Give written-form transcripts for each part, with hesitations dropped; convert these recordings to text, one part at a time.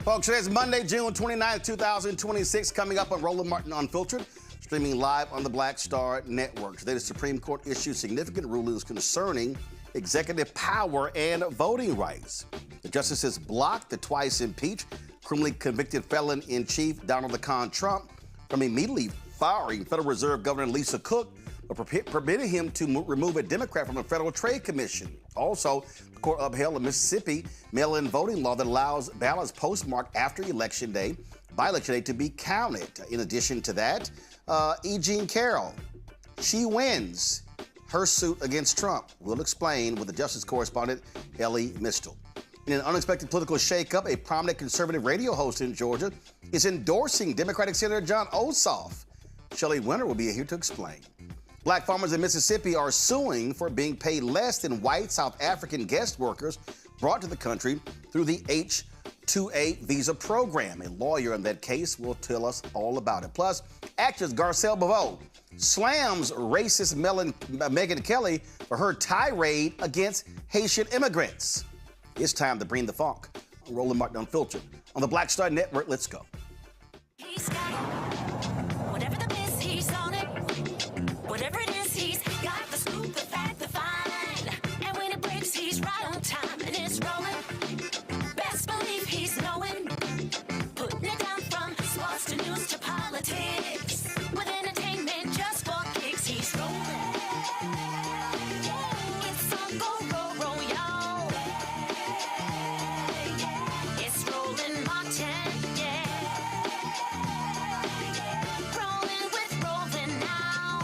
Folks, today's Monday, June 29, 2026, coming up on Roland Martin Unfiltered, streaming live on the Black Star Network. Today, the Supreme Court issued significant rulings concerning executive power and voting rights. The justices blocked the twice-impeached, criminally convicted felon-in-chief Donald the Con Trump from immediately firing Federal Reserve Governor Lisa Cook, but permitted him to remove a Democrat from the Federal Trade Commission. Also, the court upheld a Mississippi mail-in voting law that allows ballots postmarked after Election Day, by Election Day, to be counted. In addition to that, E. Jean Carroll, she wins her suit against Trump. We'll explain with the Justice Correspondent Elis Mystal. In an unexpected political shakeup, a prominent conservative radio host in Georgia is endorsing Democratic Senator Jon Ossoff. Shelley Wynter will be here to explain. Black farmers in Mississippi are suing for being paid less than white South African guest workers brought to the country through the H-2A visa program. A lawyer in that case will tell us all about it. Plus, actress Garcelle Beauvais slams racist Megyn Kelly for her tirade against Haitian immigrants. It's time to bring the funk. I'm Roland Martin Unfiltered on the Black Star Network. Let's go. He's got it. Whatever the miss, he's on it. Whatever it is, he's got the scoop, the fact, the fine. And when it breaks, he's right on time and it's rolling. Best believe he's knowing. Putting it down from sports to news to politics. With entertainment just for kicks, he's rolling. It's on go, y'all. It's Roland Martin, yeah. Rolling with Roland now.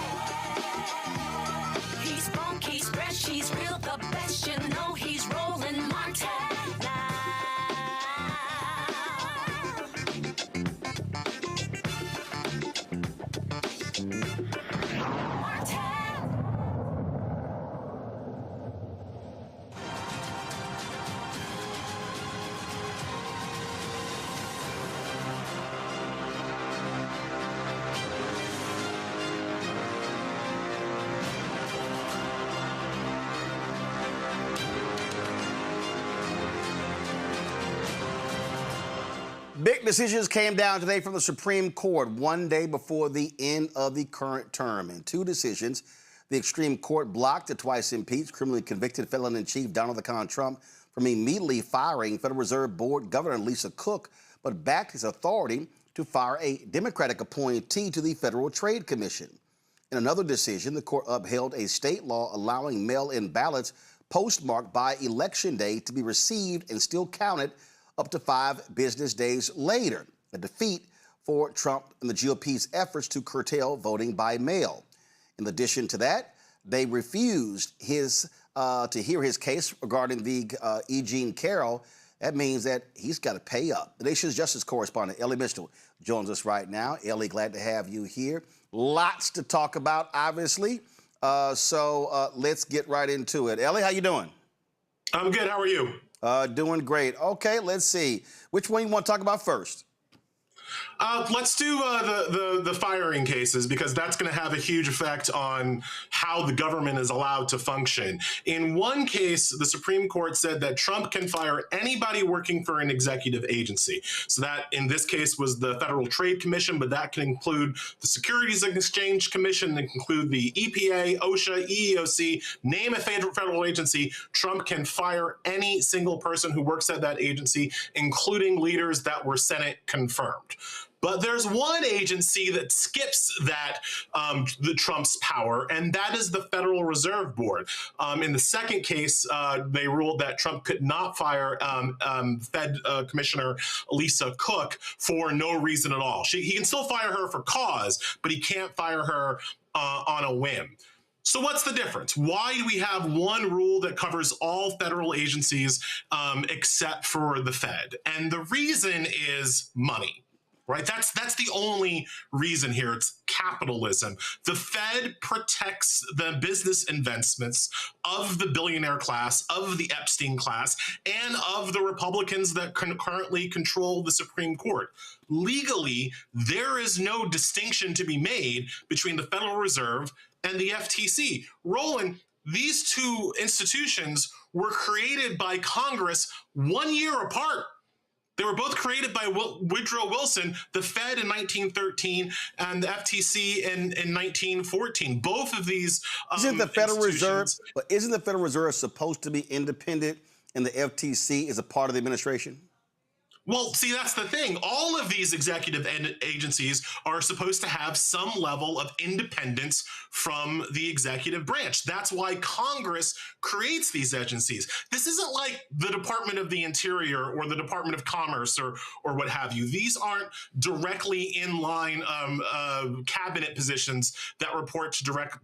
He's funk, he's fresh, he's real, the best, you know he's Roland Martin now. Martin. Big decisions came down today from the Supreme Court, one day before the end of the current term. In two decisions, the extreme court blocked the twice-impeached, criminally convicted felon-in-chief Donald the Con Trump from immediately firing Federal Reserve Board Governor Lisa Cook, but backed his authority to fire a Democratic appointee to the Federal Trade Commission. In another decision, the court upheld a state law allowing mail-in ballots postmarked by Election Day to be received and still counted up to 5 business days later, a defeat for Trump and the GOP's efforts to curtail voting by mail. In addition to that, they refused to hear his case regarding the E. Jean Carroll. That means that he's got to pay up. The nation's justice correspondent, Elis Mystal, joins us right now. Ellie, glad to have you here. Lots to talk about, obviously. So let's get right into it. Ellie, how you doing? I'm good. How are you? Doing great. Okay, let's see. Which one you want to talk about first? Let's do the firing cases, because that's going to have a huge effect on how the government is allowed to function. In one case, the Supreme Court said that Trump can fire anybody working for an executive agency. So that, in this case, was the Federal Trade Commission, but that can include the Securities and Exchange Commission, that can include the EPA, OSHA, EEOC, name a federal agency. Trump can fire any single person who works at that agency, including leaders that were Senate confirmed. But there's one agency that skips that, the Trump's power, and that is the Federal Reserve Board. In the second case, they ruled that Trump could not fire Fed Commissioner Lisa Cook for no reason at all. He can still fire her for cause, but he can't fire her on a whim. So what's the difference? Why do we have one rule that covers all federal agencies except for the Fed? And the reason is money. Right? That's the only reason here. It's capitalism. The Fed protects the business investments of the billionaire class, of the Epstein class, and of the Republicans that currently control the Supreme Court. Legally, there is no distinction to be made between the Federal Reserve and the FTC. Roland, these two institutions were created by Congress 1 year apart. They were both created by Woodrow Wilson, the Fed in 1913 and the FTC in 1914. Both of these isn't the Federal Reserve, institutions- but isn't the Federal Reserve supposed to be independent and the FTC is a part of the administration? Well, see, that's the thing. All of these executive agencies are supposed to have some level of independence from the executive branch. That's why Congress creates these agencies. This isn't like the Department of the Interior or the Department of Commerce or what have you. These aren't directly in line cabinet positions that report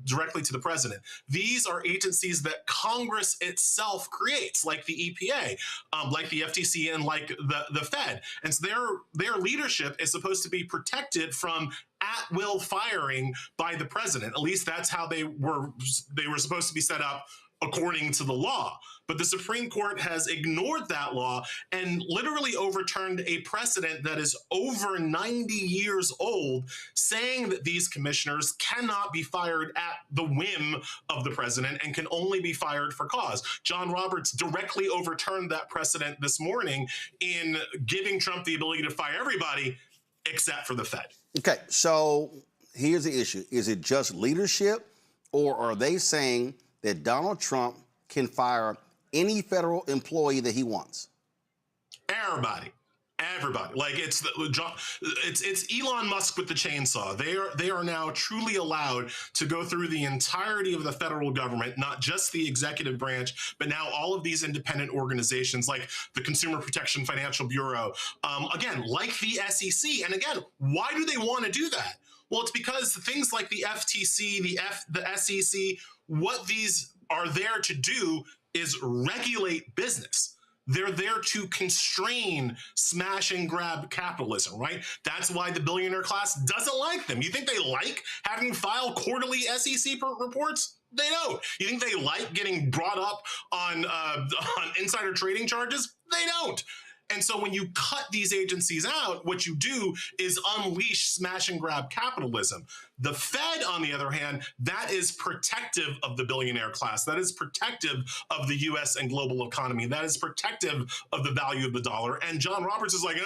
directly to the president. These are agencies that Congress itself creates, like the EPA, like the FTC, and like the Fed. And so their leadership is supposed to be protected from at-will firing by the president. At least that's how they were supposed to be set up according to the law. But the Supreme Court has ignored that law and literally overturned a precedent that is over 90 years old, saying that these commissioners cannot be fired at the whim of the president and can only be fired for cause. John Roberts directly overturned that precedent this morning in giving Trump the ability to fire everybody except for the Fed. Okay, so here's the issue. Is it just leadership, or are they saying that Donald Trump can fire any federal employee that he wants? Everybody. Like it's Elon Musk with the chainsaw. They are now truly allowed to go through the entirety of the federal government, not just the executive branch, but now all of these independent organizations like the Consumer Protection Financial Bureau, again, like the SEC. And again, why do they want to do that? Well, it's because things like the FTC, the SEC, what these are there to do is regulate business. They're there to constrain smash and grab capitalism, right? That's why the billionaire class doesn't like them. You think they like having to file quarterly SEC reports? They don't. You think they like getting brought up on insider trading charges? They don't. And so when you cut these agencies out, what you do is unleash smash and grab capitalism. The Fed, on the other hand, that is protective of the billionaire class. That is protective of the U.S. and global economy. That is protective of the value of the dollar. And John Roberts is like,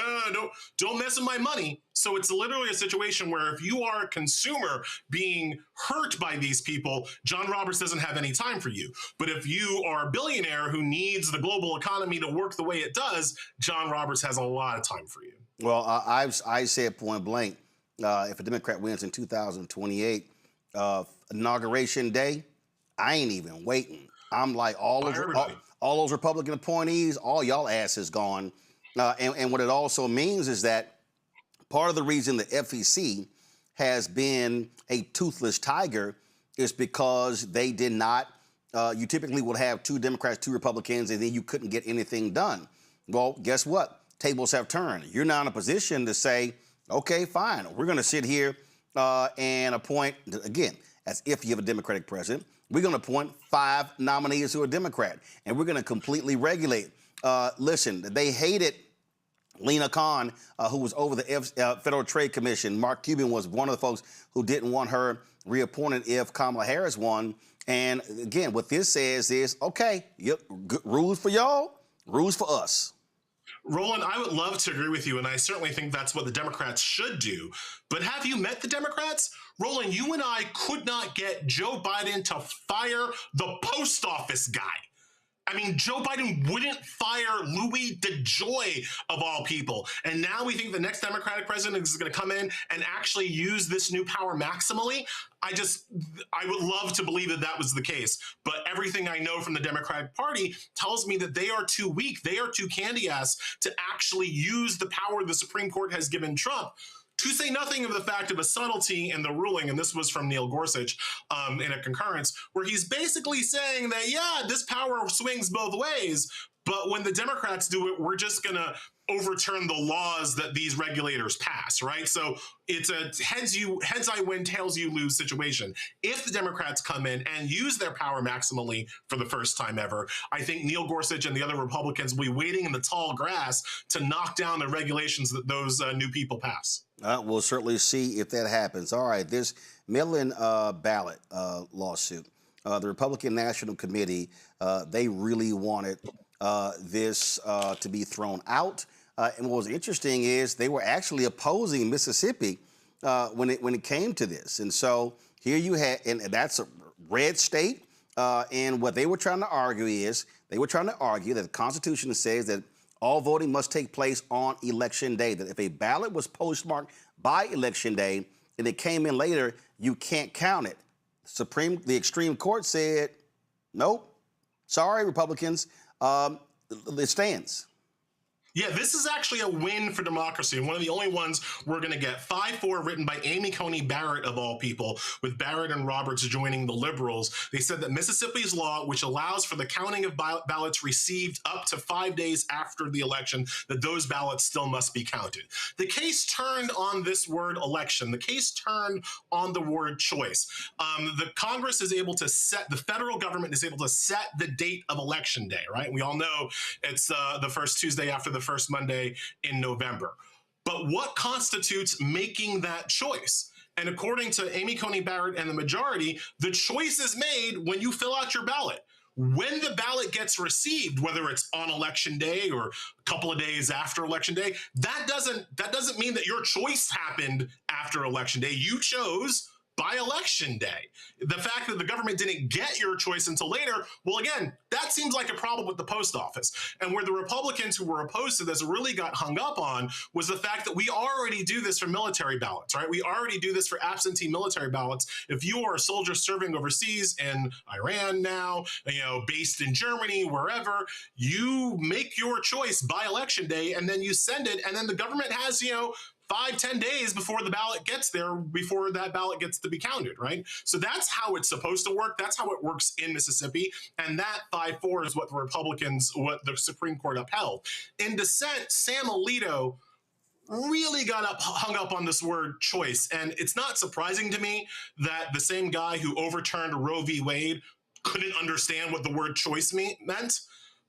don't mess with my money. So it's literally a situation where if you are a consumer being hurt by these people, John Roberts doesn't have any time for you. But if you are a billionaire who needs the global economy to work the way it does, John Roberts has a lot of time for you. Well, I said point blank, if a Democrat wins in 2028, inauguration day, I ain't even waiting. I'm like, all those Republican appointees, all y'all asses gone. And what it also means is that part of the reason the FEC has been a toothless tiger is because they did not, you typically would have 2 Democrats, 2 Republicans, and then you couldn't get anything done. Well, guess what? Tables have turned. You're now in a position to say, okay, fine, we're going to sit here and appoint, again, as if you have a Democratic president, we're going to appoint 5 nominees who are Democrat, and we're going to completely regulate. Listen, they hated Lena Khan, who was over the Federal Trade Commission. Mark Cuban was one of the folks who didn't want her reappointed if Kamala Harris won. And again, what this says is, okay, rules for y'all, rules for us. Roland, I would love to agree with you, and I certainly think that's what the Democrats should do. But have you met the Democrats? Roland, you and I could not get Joe Biden to fire the post office guy. I mean, Joe Biden wouldn't fire Louis DeJoy, of all people. And now we think the next Democratic president is going to come in and actually use this new power maximally. I would love to believe that was the case. But everything I know from the Democratic Party tells me that they are too weak. They are too candy-ass to actually use the power the Supreme Court has given Trump. To say nothing of the fact of a subtlety in the ruling, and this was from Neil Gorsuch in a concurrence, where he's basically saying that, yeah, this power swings both ways, but when the Democrats do it, we're just going to overturn the laws that these regulators pass, right? So it's a heads I win, tails you lose situation. If the Democrats come in and use their power maximally for the first time ever, I think Neil Gorsuch and the other Republicans will be waiting in the tall grass to knock down the regulations that those new people pass. We'll certainly see if that happens. All right, this mail-in ballot lawsuit, the Republican National Committee, they really wanted this to be thrown out. And what was interesting is they were actually opposing Mississippi when it came to this. And so here you had, and that's a red state. And what they were trying to argue is they were trying to argue that the Constitution says that all voting must take place on Election Day, that if a ballot was postmarked by Election Day and it came in later, you can't count it. The extreme court said, nope, sorry, Republicans, it stands. Yeah, this is actually a win for democracy, and one of the only ones we're going to get. 5-4, written by Amy Coney Barrett, of all people, with Barrett and Roberts joining the liberals. They said that Mississippi's law, which allows for the counting of ballots received up to 5 days after the election, that those ballots still must be counted. The case turned on this word election. The case turned on the word choice. The Congress is able to set, the federal government is able to set the date of Election Day, right? We all know it's the first Tuesday after the first Monday in November. But what constitutes making that choice? And according to Amy Coney Barrett and the majority, the choice is made when you fill out your ballot. When the ballot gets received, whether it's on Election Day or a couple of days after Election Day, that doesn't mean that your choice happened after Election Day. You chose by Election Day. The fact that the government didn't get your choice until later, well, again, that seems like a problem with the post office. And where the Republicans who were opposed to this really got hung up on was the fact that we already do this for military ballots, right? We already do this for absentee military ballots. If you are a soldier serving overseas in Iran now, based in Germany, wherever, you make your choice by Election Day and then you send it, and then the government has, 5-10 days before the ballot gets there, before that ballot gets to be counted, right? So that's how it's supposed to work. That's how it works in Mississippi. And that 5-4 is what the Supreme Court upheld. In dissent, Sam Alito really got hung up on this word choice. And it's not surprising to me that the same guy who overturned Roe v. Wade couldn't understand what the word choice meant.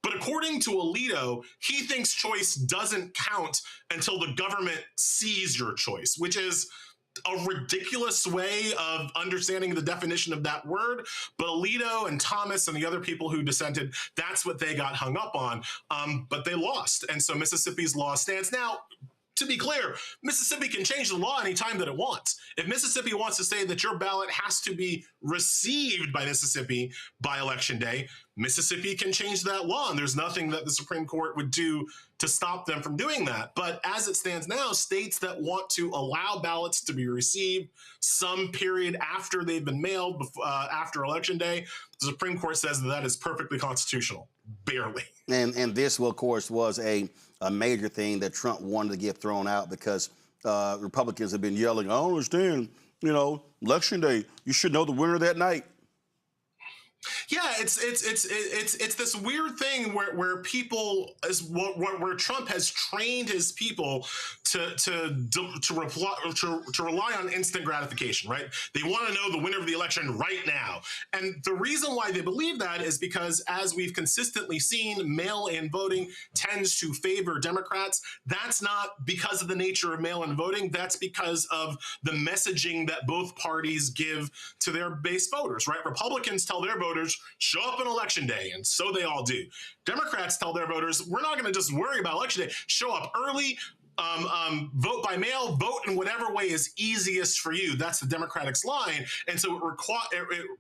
But according to Alito, he thinks choice doesn't count until the government sees your choice, which is a ridiculous way of understanding the definition of that word. But Alito and Thomas and the other people who dissented, that's what they got hung up on. But they lost. And so Mississippi's law stands. Now, to be clear, Mississippi can change the law anytime that it wants. If Mississippi wants to say that your ballot has to be received by Mississippi by Election Day, Mississippi can change that law, and there's nothing that the Supreme Court would do to stop them from doing that. But as it stands now, states that want to allow ballots to be received some period after they've been mailed, after Election Day, the Supreme Court says that is perfectly constitutional. Barely. And this, of course, was a major thing that Trump wanted to get thrown out because Republicans have been yelling, I don't understand, Election Day, you should know the winner that night. Yeah, it's this weird thing where people where Trump has trained his people to rely on instant gratification, right? They want to know the winner of the election right now. And the reason why they believe that is because, as we've consistently seen, mail-in voting tends to favor Democrats. That's not because of the nature of mail-in voting. That's because of the messaging that both parties give to their base voters, right? Republicans tell their voters, show up on Election Day, and so they all do. Democrats tell their voters, we're not going to just worry about Election Day. Show up early, vote by mail, vote in whatever way is easiest for you. That's the Democrats' line. And so it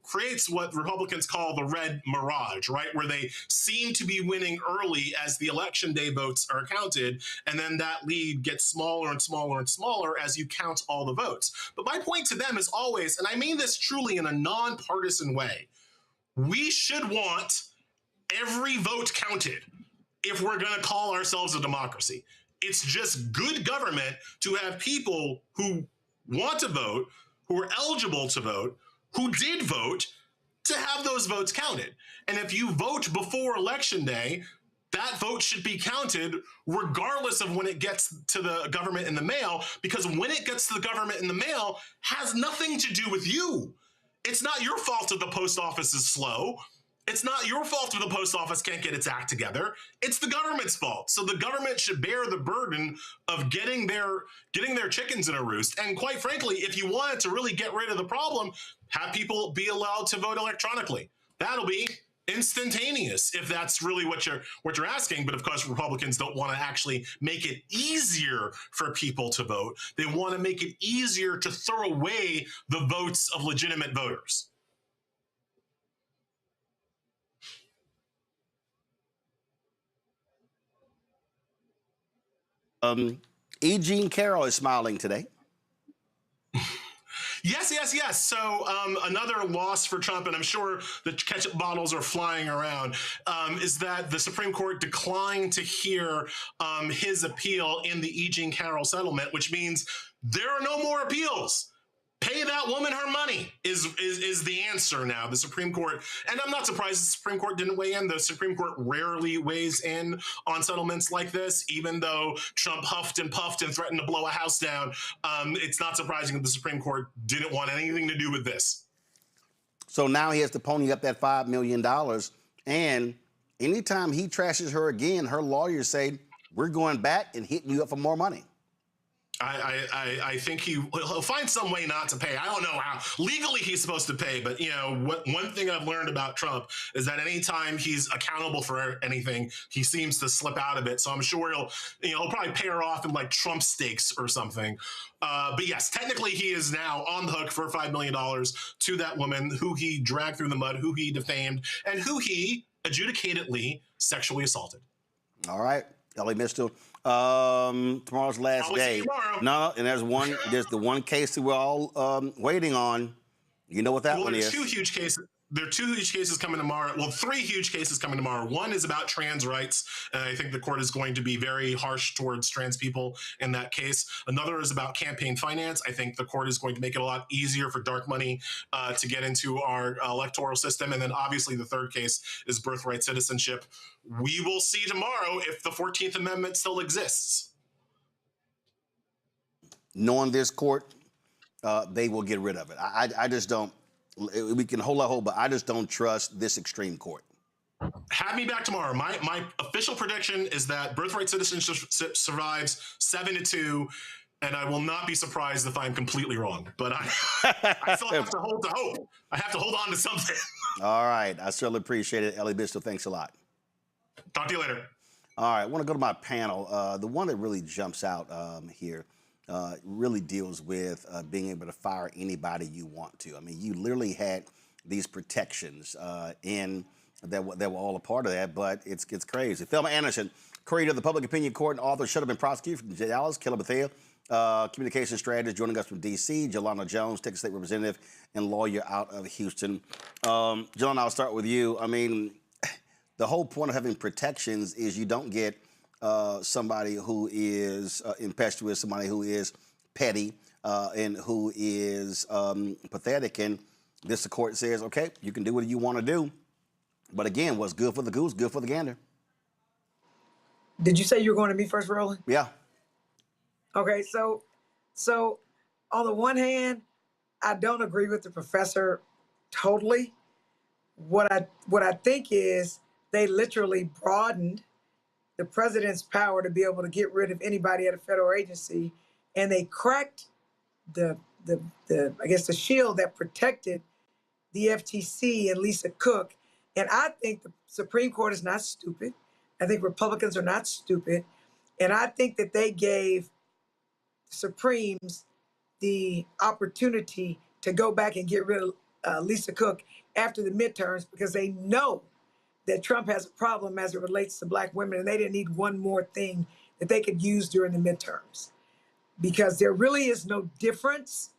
creates what Republicans call the red mirage, right? Where they seem to be winning early as the Election Day votes are counted. And then that lead gets smaller and smaller and smaller as you count all the votes. But my point to them is always, and I mean this truly in a nonpartisan way, we should want every vote counted if we're going to call ourselves a democracy. It's just good government to have people who want to vote, who are eligible to vote, who did vote, to have those votes counted. And if you vote before Election Day, that vote should be counted regardless of when it gets to the government in the mail, because when it gets to the government in the mail has nothing to do with you. It's not your fault that the post office is slow. It's not your fault if the post office can't get its act together. It's the government's fault. So the government should bear the burden of getting their chickens in a roost. And quite frankly, if you wanted to really get rid of the problem, have people be allowed to vote electronically. That'll be instantaneous, if that's really what you're asking. But of course, Republicans don't want to actually make it easier for people to vote. They want to make it easier to throw away the votes of legitimate voters. E. Jean Carroll is smiling today. Yes. So another loss for Trump, and I'm sure the ketchup bottles are flying around, is that the Supreme Court declined to hear his appeal in the E. Jean Carroll settlement, which means there are no more appeals. Pay that woman her money is the answer now. The Supreme Court, and I'm not surprised the Supreme Court didn't weigh in. The Supreme Court rarely weighs in on settlements like this, even though Trump huffed and puffed and threatened to blow a house down. It's not surprising that the Supreme Court didn't want anything to do with this. So now he has to pony up that $5 million. And anytime he trashes her again, her lawyers say, we're going back and hitting you up for more money. I think he'll find some way not to pay. I don't know how legally he's supposed to pay, but one thing I've learned about Trump is that anytime he's accountable for anything, he seems to slip out of it. So I'm sure he'll probably pay her off in like Trump steaks or something. But yes, technically he is now on the hook for $5 million to that woman who he dragged through the mud, who he defamed, and who he adjudicatedly sexually assaulted. All right, Elis Mystal. Tomorrow's last Always day. tomorrow. No, and there's the one case that we're all waiting on. You know what that one is? Two huge cases. There are two huge cases coming tomorrow. Well, three huge cases coming tomorrow. One is about trans rights, and I think the court is going to be very harsh towards trans people in that case. Another is about campaign finance. I think the court is going to make it a lot easier for dark money to get into our electoral system. And then obviously the third case is birthright citizenship. We will see tomorrow if the 14th Amendment still exists. Knowing this court, they will get rid of it. I just don't. We can hold our hope, but I just don't trust this extreme court. Have me back tomorrow. My official prediction is that birthright citizenship survives 7-2, and I will not be surprised if I'm completely wrong. But I still have to hold the hope. I have to hold on to something. All right. I certainly appreciate it. Elis Mystal, thanks a lot. Talk to you later. All right. I want to go to my panel. The one that really jumps out here really deals with being able to fire anybody you want to. I mean, you literally had these protections that were all a part of that, but it's crazy. Thelma Anderson, creator of the Public Opinion Court and author, Shut Up and Prosecute from Dallas. Kelly Bethea, communication strategist, joining us from D.C. Jelana Jones, Texas State Representative and lawyer out of Houston. Jelana, I'll start with you. I mean, the whole point of having protections is you don't get somebody who is impetuous, somebody who is petty, and who is pathetic. And the court says, okay, you can do what you want to do. But again, what's good for the goose, good for the gander. Did you say you were going to me first, Roland? Yeah. Okay, so on the one hand, I don't agree with the professor totally. What I think is they literally broadened the president's power to be able to get rid of anybody at a federal agency, and they cracked the I guess the shield that protected the FTC and Lisa Cook. And I think the Supreme Court is not stupid. I think Republicans are not stupid. And I think that they gave Supremes the opportunity to go back and get rid of Lisa Cook after the midterms because they know that Trump has a problem as it relates to Black women, and they didn't need one more thing that they could use during the midterms. Because there really is no difference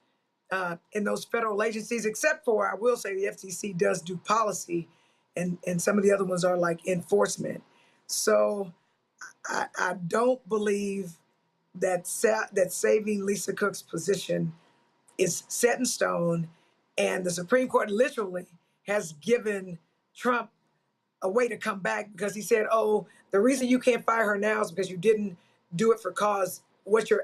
in those federal agencies, except for, I will say, the FTC does do policy, and some of the other ones are like enforcement. So I don't believe that saving Lisa Cook's position is set in stone, and the Supreme Court literally has given Trump a way to come back because he said, oh, the reason you can't fire her now is because you didn't do it for cause. What you're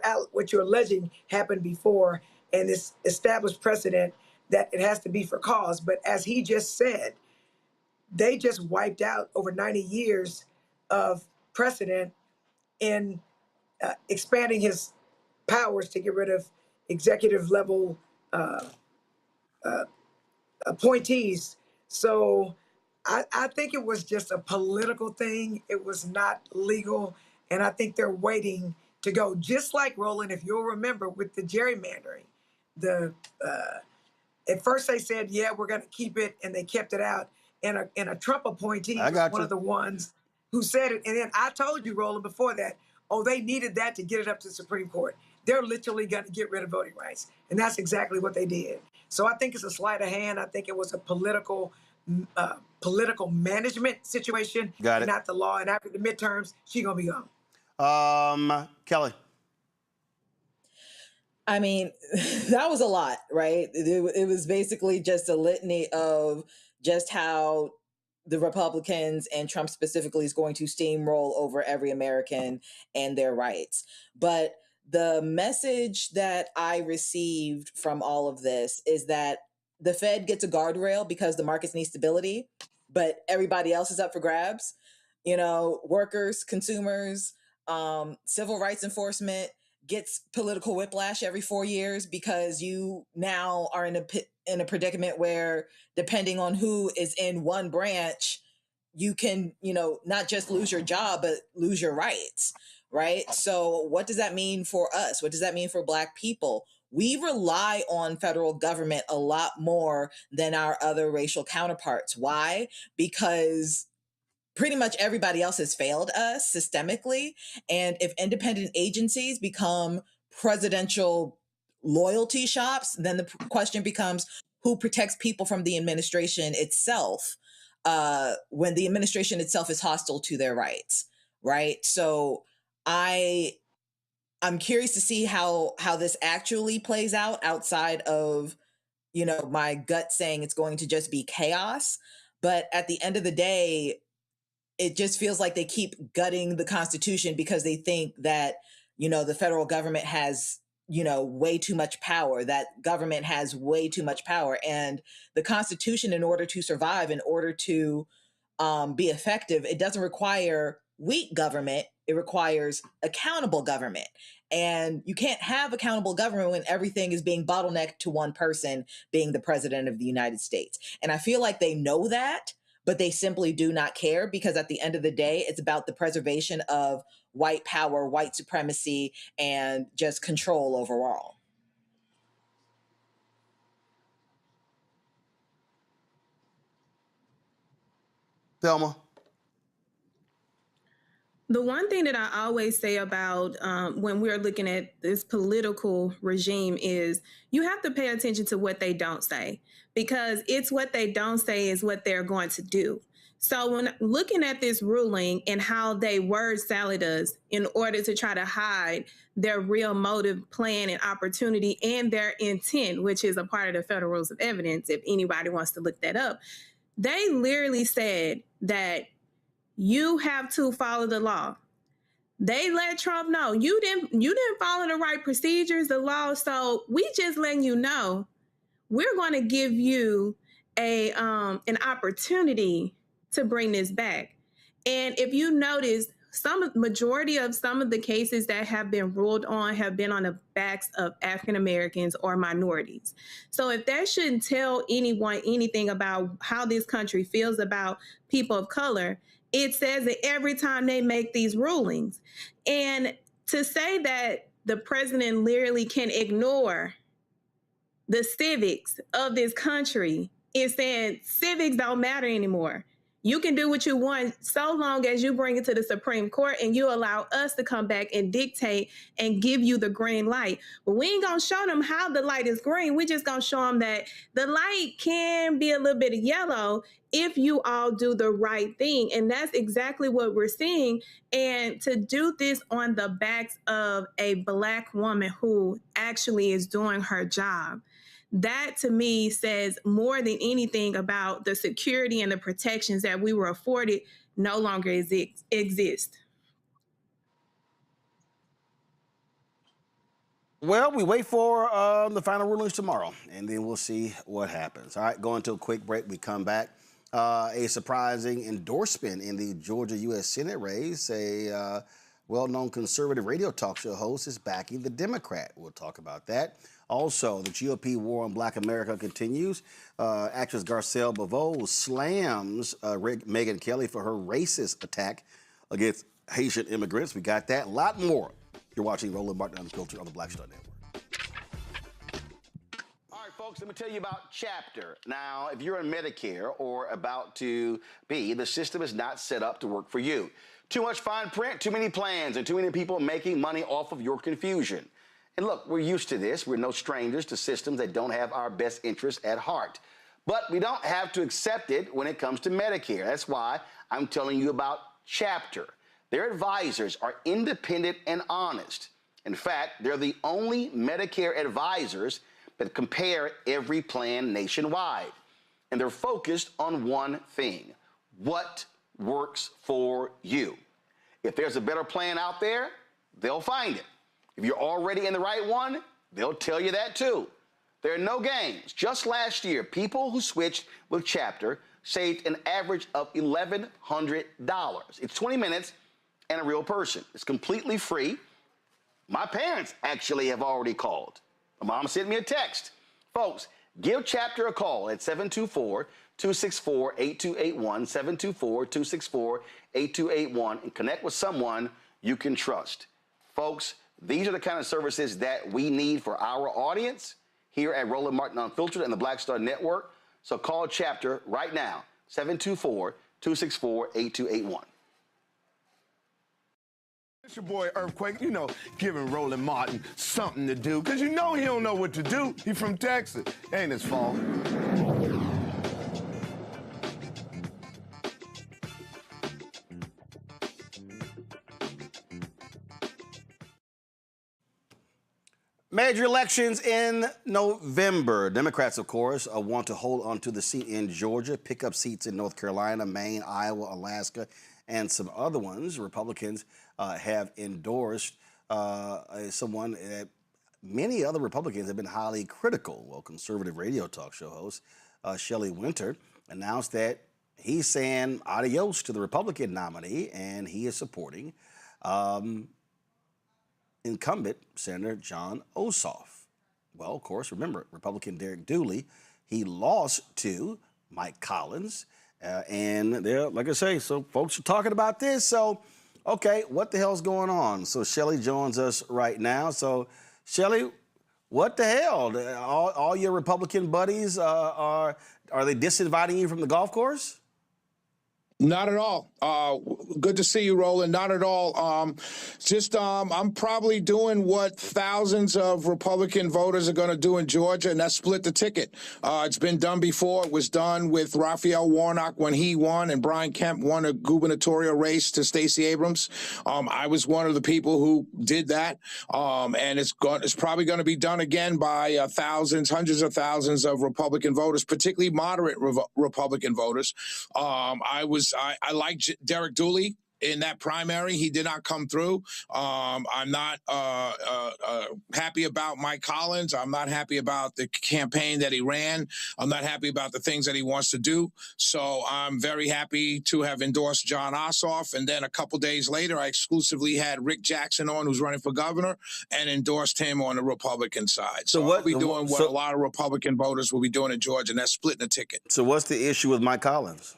alleging happened before, and it's established precedent that it has to be for cause. But as he just said, they just wiped out over 90 years of precedent in expanding his powers to get rid of executive level appointees. So I think it was just a political thing. It was not legal. And I think they're waiting to go. Just like Roland, if you'll remember with the gerrymandering, the at first they said, yeah, we're going to keep it, and they kept it out. And a Trump appointee I was got one you. of the ones who said it. And then I told you, Roland, before that, oh, they needed that to get it up to the Supreme Court. They're literally going to get rid of voting rights. And that's exactly what they did. So I think it's a sleight of hand. I think it was a political management situation, Got it. not the law. And after the midterms, she's going to be gone. Kelly. I mean, that was a lot, right? It was basically just a litany of just how the Republicans and Trump specifically is going to steamroll over every American and their rights. But the message that I received from all of this is that the Fed gets a guardrail because the markets need stability, but everybody else is up for grabs. You know, workers, consumers, civil rights enforcement gets political whiplash every 4 years because you now are in a predicament where, depending on who is in one branch, you can, not just lose your job, but lose your rights, right? So what does that mean for us? What does that mean for Black people? We rely on federal government a lot more than our other racial counterparts. Why? Because pretty much everybody else has failed us systemically. And if independent agencies become presidential loyalty shops, then the question becomes, who protects people from the administration itself when the administration itself is hostile to their rights, right? So I'm curious to see how this actually plays out outside of, my gut saying it's going to just be chaos. But at the end of the day, it just feels like they keep gutting the Constitution because they think that, the federal government has, way too much power, that government has way too much power. And the Constitution, in order to survive, in order to be effective, it doesn't require weak government. It requires accountable government. And you can't have accountable government when everything is being bottlenecked to one person being the president of the United States. And I feel like they know that, but they simply do not care because at the end of the day, it's about the preservation of white power, white supremacy, and just control overall. Thelma. The one thing that I always say about when we're looking at this political regime is you have to pay attention to what they don't say, because it's what they don't say is what they're going to do. So when looking at this ruling and how they word salad us in order to try to hide their real motive, plan, and opportunity and their intent, which is a part of the Federal Rules of Evidence, if anybody wants to look that up, they literally said that you have to follow the law. They let Trump know you didn't follow the right procedures, the law. So we just letting you know we're going to give you an opportunity to bring this back. And if you notice, majority of some of the cases that have been ruled on have been on the backs of African Americans or minorities. So if that shouldn't tell anyone anything about how this country feels about people of color, it says it every time they make these rulings. And to say that the president literally can ignore the civics of this country is saying civics don't matter anymore. You can do what you want so long as you bring it to the Supreme Court and you allow us to come back and dictate and give you the green light. But we ain't going to show them how the light is green. We just going to show them that the light can be a little bit of yellow if you all do the right thing. And that's exactly what we're seeing. And to do this on the backs of a Black woman who actually is doing her job, that to me says more than anything about the security and the protections that we were afforded no longer exist. Well, we wait for the final rulings tomorrow, and then we'll see what happens. All right, going to a quick break. We come back. A surprising endorsement in the Georgia U.S. Senate race. A well-known conservative radio talk show host is backing the Democrat. We'll talk about that. Also, the GOP war on Black America continues. Actress Garcelle Beauvais slams Megyn Kelly for her racist attack against Haitian immigrants. We got that. A lot more. You're watching Roland Martin Unfiltered on the Black Star Network. All right, folks, let me tell you about Chapter. Now, if you're on Medicare or about to be, the system is not set up to work for you. Too much fine print, too many plans, and too many people making money off of your confusion. And look, we're used to this. We're no strangers to systems that don't have our best interests at heart. But we don't have to accept it when it comes to Medicare. That's why I'm telling you about Chapter. Their advisors are independent and honest. In fact, they're the only Medicare advisors that compare every plan nationwide. And they're focused on one thing: what works for you. If there's a better plan out there, they'll find it. If you're already in the right one, they'll tell you that too. There are no games. Just last year, people who switched with Chapter saved an average of $1,100. It's 20 minutes and a real person. It's completely free. My parents actually have already called. My mom sent me a text. Folks, give Chapter a call at 724-264-8281, 724-264-8281, and connect with someone you can trust. Folks, these are the kind of services that we need for our audience here at Roland Martin Unfiltered and the Black Star Network. So call Chapter right now, 724-264-8281. It's your boy Earthquake, giving Roland Martin something to do, because he don't know what to do. He from Texas. Ain't his fault. Major elections in November. Democrats, of course, want to hold on to the seat in Georgia, pick up seats in North Carolina, Maine, Iowa, Alaska, and some other ones. Republicans have endorsed someone that many other Republicans have been highly critical. Well, conservative radio talk show host Shelley Wynter announced that he's saying adios to the Republican nominee, and he is supporting incumbent Senator Jon Ossoff. Well, of course, remember, Republican Derek Dooley, he lost to Mike Collins. And they're, like I say, so folks are talking about this. So, okay, what the hell's going on? So Shelley joins us right now. So, Shelley, what the hell? All your Republican buddies, are they disinviting you from the golf course? Not at all. Good to see you, Roland. Not at all. I'm probably doing what thousands of Republican voters are going to do in Georgia, and that's split the ticket. It's been done before. It was done with Raphael Warnock when he won, and Brian Kemp won a gubernatorial race to Stacey Abrams. I was one of the people who did that, and it's probably going to be done again by thousands, hundreds of thousands of Republican voters, particularly moderate Republican voters. I like Derek Dooley in that primary. He did not come through. I'm not happy about Mike Collins. I'm not happy about the campaign that he ran. I'm not happy about the things that he wants to do. So I'm very happy to have endorsed Jon Ossoff. And then a couple days later, I exclusively had Rick Jackson on, who's running for governor, and endorsed him on the Republican side. So I'll be doing what a lot of Republican voters will be doing in Georgia, and that's splitting the ticket. So what's the issue with Mike Collins?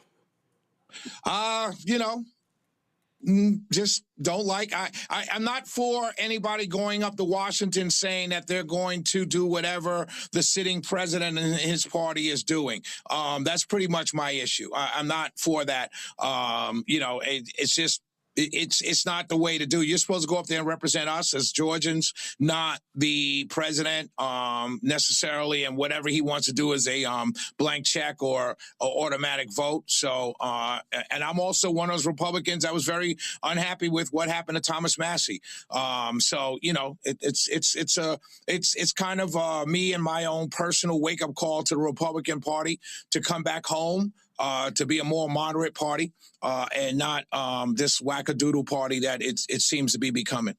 Just don't like. I'm not for anybody going up to Washington saying that they're going to do whatever the sitting president and his party is doing. That's pretty much my issue. I'm not for that. It's just. It's not the way to do. You're supposed to go up there and represent us as Georgians, not the president necessarily. And whatever he wants to do is a blank check or automatic vote. So, and I'm also one of those Republicans. I was very unhappy with what happened to Thomas Massey. It's kind of me and my own personal wake up call to the Republican Party to come back home. To be a more moderate party and not this wackadoodle party that it seems to be becoming.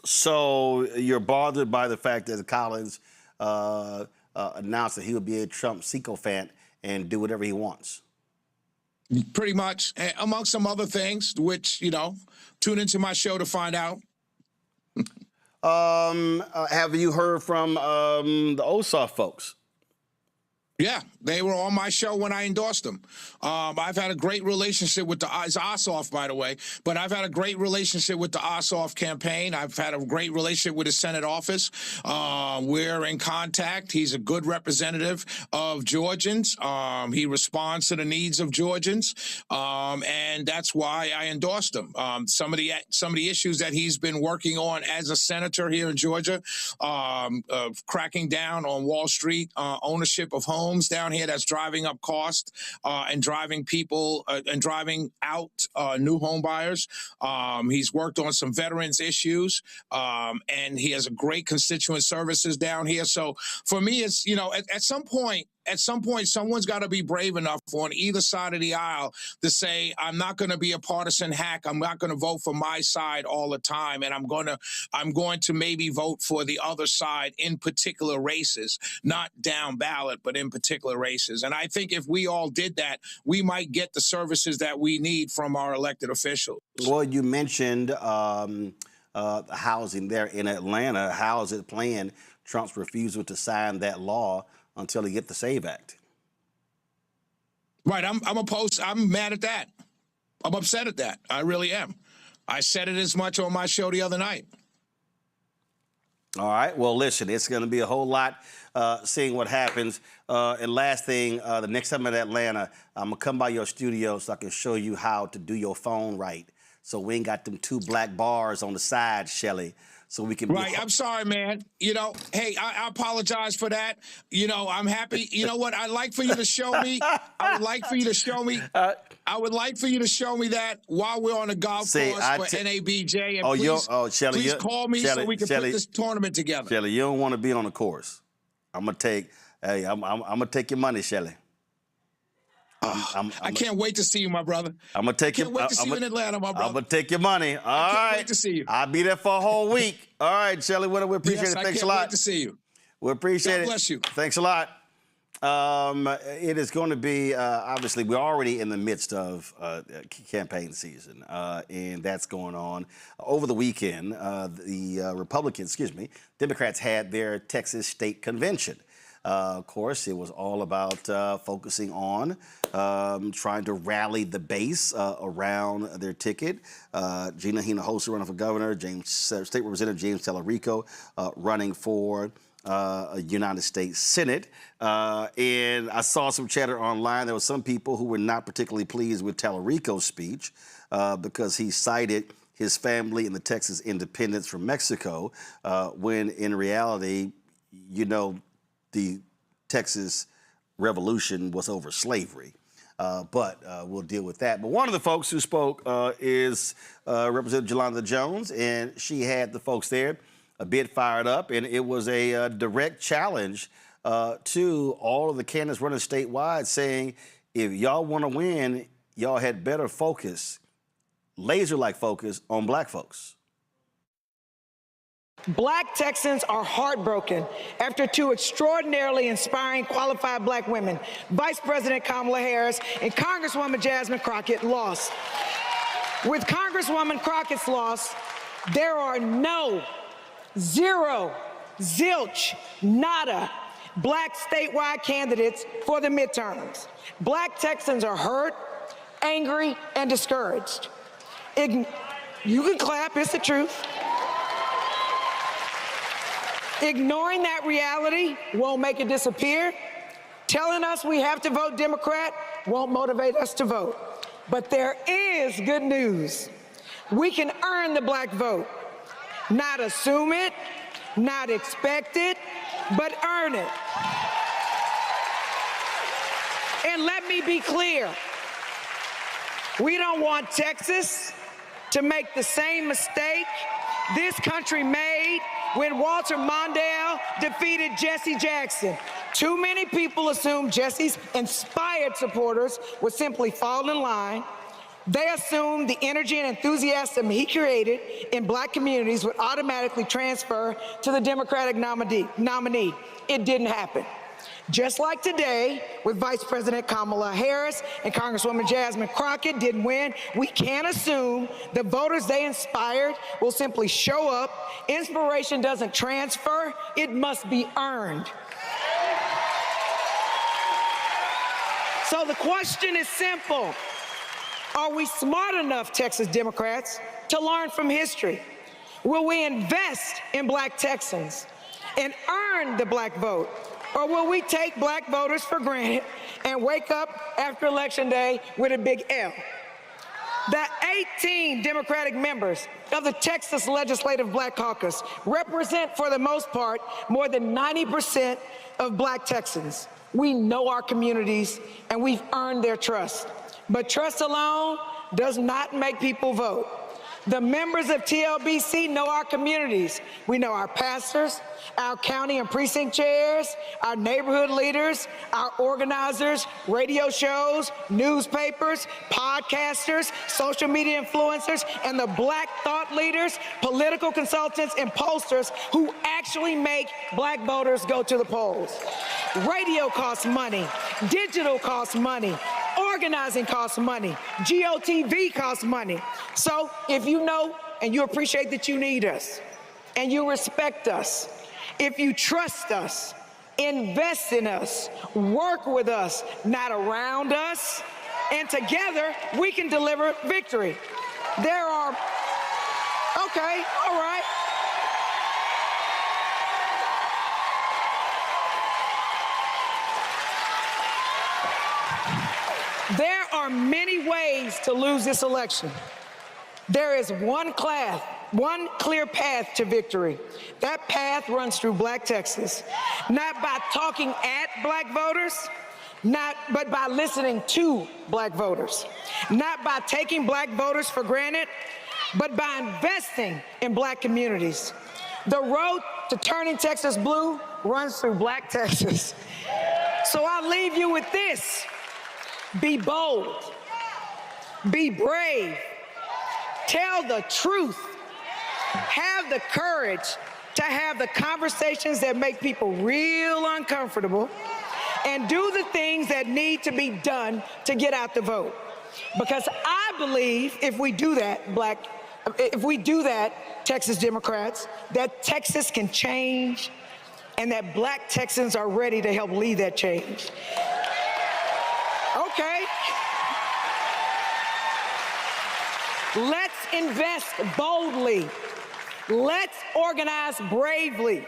So you're bothered by the fact that Collins announced that he would be a Trump sycophant and do whatever he wants? Pretty much, amongst some other things, which, tune into my show to find out. Have you heard from the Ossoff folks? Yeah, they were on my show when I endorsed them. I've had a great relationship with it's Ossoff, by the way, but I've had a great relationship with the Ossoff campaign. I've had a great relationship with his Senate office. We're in contact. He's a good representative of Georgians. He responds to the needs of Georgians, and that's why I endorsed him. Some of the issues that he's been working on as a senator here in Georgia, cracking down on Wall Street, ownership of homes down here that's driving up cost and driving people and driving out new home buyers. He's worked on some veterans issues, and he has a great constituent services down here. So for me, it's, at some point, someone's got to be brave enough on either side of the aisle to say, I'm not going to be a partisan hack. I'm not going to vote for my side all the time. And I'm going to maybe vote for the other side in particular races, not down ballot, but in particular races. And I think if we all did that, we might get the services that we need from our elected officials. Well, you mentioned housing there in Atlanta. How is it playing Trump's refusal to sign that law until he get the SAVE Act? Right, I'm opposed. I'm mad at that. I'm upset at that. I really am. I said it as much on my show the other night. All right. Well, listen, it's going to be a whole lot seeing what happens. And last thing, the next time I'm in Atlanta, I'm going to come by your studio so I can show you how to do your phone right. So we ain't got them 2 black bars on the side, Shelley. So we can right. I'm sorry, man. Hey, I apologize for that. I'm happy. You know what? I'd like for you to show me. I would like for you to show me. I would like for you to show me that while we're on the golf course for NABJ. And Shelley, please call me so we can put this tournament together. Shelley, you don't want to be on the course. I'm gonna take your money, Shelley. I can't wait to see you, my brother. I'm gonna take you. Can't wait to see you in Atlanta, my brother. I'm gonna take your money. All right. I can't wait to see you. I'll be there for a whole week. All right, Shelley Wynter, we appreciate it. Thanks a lot. I can't wait to see you. We appreciate it. God bless you. Thanks a lot. It is going to be, obviously, we're already in the midst of campaign season, and that's going on. Over the weekend, Democrats had their Texas state convention. Of course, it was all about focusing on trying to rally the base around their ticket. Gina Hinojosa running for governor, State Representative James Tallarico running for United States Senate. And I saw some chatter online. There were some people who were not particularly pleased with Tallarico's speech because he cited his family and the Texas independence from Mexico, when in reality, the Texas Revolution was over slavery. But we'll deal with that. But one of the folks who spoke is Representative Jolanda Jones, and she had the folks there a bit fired up, and it was a direct challenge to all of the candidates running statewide, saying, if y'all want to win, y'all had better focus, laser-like focus on black folks. Black Texans are heartbroken after 2 extraordinarily inspiring, qualified black women, Vice President Kamala Harris and Congresswoman Jasmine Crockett, lost. With Congresswoman Crockett's loss, there are zero, zilch, nada black statewide candidates for the midterms. Black Texans are hurt, angry, and discouraged. You can clap, it's the truth. Ignoring that reality won't make it disappear. Telling us we have to vote Democrat won't motivate us to vote. But there is good news. We can earn the black vote. Not assume it, not expect it, but earn it. And let me be clear. We don't want Texas to make the same mistake this country made when Walter Mondale defeated Jesse Jackson. Too many people assumed Jesse's inspired supporters would simply fall in line. They assumed the energy and enthusiasm he created in black communities would automatically transfer to the Democratic nominee. It didn't happen. Just like today, with Vice President Kamala Harris and Congresswoman Jasmine Crockett didn't win, we can't assume the voters they inspired will simply show up. Inspiration doesn't transfer, it must be earned. So the question is simple. Are we smart enough, Texas Democrats, to learn from history? Will we invest in Black Texans and earn the Black vote? Or will we take Black voters for granted and wake up after Election Day with a big L? The 18 Democratic members of the Texas Legislative Black Caucus represent, for the most part, more than 90% of Black Texans. We know our communities, and we've earned their trust. But trust alone does not make people vote. The members of TLBC know our communities. We know our pastors, our county and precinct chairs, our neighborhood leaders, our organizers, radio shows, newspapers, podcasters, social media influencers, and the Black thought leaders, political consultants, and pollsters who actually make Black voters go to the polls. Radio costs money. Digital costs money. Organizing costs money. GOTV costs money. So if you know and you appreciate that you need us and you respect us, if you trust us, invest in us, work with us, not around us, and together we can deliver victory. There are, okay, all right. There are many ways to lose this election. There is one clear path to victory. That path runs through Black Texas, not by talking at Black voters, but by listening to Black voters, not by taking Black voters for granted, but by investing in Black communities. The road to turning Texas blue runs through Black Texas. So I'll leave you with this. Be bold, be brave, tell the truth, have the courage to have the conversations that make people real uncomfortable, and do the things that need to be done to get out the vote. Because I believe if we do that, Texas Democrats, that Texas can change and that Black Texans are ready to help lead that change. Okay. Let's invest boldly. Let's organize bravely.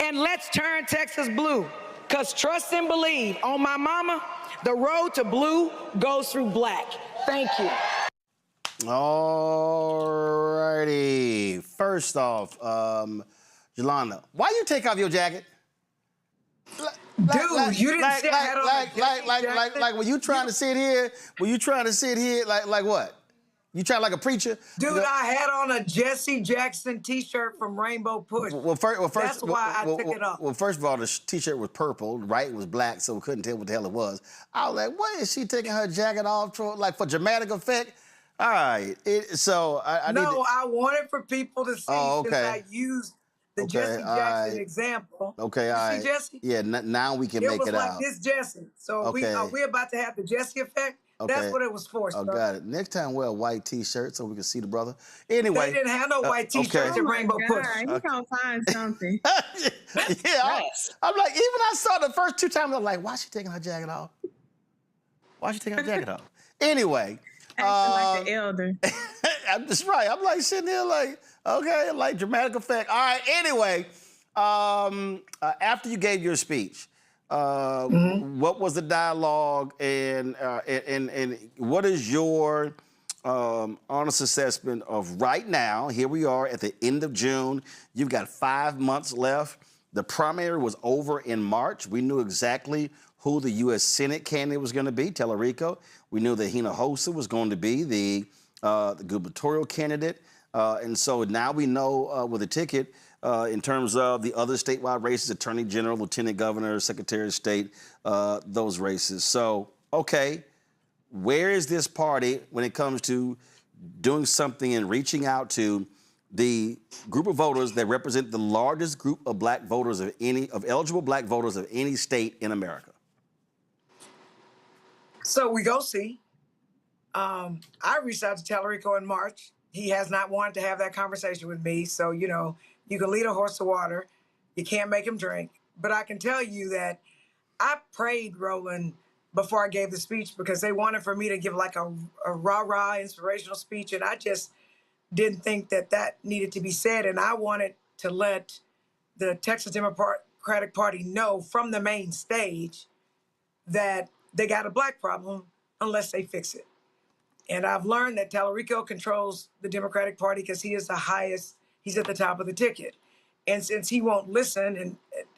And let's turn Texas blue. Because trust and believe, on my mama, the road to blue goes through Black. Thank you. All righty. First off, Yolanda, why you take off your jacket? Dude, you didn't say I had on a jacket. Like, were you trying to sit here? Like what? You trying like a preacher? Dude, I had on a Jesse Jackson T-shirt from Rainbow Push. That's why I took it off. Well, first of all, the T-shirt was purple, right? It was black, so we couldn't tell what the hell it was. I was like, what is she taking her jacket off for? Like for dramatic effect? All right. I wanted for people to see since I used the Jesse Jackson example. Okay, all right. See Jesse? Yeah, now we can make it out. It was like this Jesse. So we're about to have the Jesse effect. Okay. That's what it was for, sir. Got it. Next time wear a white T-shirt so we can see the brother. Anyway. They didn't have no white T-shirts at Rainbow Push. You can't find something. Yeah, I'm like, even I saw the first two times, I'm like, why is she taking her jacket off? Anyway. Acting like the elder. I'm just right. I'm like sitting there like, okay, like dramatic effect. All right, anyway, after you gave your speech, what was the dialogue and what is your honest assessment of right now? Here we are at the end of June. You've got 5 months left. The primary was over in March. We knew exactly who the U.S. Senate candidate was going to be, Tellerico. We knew that Hinojosa was going to be the gubernatorial candidate. And so now we know with the ticket in terms of the other statewide races, Attorney General, Lieutenant Governor, Secretary of State, those races. So, okay, where is this party when it comes to doing something and reaching out to the group of voters that represent the largest group of black voters of eligible black voters of any state in America? So we go see. I reached out to Tallarico in March. He has not wanted to have that conversation with me. So, you know, you can lead a horse to water. You can't make him drink. But I can tell you that I prayed, Roland, before I gave the speech because they wanted for me to give like a rah-rah inspirational speech. And I just didn't think that that needed to be said. And I wanted to let the Texas Democratic Party know from the main stage that they got a black problem unless they fix it. And I've learned that Tallarico controls the Democratic Party because he is the highest, he's at the top of the ticket. And since he won't listen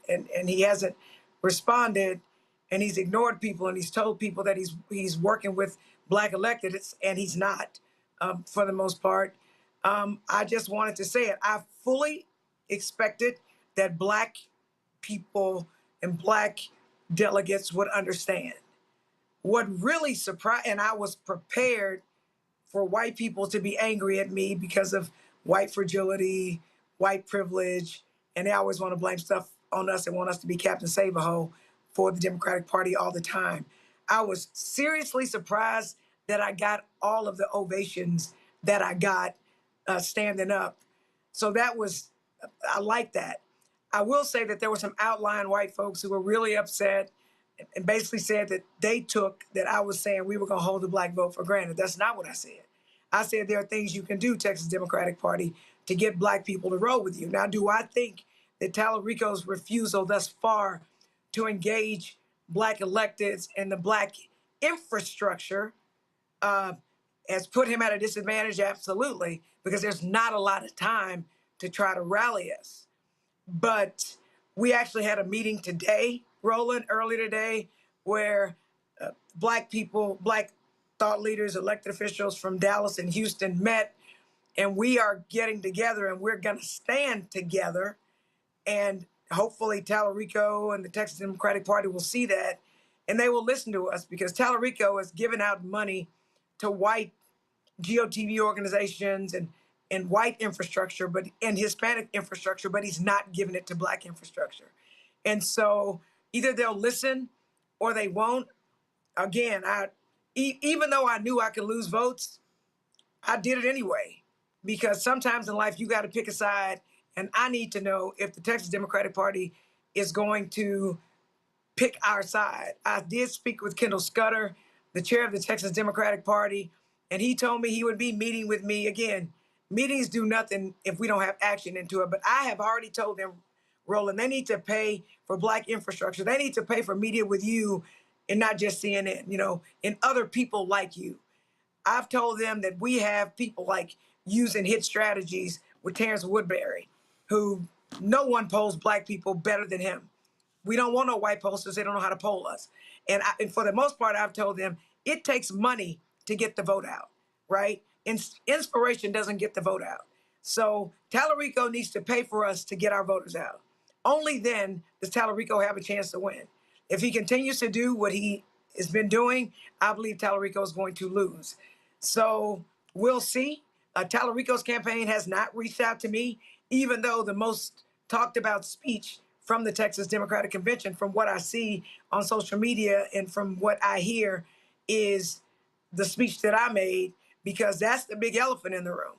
and he hasn't responded and he's ignored people and he's told people that he's working with black electeds and he's not for the most part, I just wanted to say it. I fully expected that black people and black delegates would understand. What really surprised, and I was prepared for white people to be angry at me because of white fragility, white privilege, and they always want to blame stuff on us and want us to be Captain Save-A-Ho for the Democratic Party all the time. I was seriously surprised that I got all of the ovations that I got standing up. So that was, I like that. I will say that there were some outlying white folks who were really upset and basically said that they took that I was saying we were going to hold the black vote for granted. That's not what I said. I said there are things you can do, Texas Democratic Party, to get black people to roll with you. Now, do I think that Tallarico's refusal thus far to engage black electeds and the black infrastructure has put him at a disadvantage? Absolutely, because there's not a lot of time to try to rally us. But we actually had a meeting today, Roland, early today, where black people, black thought leaders, elected officials from Dallas and Houston met, and we are getting together and we're going to stand together. And hopefully Tallarico and the Texas Democratic Party will see that and they will listen to us because Tallarico has given out money to white GOTV organizations and white infrastructure, and Hispanic infrastructure, but he's not giving it to black infrastructure. And so either they'll listen or they won't. Again, even though I knew I could lose votes, I did it anyway, because sometimes in life you got to pick a side, and I need to know if the Texas Democratic Party is going to pick our side. I did speak with Kendall Scudder, the chair of the Texas Democratic Party, and he told me he would be meeting with me. Again, meetings do nothing if we don't have action into it, but I have already told them, Roland, they need to pay for black infrastructure. They need to pay for media with you and not just CNN, and other people like you. I've told them that we have people like using hit strategies with Terrence Woodbury, who no one polls black people better than him. We don't want no white pollsters. They don't know how to poll us. And for the most part, I've told them it takes money to get the vote out, right? Inspiration doesn't get the vote out. So Tallarico needs to pay for us to get our voters out. Only then does Tallarico have a chance to win. If he continues to do what he has been doing, I believe Tallarico is going to lose. So we'll see. Tallarico's campaign has not reached out to me, even though the most talked about speech from the Texas Democratic Convention, from what I see on social media and from what I hear, is the speech that I made, because that's the big elephant in the room.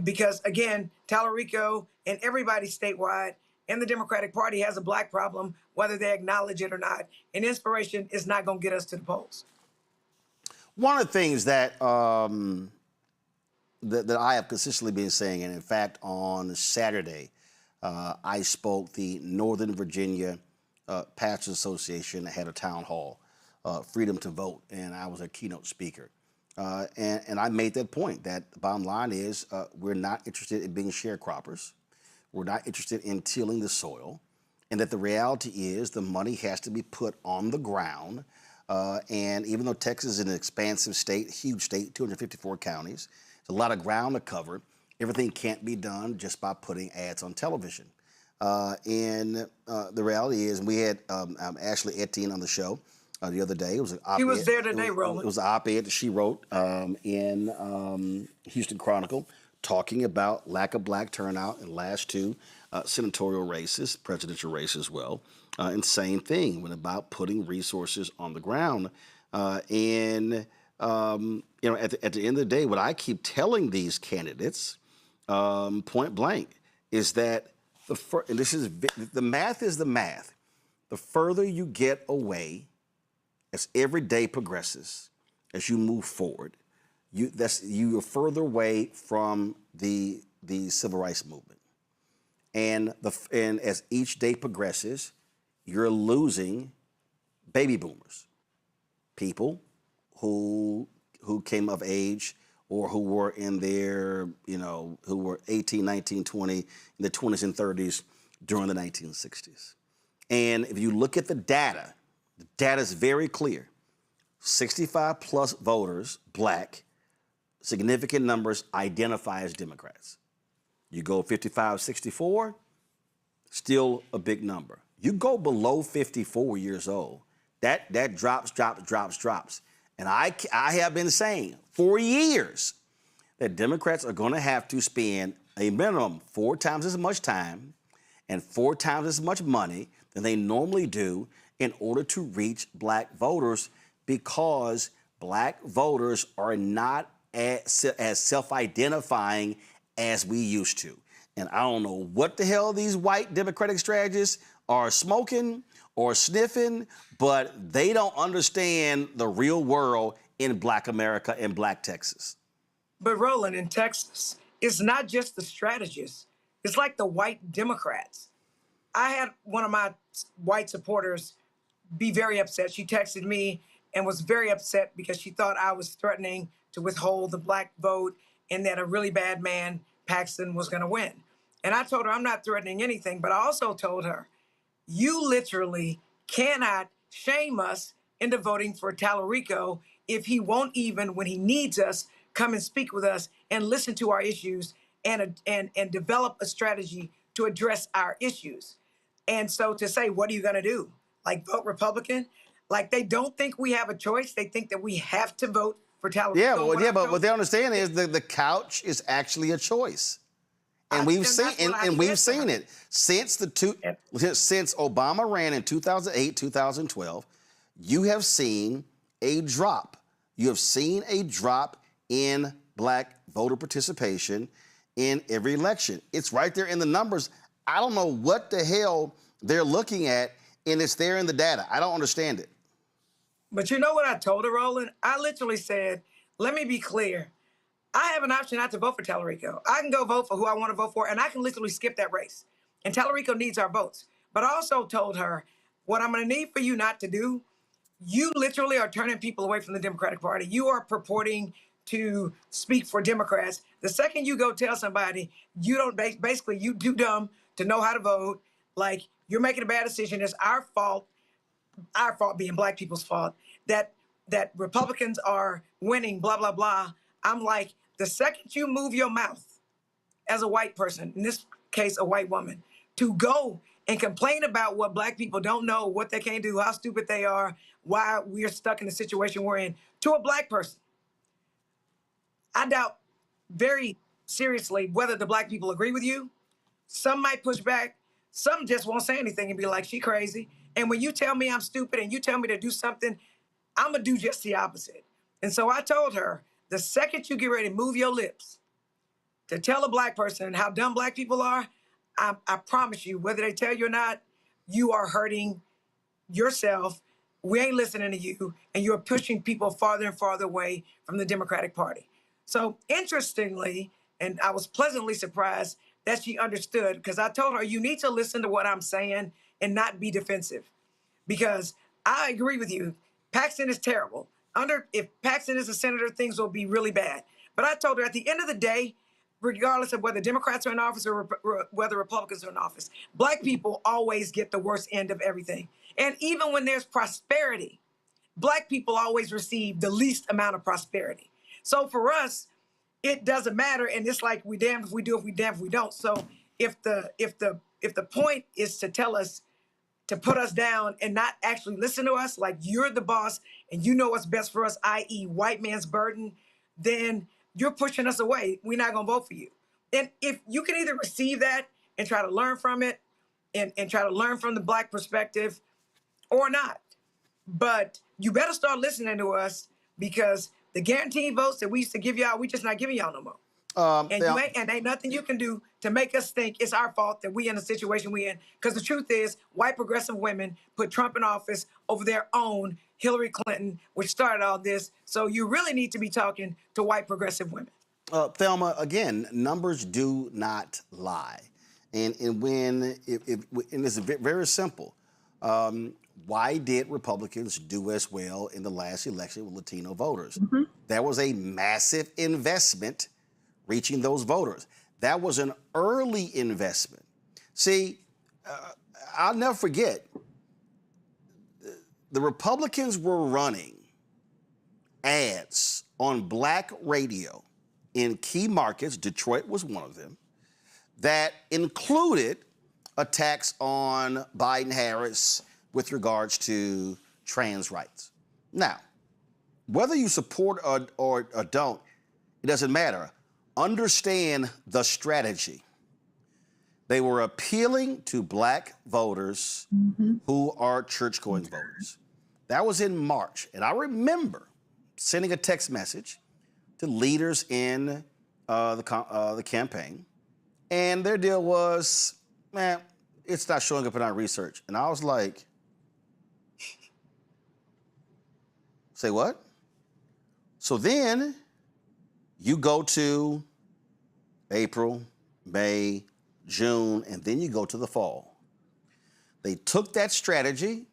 Because again, Tallarico and everybody statewide and the Democratic Party has a black problem, whether they acknowledge it or not. And inspiration is not going to get us to the polls. One of the things that that I have consistently been saying, and in fact, on Saturday, I spoke the Northern Virginia Pastors Association had a town hall, Freedom to Vote, and I was a keynote speaker. And I made that point that the bottom line is we're not interested in being sharecroppers. We're not interested in tilling the soil, and that the reality is the money has to be put on the ground. And even though Texas is an expansive state, huge state, 254 counties, there's a lot of ground to cover. Everything can't be done just by putting ads on television. And the reality is, we had Ashley Etienne on the show. the other day. It was an op-ed. He was there today, Roland. It was an op-ed that she wrote in Houston Chronicle talking about lack of black turnout in last two senatorial races, presidential races as well. And same thing when about putting resources on the ground. At the end of the day, what I keep telling these candidates, point blank, is that the math is the math. The further you get away, as every day progresses, as you move forward, you're further away from the civil rights movement, and as each day progresses, you're losing baby boomers, people who came of age or who were in their, who were 18, 19, 20, in the 20s and 30s during the 1960s. And if you look at the data is very clear. 65 plus voters, black, significant numbers identify as Democrats. You go 55, 64, still a big number. You go below 54 years old, that drops. And I have been saying for years that Democrats are going to have to spend a minimum 4 times as much time and 4 times as much money than they normally do in order to reach black voters, because black voters are not as self-identifying as we used to. And I don't know what the hell these white Democratic strategists are smoking or sniffing, but they don't understand the real world in black America and black Texas. But Roland, in Texas, it's not just the strategists. It's like the white Democrats. I had one of my white supporters be very upset. She texted me and was very upset because she thought I was threatening to withhold the black vote and that a really bad man, Paxton, was going to win. And I told her I'm not threatening anything, but I also told her, you literally cannot shame us into voting for Tallarico if he won't even, when he needs us, come and speak with us and listen to our issues and develop a strategy to address our issues. And so to say, what are you going to do? Like vote Republican? Like they don't think we have a choice. They think that we have to vote for Tallarico. But what they understand is the couch is actually a choice. And we've seen it since Obama ran in 2008, 2012. You have seen a drop. You have seen a drop in black voter participation in every election. It's right there in the numbers. I don't know what the hell they're looking at, and it's there in the data. I don't understand it. But you know what I told her, Roland? I literally said, let me be clear. I have an option not to vote for Tallarico. I can go vote for who I want to vote for, and I can literally skip that race. And Tallarico needs our votes. But I also told her, what I'm going to need for you not to do, you literally are turning people away from the Democratic Party. You are purporting to speak for Democrats. The second you go tell somebody you don't, basically you too dumb to know how to vote, like you're making a bad decision, it's our fault being black people's fault, that Republicans are winning, blah, blah, blah. I'm like, the second you move your mouth as a white person, in this case, a white woman, to go and complain about what black people don't know, what they can't do, how stupid they are, why we're stuck in the situation we're in, to a black person, I doubt very seriously whether the black people agree with you. Some might push back. Some just won't say anything and be like, she crazy. And when you tell me I'm stupid and you tell me to do something, I'm going to do just the opposite. And so I told her, the second you get ready to move your lips to tell a black person how dumb black people are, I promise you, whether they tell you or not, you are hurting yourself. We ain't listening to you, and you're pushing people farther and farther away from the Democratic Party. So interestingly, and I was pleasantly surprised that she understood, because I told her, you need to listen to what I'm saying and not be defensive, because I agree with you. Paxton is terrible. If Paxton is a senator, things will be really bad. But I told her at the end of the day, regardless of whether Democrats are in office or whether Republicans are in office, black people always get the worst end of everything. And even when there's prosperity, black people always receive the least amount of prosperity. So for us, it doesn't matter. And it's like, we damned if we do, if we damned if we don't. So if the point is to tell us to put us down and not actually listen to us, like you're the boss and you know what's best for us, i.e. white man's burden, then you're pushing us away. We're not going to vote for you. And if you can either receive that and try to learn from it and try to learn from the Black perspective or not. But you better start listening to us, because the guaranteed votes that we used to give y'all, we just not giving y'all no more. And ain't nothing you can do to make us think it's our fault that we in the situation we in. Because the truth is, white progressive women put Trump in office over their own Hillary Clinton, which started all this. So you really need to be talking to white progressive women. Thelma, again, numbers do not lie. And it's very simple. Why did Republicans do as well in the last election with Latino voters? Mm-hmm. There was a massive investment reaching those voters. That was an early investment. See, I'll never forget, the Republicans were running ads on Black radio in key markets, Detroit was one of them, that included attacks on Biden-Harris with regards to trans rights. Now, whether you support or don't, it doesn't matter. Understand the strategy. They were appealing to Black voters who are church-going voters. That was in March. And I remember sending a text message to leaders in the campaign. And their deal was, man, it's not showing up in our research. And I was like, say what? So then you go to April, May, June, and then you go to the fall. They took that strategy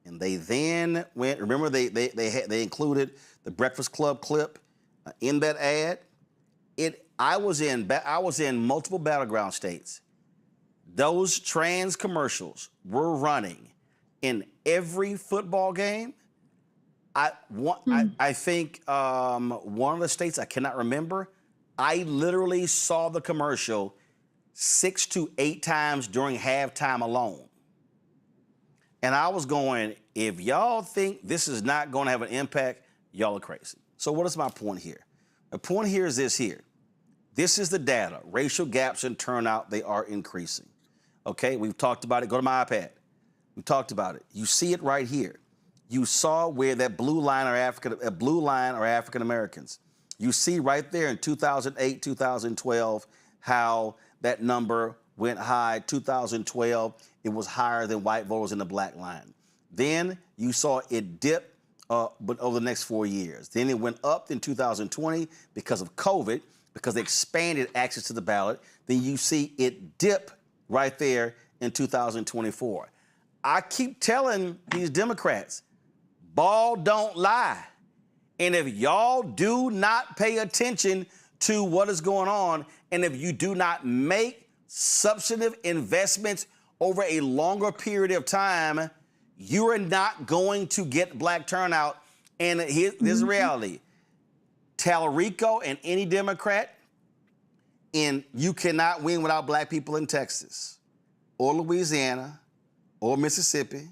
and they then went, remember they included the Breakfast Club clip in that ad. I was in multiple battleground states. Those trans commercials were running in every football game. I think one of the states, I cannot remember, I literally saw the commercial 6 to 8 times during halftime alone. And I was going, if y'all think this is not going to have an impact, y'all are crazy. So what is my point here? The point here is this here. This is the data. Racial gaps in turnout, they are increasing. Okay, we've talked about it. Go to my iPad. We talked about it. You see it right here. You saw where that blue line are African Americans. You see right there in 2008, 2012, how that number went high. 2012, it was higher than white voters in the Black line. Then you saw it dip but over the next 4 years. Then it went up in 2020 because of COVID, because they expanded access to the ballot. Then you see it dip right there in 2024. I keep telling these Democrats, ball don't lie. And if y'all do not pay attention to what is going on, and if you do not make substantive investments over a longer period of time, you are not going to get Black turnout. And here's the reality. Tallarico and any Democrat, and you cannot win without Black people in Texas or Louisiana or Mississippi,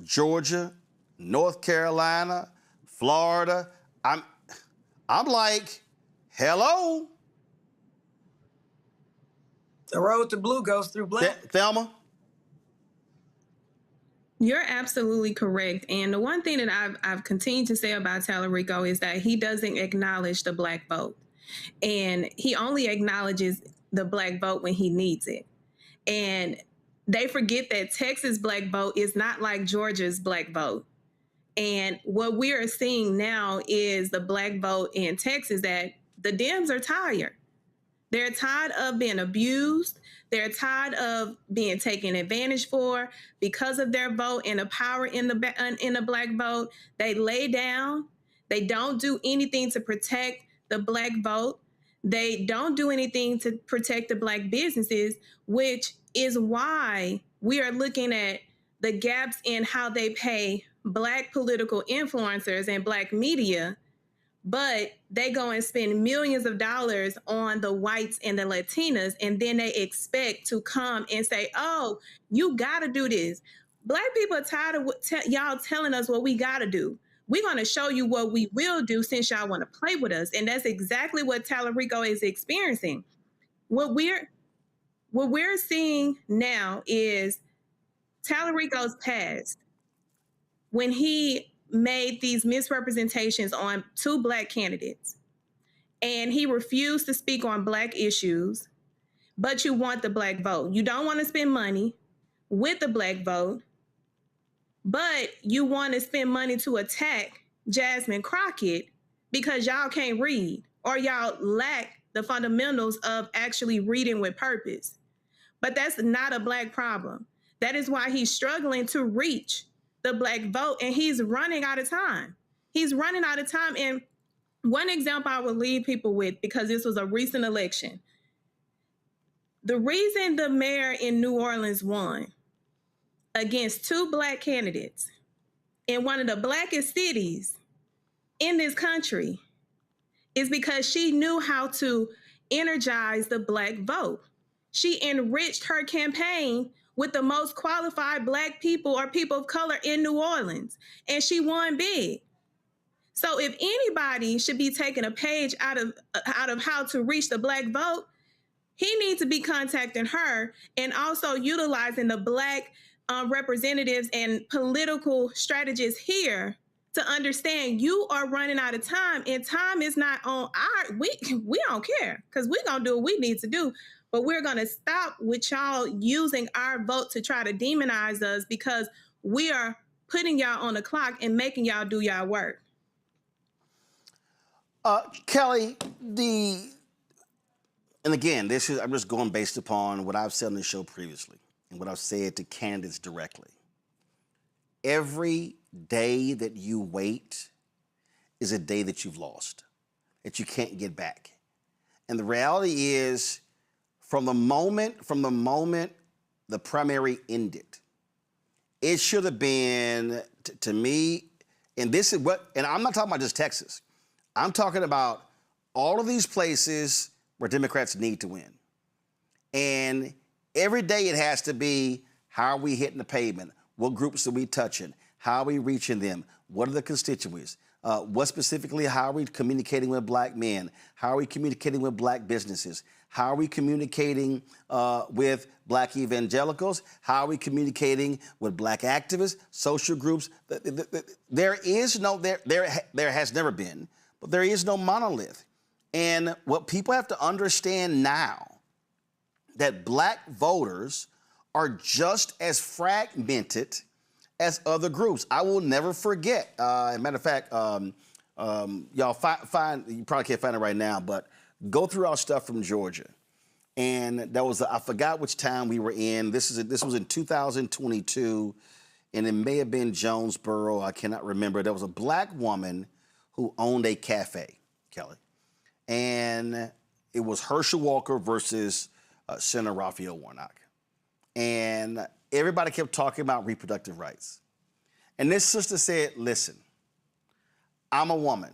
Georgia, North Carolina, Florida. I'm like, hello? The road to blue goes through Black. Thelma? You're absolutely correct. And the one thing that I've continued to say about Tallarico is that he doesn't acknowledge the Black vote. And he only acknowledges the Black vote when he needs it. And they forget that Texas Black vote is not like Georgia's Black vote. And what we are seeing now is the Black vote in Texas, that the Dems are tired. They're tired of being abused. They're tired of being taken advantage for because of their vote and the power in the Black vote. They lay down. They don't do anything to protect the Black vote. They don't do anything to protect the Black businesses, which is why we are looking at the gaps in how they pay Black political influencers and Black media but they go and spend millions of dollars on the whites and the Latinas, and then they expect to come and say, oh, you got to do this. Black people are tired of y'all telling us what we got to do. We're going to show you what we will do since y'all want to play with us. And that's exactly what Tallarico is experiencing. What we're seeing now is Tallarico's past, when he made these misrepresentations on 2 Black candidates, and he refused to speak on Black issues, but you want the Black vote. You don't want to spend money with the Black vote, but you want to spend money to attack Jasmine Crockett because y'all can't read, or y'all lack the fundamentals of actually reading with purpose. But that's not a Black problem. That is why he's struggling to reach the Black vote, and he's running out of time. He's running out of time. And one example I will leave people with, because this was a recent election, the reason the mayor in New Orleans won against 2 Black candidates in one of the Blackest cities in this country is because she knew how to energize the Black vote. She enriched her campaign with the most qualified Black people or people of color in New Orleans, and she won big. So if anybody should be taking a page out of how to reach the Black vote, he needs to be contacting her and also utilizing the Black representatives and political strategists here to understand you are running out of time, and time is not on we don't care, because we're going to do what we need to do. But we're going to stop with y'all using our vote to try to demonize us, because we are putting y'all on the clock and making y'all do y'all work. Kelly, and again, I'm just going based upon what I've said on the show previously and what I've said to candidates directly. Every day that you wait is a day that you've lost, that you can't get back. And the reality is, from the moment the primary ended, it should have been, to me, and I'm not talking about just Texas. I'm talking about all of these places where Democrats need to win. And every day it has to be, how are we hitting the pavement? What groups are we touching? How are we reaching them? What are the constituents? What specifically, how are we communicating with Black men? How are we communicating with Black businesses? How are we communicating with Black evangelicals? How are we communicating with Black activists, social groups? There has never been, but there is no monolith. And what people have to understand now, that Black voters are just as fragmented as other groups. I will never forget. As a matter of fact, y'all find, you probably can't find it right now, but go through our stuff from Georgia. And that was, I forgot which town we were in. This was in 2022, and it may have been Jonesboro. I cannot remember. There was a Black woman who owned a cafe, Kelly. And it was Herschel Walker versus Senator Raphael Warnock. And everybody kept talking about reproductive rights. And this sister said, listen, I'm a woman.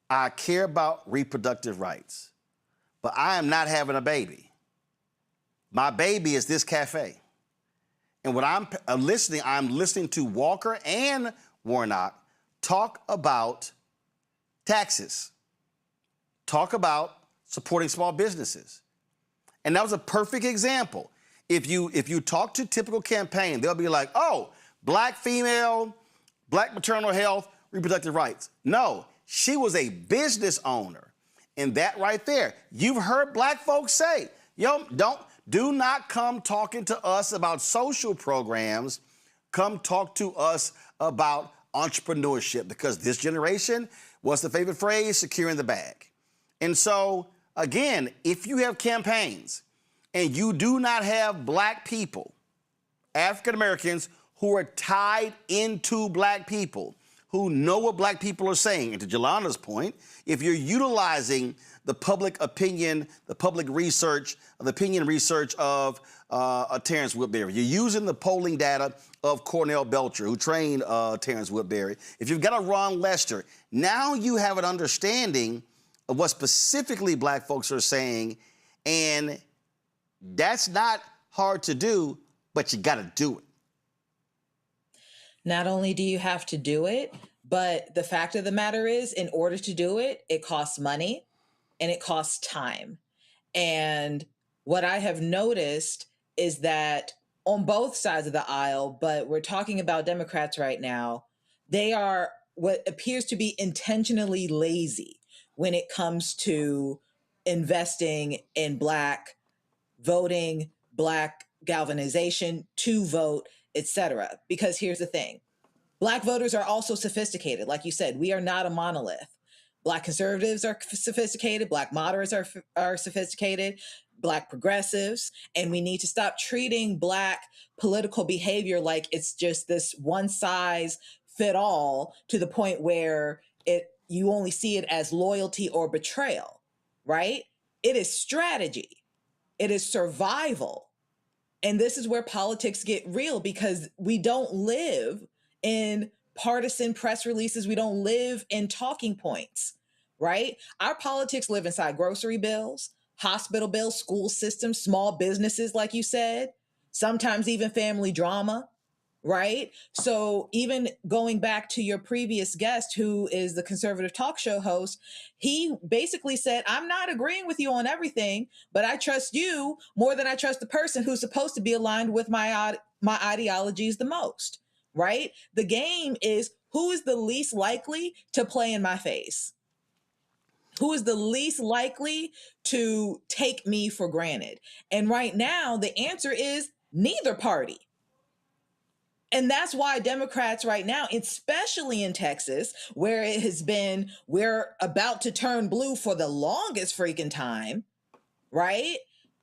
I care about reproductive rights, but I am not having a baby. My baby is this cafe. And what I'm listening to Walker and Warnock talk about taxes, talk about supporting small businesses. And that was a perfect example. If you talk to typical campaign, they'll be like, oh, Black female, Black maternal health, reproductive rights. No, she was a business owner. And that right there, you've heard Black folks say, do not come talking to us about social programs. Come talk to us about entrepreneurship, because this generation, what's the favorite phrase? Securing the bag. And so, again, if you have campaigns and you do not have Black people, African Americans, who are tied into Black people, who know what black people are saying. And to Jelana's point, if you're utilizing the public opinion, the public research, the opinion research of Terrence Woodbury, you're using the polling data of Cornell Belcher, who trained Terrence Woodbury. If you've got a Ron Lester, now you have an understanding of what specifically black folks are saying, and that's not hard to do, but you got to do it. Not only do you have to do it, but the fact of the matter is, in order to do it, it costs money and it costs time. And what I have noticed is that on both sides of the aisle, but we're talking about Democrats right now, they are what appears to be intentionally lazy when it comes to investing in black voting, black galvanization to vote, etc. Because here's the thing. Black voters are also sophisticated. Like you said, we are not a monolith. Black conservatives are sophisticated. Black moderates are sophisticated. Black progressives. And we need to stop treating black political behavior like it's just this one size fit all, to the point where you only see it as loyalty or betrayal, right? It is strategy. It is survival. And this is where politics get real, because we don't live in partisan press releases. We don't live in talking points, right? Our politics live inside grocery bills, hospital bills, school systems, small businesses, like you said, sometimes even family drama, right? So even going back to your previous guest, who is the conservative talk show host, he basically said, I'm not agreeing with you on everything, but I trust you more than I trust the person who's supposed to be aligned with my ideologies the most, right? The game is, who is the least likely to play in my face? Who is the least likely to take me for granted? And right now, the answer is neither party. And that's why Democrats right now, especially in Texas, where it has been, we're about to turn blue for the longest freaking time, right?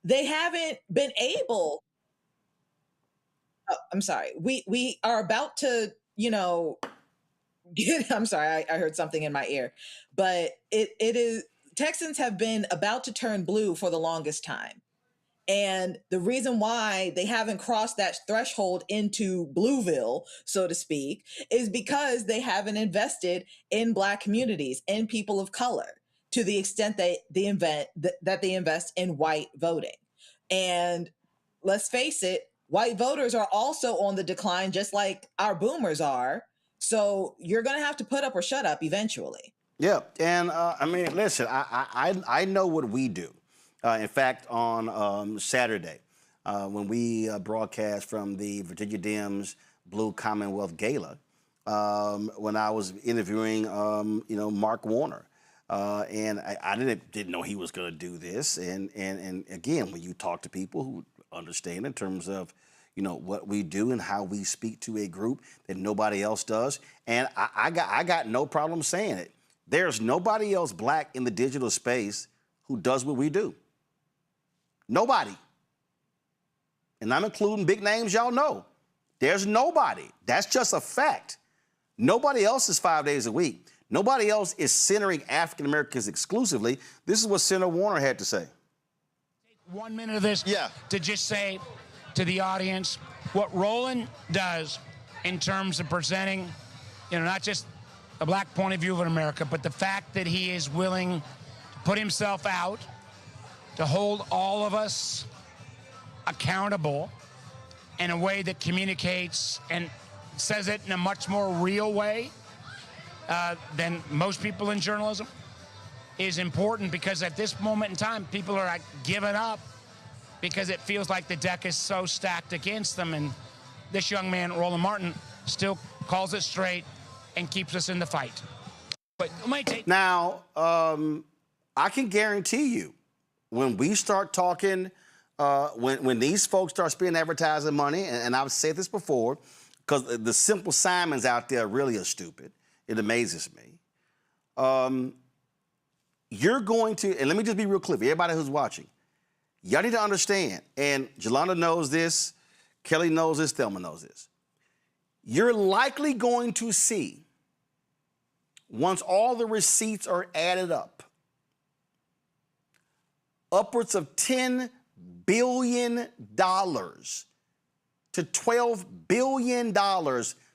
They haven't been able. Oh, I'm sorry. We are about to, I'm sorry, I heard something in my ear, but it is, Texans have been about to turn blue for the longest time. And the reason why they haven't crossed that threshold into Blueville, so to speak, is because they haven't invested in Black communities and people of color to the extent that they invest in white voting. And let's face it, white voters are also on the decline, just like our boomers are. So you're going to have to put up or shut up eventually. Yeah, and listen, I know what we do. In fact, on Saturday, when we broadcast from the Virginia Dems Blue Commonwealth Gala, when I was interviewing, Mark Warner, and I didn't know he was going to do this. And again, when you talk to people who understand in terms of, what we do and how we speak to a group that nobody else does, and I got no problem saying it. There's nobody else Black in the digital space who does what we do. Nobody. And I'm including big names y'all know. There's nobody. That's just a fact. Nobody else is 5 days a week. Nobody else is centering African Americans exclusively. This is what Senator Warner had to say. Take 1 minute of this to just say to the audience what Roland does in terms of presenting, not just a Black point of view of America, but the fact that he is willing to put himself out, to hold all of us accountable in a way that communicates and says it in a much more real way than most people in journalism is important, because at this moment in time, people are giving up because it feels like the deck is so stacked against them. And this young man, Roland Martin, still calls it straight and keeps us in the fight. But it might take... Now, I can guarantee you, when we start talking, when these folks start spending advertising money, and I've said this before, because the simple Simons out there really are stupid. It amazes me. You're going to, and let me just be real clear, everybody who's watching, y'all need to understand, and Jelana knows this, Kelly knows this, Thelma knows this. You're likely going to see once all the receipts are added up, upwards of $10 billion to $12 billion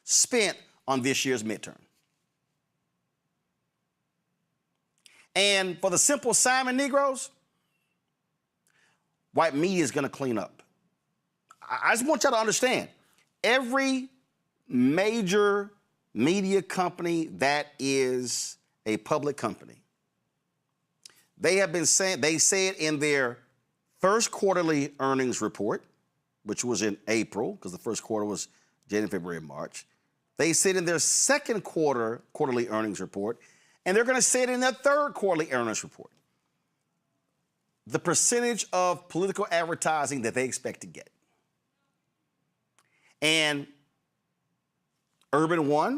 spent on this year's midterm. And for the simple Simon Negroes, white media is going to clean up. I just want y'all to understand, every major media company that is a public company, they have been saying, they said in their first quarterly earnings report, which was in April, because the first quarter was January, February, and March. They said in their second quarterly earnings report, and they're going to say it in their third quarterly earnings report, the percentage of political advertising that they expect to get. And Urban One,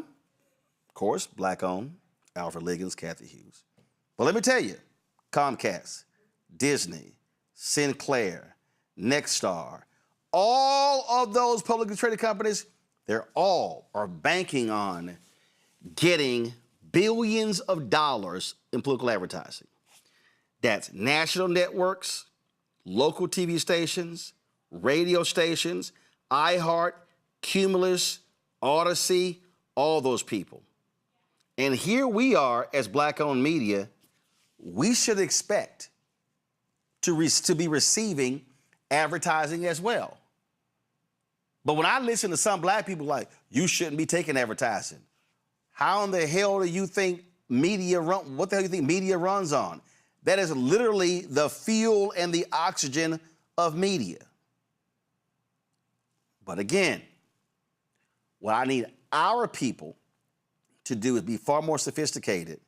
of course, black-owned, Alfred Liggins, Kathy Hughes. But let me tell you, Comcast, Disney, Sinclair, Nexstar, all of those publicly traded companies, they're all are banking on getting billions of dollars in political advertising. That's national networks, local TV stations, radio stations, iHeart, Cumulus, Odyssey, all those people. And here we are as black-owned media, we should expect to be receiving advertising as well. But when I listen to some black people like, you shouldn't be taking advertising. How in the hell do you think media what the hell do you think media runs on? That is literally the fuel and the oxygen of media. But again, what I need our people to do is be far more sophisticated.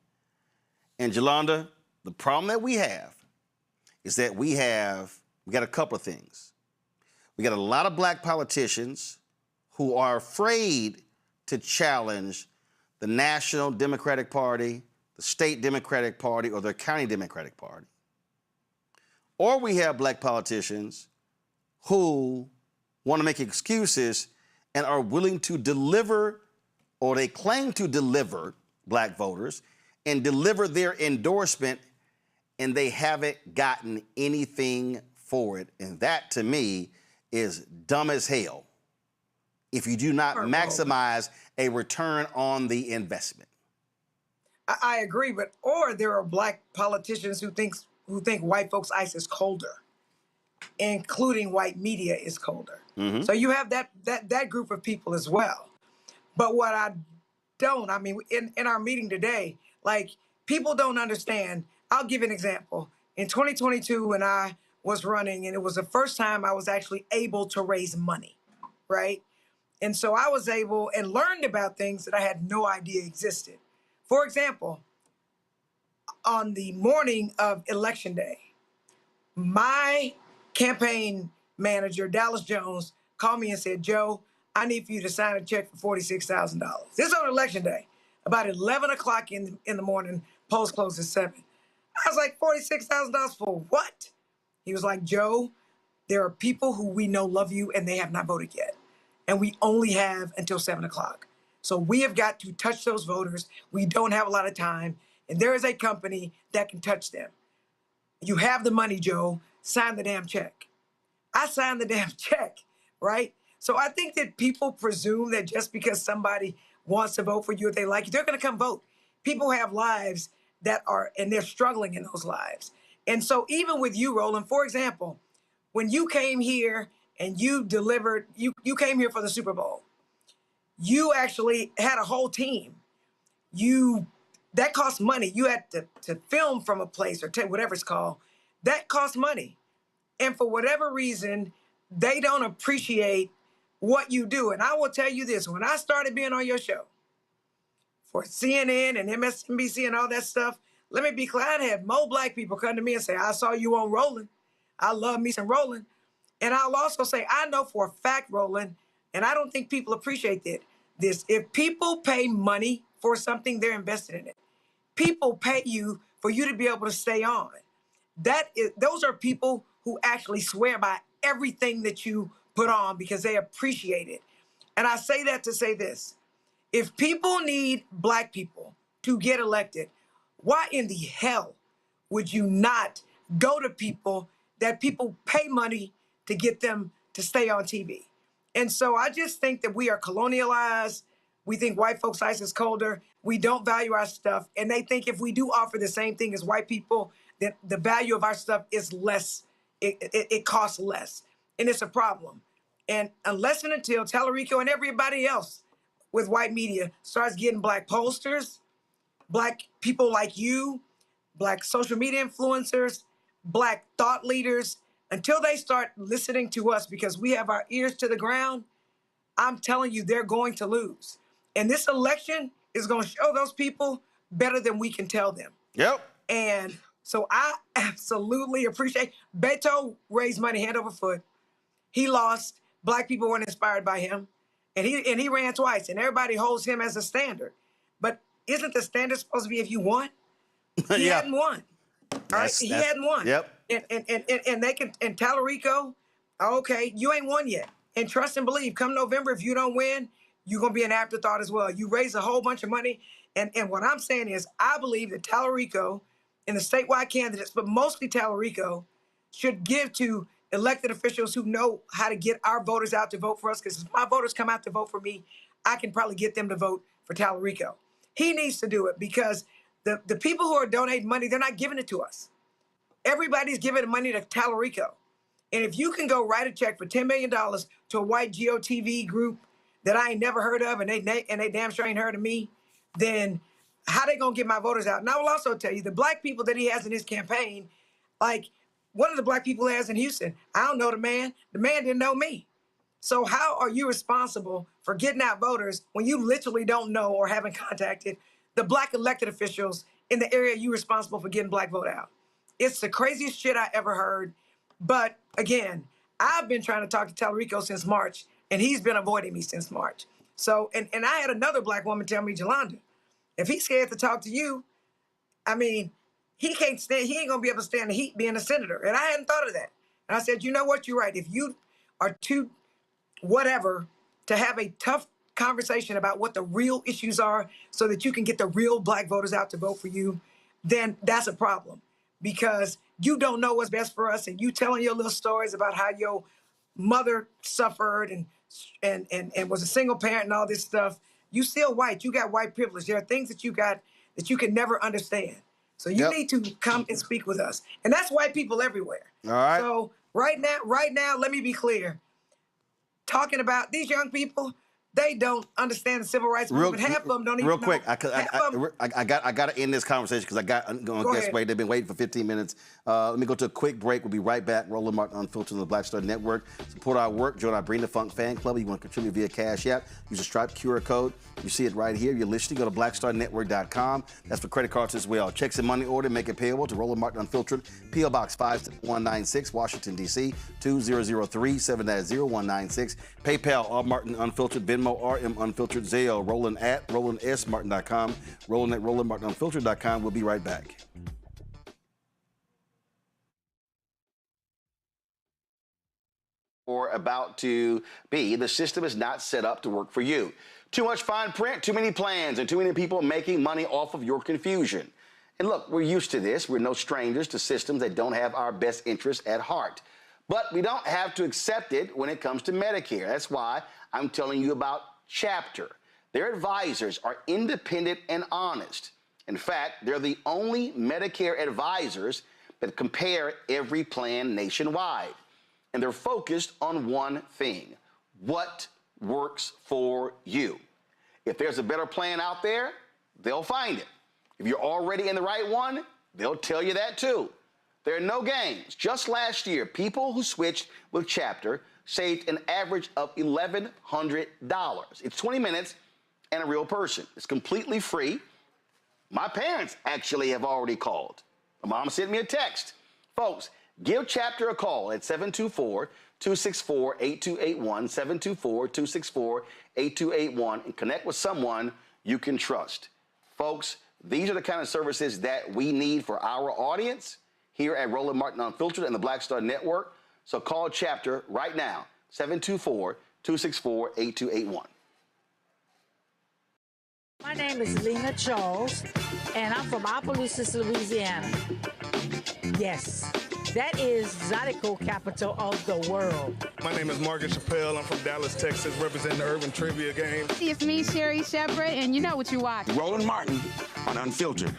And Jolanda, the problem that we have is that we got a couple of things. We got a lot of black politicians who are afraid to challenge the National Democratic Party, the State Democratic Party, or the County Democratic Party. Or we have black politicians who want to make excuses and are willing to deliver, or they claim to deliver black voters and deliver their endorsement, and they haven't gotten anything for it. And that, to me, is dumb as hell if you do not maximize a return on the investment. I agree, but or there are black politicians who think white folks' ice is colder, including white media is colder. Mm-hmm. So you have that group of people as well. But what I mean, in our meeting today, like, people don't understand. I'll give you an example. In 2022, when I was running, and it was the first time I was actually able to raise money, right? And so I was able and learned about things that I had no idea existed. For example, on the morning of Election Day, my campaign manager, Dallas Jones, called me and said, Joe, I need for you to sign a check for $46,000. This is on Election Day, about 11 o'clock in the morning, polls closed at 7. I was like, $46,000 for what? He was like, Joe, there are people who we know love you and they have not voted yet. And we only have until 7 o'clock. So we have got to touch those voters. We don't have a lot of time. And there is a company that can touch them. You have the money, Joe. Sign the damn check. I signed the damn check, right? So I think that people presume that just because somebody wants to vote for you, if they like you, they're going to come vote. People have lives and they're struggling in those lives. And so even with you, Roland, for example, when you came here and you delivered, you came here for the Super Bowl, you actually had a whole team. That cost money. You had to film from a place or whatever it's called. That costs money. And for whatever reason, they don't appreciate what you do. And I will tell you this, when I started being on your show for CNN and MSNBC and all that stuff, let me be clear, I had more black people come to me and say, I saw you on Roland. I love me some Roland. And I'll also say, I know for a fact, Roland, and I don't think people appreciate this. If people pay money for something, they're invested in it. People pay you for you to be able to stay on. Those are people who actually swear by everything that you put on because they appreciate it. And I say that to say this. If people need black people to get elected, why in the hell would you not go to people that people pay money to get them to stay on TV? And so I just think that we are colonialized. We think white folks' ice is colder. We don't value our stuff. And they think if we do offer the same thing as white people, that the value of our stuff is less. It costs less. And it's a problem. And unless and until Tallarico and everybody else with white media starts getting black pollsters, black people like you, black social media influencers, black thought leaders, until they start listening to us because we have our ears to the ground, I'm telling you, they're going to lose. And this election is going to show those people better than we can tell them. Yep. And so I absolutely appreciate Beto raised money hand over foot. He lost. Black people weren't inspired by him. And he ran twice, and everybody holds him as a standard. But isn't the standard supposed to be if you won? He hadn't won. All right, he hadn't won. Yep. And they can, and Tallarico, okay, you ain't won yet. And trust and believe, come November, if you don't win, you're gonna be an afterthought as well. You raise a whole bunch of money. And what I'm saying is, I believe that Tallarico and the statewide candidates, but mostly Tallarico, should give to elected officials who know how to get our voters out to vote for us. Because if my voters come out to vote for me, I can probably get them to vote for Tallarico. He needs to do it because the people who are donating money, they're not giving it to us. Everybody's giving money to Tallarico. And if you can go write a check for $10 million to a white GOTV group that I ain't never heard of and they damn sure ain't heard of me, then how they gonna get my voters out? And I will also tell you, the black people that he has in his campaign, like one of the black people he has in Houston, I don't know the man. The man didn't know me. So how are you responsible for getting out voters when you literally don't know or haven't contacted the black elected officials in the area you're responsible for getting black vote out? It's the craziest shit I ever heard. But again, I've been trying to talk to Tallarico since March, and he's been avoiding me since March. So, and I had another black woman tell me, Jolanda, if he's scared to talk to you, I mean, he ain't gonna be able to stand the heat being a senator. And I hadn't thought of that. And I said, you know what, you're right. If you are too whatever to have a tough conversation about what the real issues are so that you can get the real black voters out to vote for you, then that's a problem. Because you don't know what's best for us, and you telling your little stories about how your mother suffered and was a single parent and all this stuff. You still white. You got white privilege. There are things that you got that you can never understand. So you need to come and speak with us. And that's white people everywhere. All right. So right now, let me be clear. Talking about these young people, they don't understand the civil rights movement. Half of them don't even know. Real quick, I got to end this conversation because I'm going to guess wait. They've been waiting for 15 minutes. Let me go to a quick break. We'll be right back. Roland Martin Unfiltered on the Black Star Network. Support our work. Join our Bring the Funk fan club. You want to contribute via Cash App. Use a Stripe QR code. You see it right here. You're listening. Go to blackstarnetwork.com. That's for credit cards as well. Checks and money order. Make it payable to Roland Martin Unfiltered. P.O. Box 5196, Washington, D.C. 2003-790-196. PayPal, R. Martin Unfiltered. Venmo, RM Unfiltered. Zelle, Roland at RolandSMartin.com. Roland at RolandMartinUnfiltered.com. We'll be right back. Or about to be, the system is not set up to work for you. Too much fine print, too many plans, and too many people making money off of your confusion. And look, we're used to this. We're no strangers to systems that don't have our best interests at heart. But we don't have to accept it when it comes to Medicare. That's why I'm telling you about Chapter. Their advisors are independent and honest. In fact, they're the only Medicare advisors that compare every plan nationwide. And they're focused on one thing: what works for you. If there's a better plan out there, they'll find it. If you're already in the right one, they'll tell you that too. There are no games. Just last year, people who switched with Chapter saved an average of $1,100. It's 20 minutes and a real person. It's completely free. My parents actually have already called. My mom sent me a text. Folks, give Chapter a call at 724-264-8281, 724-264-8281, and connect with someone you can trust. Folks, these are the kind of services that we need for our audience here at Roland Martin Unfiltered and the Black Star Network. So call Chapter right now, 724-264-8281. My name is Lena Charles, and I'm from Opelousas, Louisiana. Yes, that is Zydeco capital of the world. My name is Margaret Chappelle. I'm from Dallas, Texas, representing the Urban Trivia Game. It's me, Sherry Shepard, and you know what you watch. Roland Martin on Unfiltered.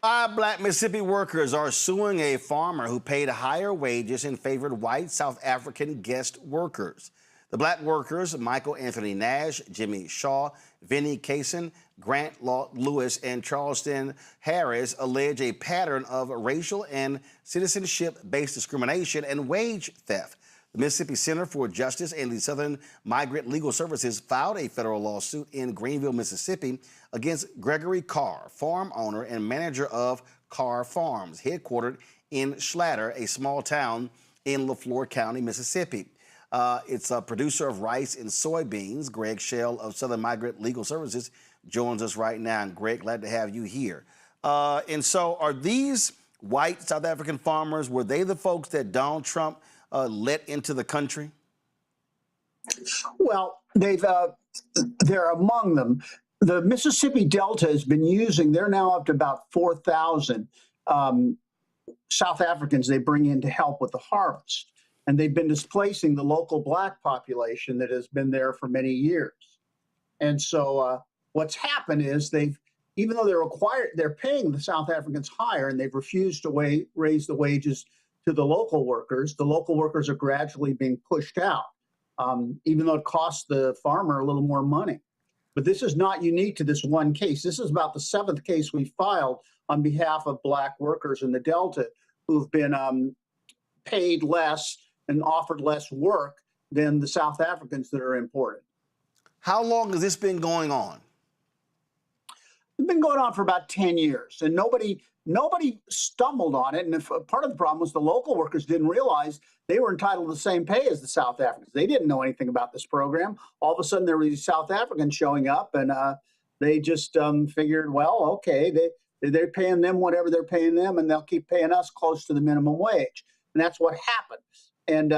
Five black Mississippi workers are suing a farmer who paid higher wages and favored white South African guest workers. The black workers, Michael Anthony Nash, Jimmy Shaw, Vinnie Kaysen, Grant Lewis, and Charleston Harris, allege a pattern of racial and citizenship-based discrimination and wage theft. The Mississippi Center for Justice and the Southern Migrant Legal Services filed a federal lawsuit in Greenville, Mississippi against Gregory Carr, farm owner and manager of Carr Farms, headquartered in Schlatter, a small town in LaFleur County, Mississippi. It's a producer of rice and soybeans. Greg Shell of Southern Migrant Legal Services joins us right now. And Greg, glad to have you here. And so are these white South African farmers, were they the folks that Donald Trump let into the country? Well, they're among them. The Mississippi Delta has been using, they're now up to about 4,000 South Africans they bring in to help with the harvest. And they've been displacing the local black population that has been there for many years. And so what's happened is even though they're paying the South Africans higher and they've refused to raise the wages to the local workers are gradually being pushed out, even though it costs the farmer a little more money. But this is not unique to this one case. This is about the 7th case we filed on behalf of black workers in the Delta who've been paid less and offered less work than the South Africans that are imported. How long has this been going on? It's been going on for about 10 years, and nobody stumbled on it. And part of the problem was the local workers didn't realize they were entitled to the same pay as the South Africans. They didn't know anything about this program. All of a sudden, there were these South Africans showing up, and they just figured, well, okay, they're paying them whatever they're paying them, and they'll keep paying us close to the minimum wage. And that's what happened. And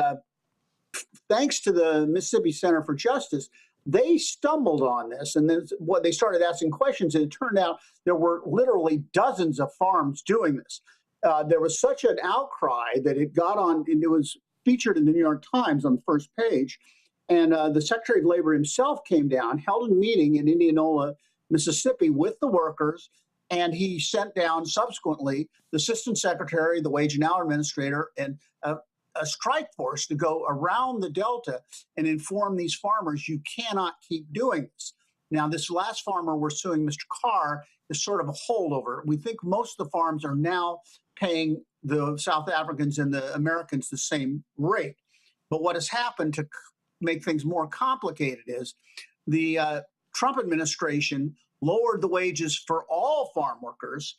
thanks to the Mississippi Center for Justice, they stumbled on this, and then they started asking questions, and it turned out there were literally dozens of farms doing this. There was such an outcry that it got on, and it was featured in the New York Times on the first page. And the Secretary of Labor himself came down, held a meeting in Indianola, Mississippi with the workers, and he sent down subsequently the Assistant Secretary, the Wage and Hour Administrator, and a strike force to go around the Delta and inform these farmers, you cannot keep doing this. Now, this last farmer we're suing, Mr. Carr, is sort of a holdover. We think most of the farms are now paying the South Africans and the Americans the same rate. But what has happened to make things more complicated is the Trump administration lowered the wages for all farm workers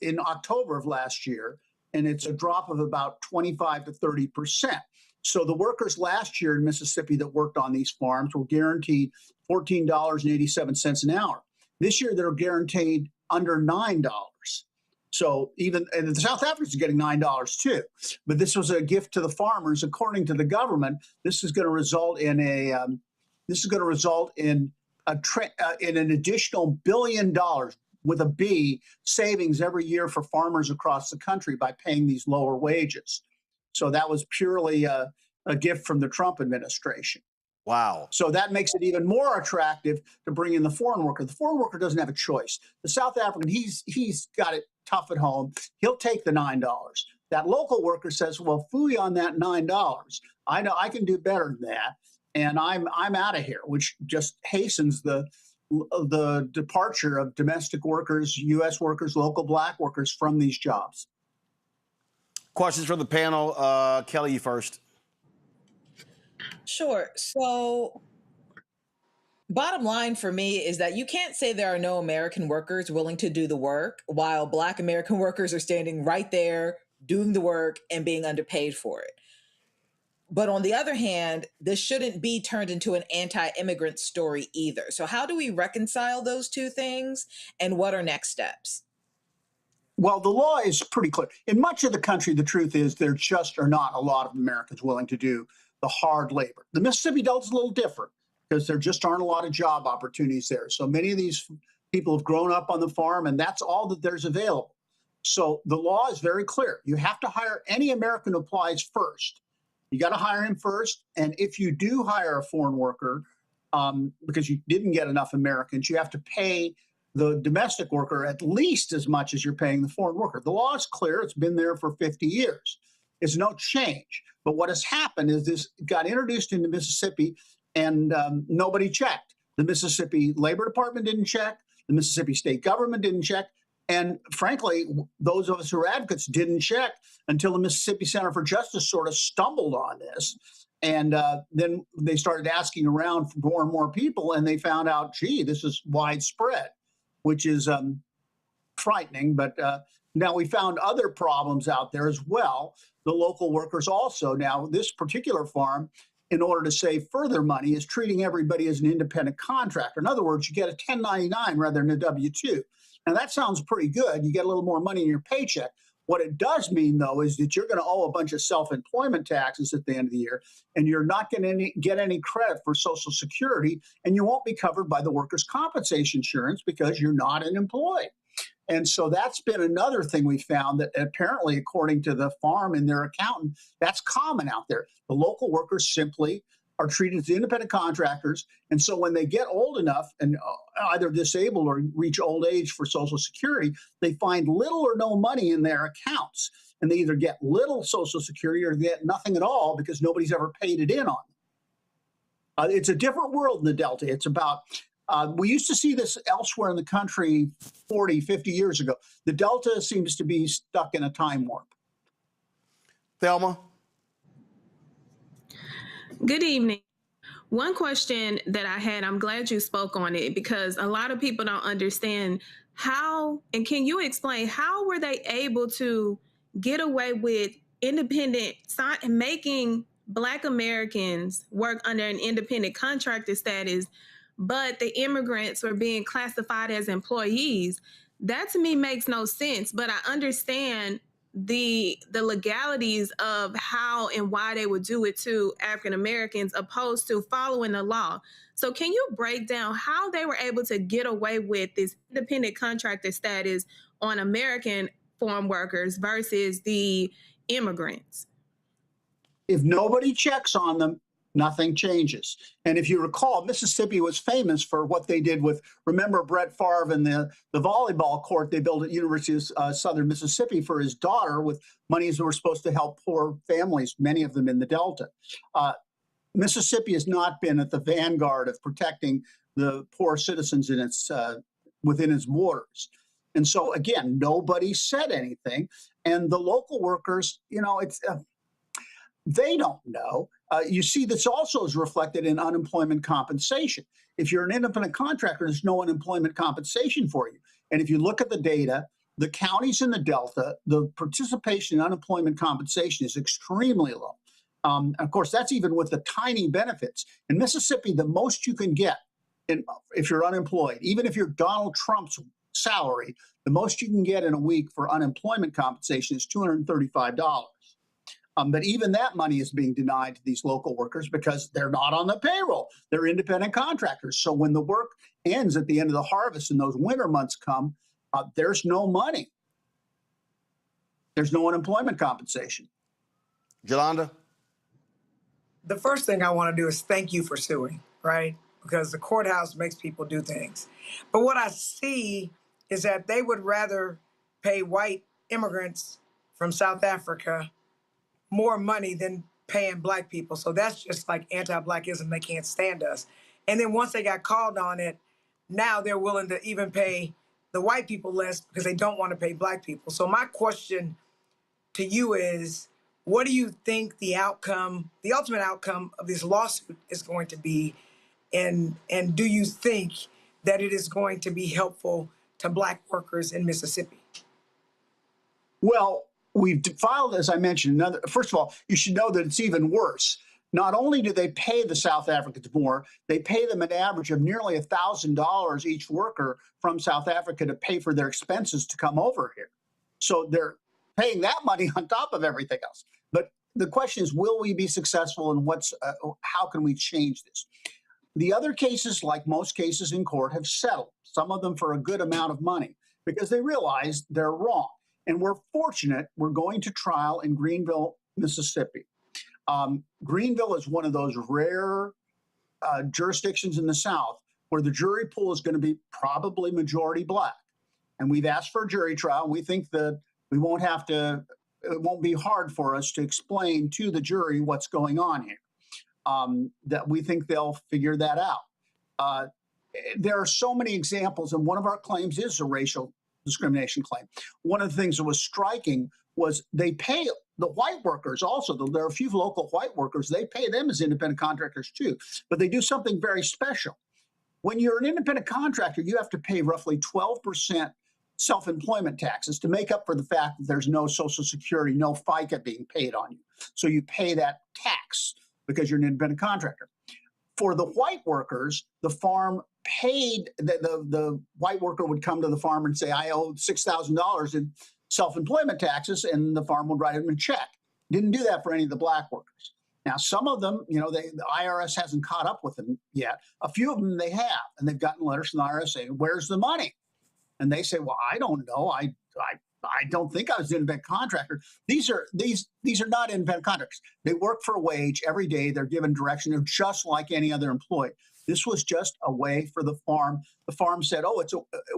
in October of last year, and it's a drop of about 25 to 30%. So the workers last year in Mississippi that worked on these farms were guaranteed $14.87 an hour. This year they're guaranteed under $9. So and the South Africans are getting $9 too. But this was a gift to the farmers. According to the government, this is going to result in an additional $1 billion with a B savings every year for farmers across the country by paying these lower wages. So that was purely a gift from the Trump administration. Wow. So that makes it even more attractive to bring in the foreign worker. The foreign worker doesn't have a choice. The South African, he's got it tough at home. He'll take the $9. That local worker says, well, phooey on that $9. I know I can do better than that. And I'm out of here, which just hastens the departure of domestic workers, U.S. workers, local black workers from these jobs. Questions from the panel. Kelly, you first. Sure. So Bottom line for me is that you can't say there are no American workers willing to do the work while Black American workers are standing right there doing the work and being underpaid for it. But on the other hand, this shouldn't be turned into an anti-immigrant story either. So how do we reconcile those two things, and what are next steps? Well, the law is pretty clear. In much of the country, the truth is there just are not a lot of Americans willing to do the hard labor. The Mississippi Delta is a little different because there just aren't a lot of job opportunities there. So many of these people have grown up on the farm, and that's all that there's available. So the law is very clear. You have to hire any American who applies first. You got to hire him first. And if you do hire a foreign worker, because you didn't get enough Americans, you have to pay the domestic worker at least as much as you're paying the foreign worker. The law is clear. It's been there for 50 years. It's no change. But what has happened is this got introduced into Mississippi, and nobody checked. The Mississippi Labor Department didn't check. The Mississippi state government didn't check. And frankly, those of us who are advocates didn't check until the Mississippi Center for Justice sort of stumbled on this. And then they started asking around for more and more people, and they found out, gee, this is widespread, which is frightening. But now we found other problems out there as well. The local workers also, now this particular farm, in order to save further money, is treating everybody as an independent contractor. In other words, you get a 1099 rather than a W-2. Now, that sounds pretty good. You get a little more money in your paycheck. What it does mean, though, is that you're going to owe a bunch of self-employment taxes at the end of the year, and you're not going to get any credit for Social Security, and you won't be covered by the workers' compensation insurance because you're not an employee. And so that's been another thing we found, that apparently, according to the farm and their accountant, that's common out there. The local workers simply are treated as independent contractors. And so when they get old enough and either disabled or reach old age for Social Security, they find little or no money in their accounts. And they either get little Social Security or get nothing at all because nobody's ever paid it in on them. It's a different world in the Delta. It's about, we used to see this elsewhere in the country 40, 50 years ago. The Delta seems to be stuck in a time warp. Thelma? Good evening. One question that I had, I'm glad you spoke on it, because a lot of people don't understand how, and can you explain, how were they able to get away with making Black Americans work under an independent contractor status, but the immigrants were being classified as employees? That to me makes no sense, but I understand the legalities of how and why they would do it to African Americans opposed to following the law. So can you break down how they were able to get away with this independent contractor status on American farm workers versus the immigrants? If nobody checks on them, nothing changes. And if you recall, Mississippi was famous for what they did with, remember Brett Favre and the volleyball court they built at University of Southern Mississippi for his daughter with monies that were supposed to help poor families, many of them in the Delta. Mississippi has not been at the vanguard of protecting the poor citizens in its within its borders. And so, again, nobody said anything. And the local workers, they don't know. You see, this also is reflected in unemployment compensation. If you're an independent contractor, there's no unemployment compensation for you. And if you look at the data, the counties in the Delta, the participation in unemployment compensation is extremely low. Of course, that's even with the tiny benefits. In Mississippi, the most you can get if you're unemployed, even if you're Donald Trump's salary, the most you can get in a week for unemployment compensation is $235. But even that money is being denied to these local workers because they're not on the payroll. They're independent contractors. So when the work ends at the end of the harvest and those winter months come, there's no money. There's no unemployment compensation. Jolanda? The first thing I want to do is thank you for suing, right? Because the courthouse makes people do things. But what I see is that they would rather pay white immigrants from South Africa more money than paying Black people. So that's just like anti-Blackism. They can't stand us. And then once they got called on it, now they're willing to even pay the white people less because they don't want to pay Black people. So my question to you is, what do you think the outcome, the ultimate outcome of this lawsuit is going to be? And do you think that it is going to be helpful to Black workers in Mississippi? Well, we've filed, as I mentioned, first of all, you should know that it's even worse. Not only do they pay the South Africans more, they pay them an average of nearly $1,000 each worker from South Africa to pay for their expenses to come over here. So they're paying that money on top of everything else. But the question is, will we be successful, and how can we change this? The other cases, like most cases in court, have settled, some of them for a good amount of money, because they realize they're wrong. And we're fortunate we're going to trial in Greenville, Mississippi. Greenville is one of those rare jurisdictions in the South where the jury pool is going to be probably majority Black. And we've asked for a jury trial. We think that it won't be hard for us to explain to the jury what's going on here, that we think they'll figure that out. There are so many examples, and one of our claims is a racial discrimination claim. One of the things that was striking was they pay the white workers also. There are a few local white workers. They pay them as independent contractors too, but they do something very special. When you're an independent contractor, you have to pay roughly 12% self-employment taxes to make up for the fact that there's no Social Security, no FICA being paid on you. So you pay that tax because you're an independent contractor. For the white workers, the farm paid, the white worker would come to the farm and say, I owe $6,000 in self-employment taxes, and the farm would write them a check. Didn't do that for any of the Black workers. Now, some of them, the IRS hasn't caught up with them yet. A few of them they have, and they've gotten letters from the IRS saying, where's the money? And they say, well, I don't know. I don't think I was an independent contractor. These are not independent contractors. They work for a wage every day. They're given direction. They're just like any other employee. This was just a way for the farm. The farm said,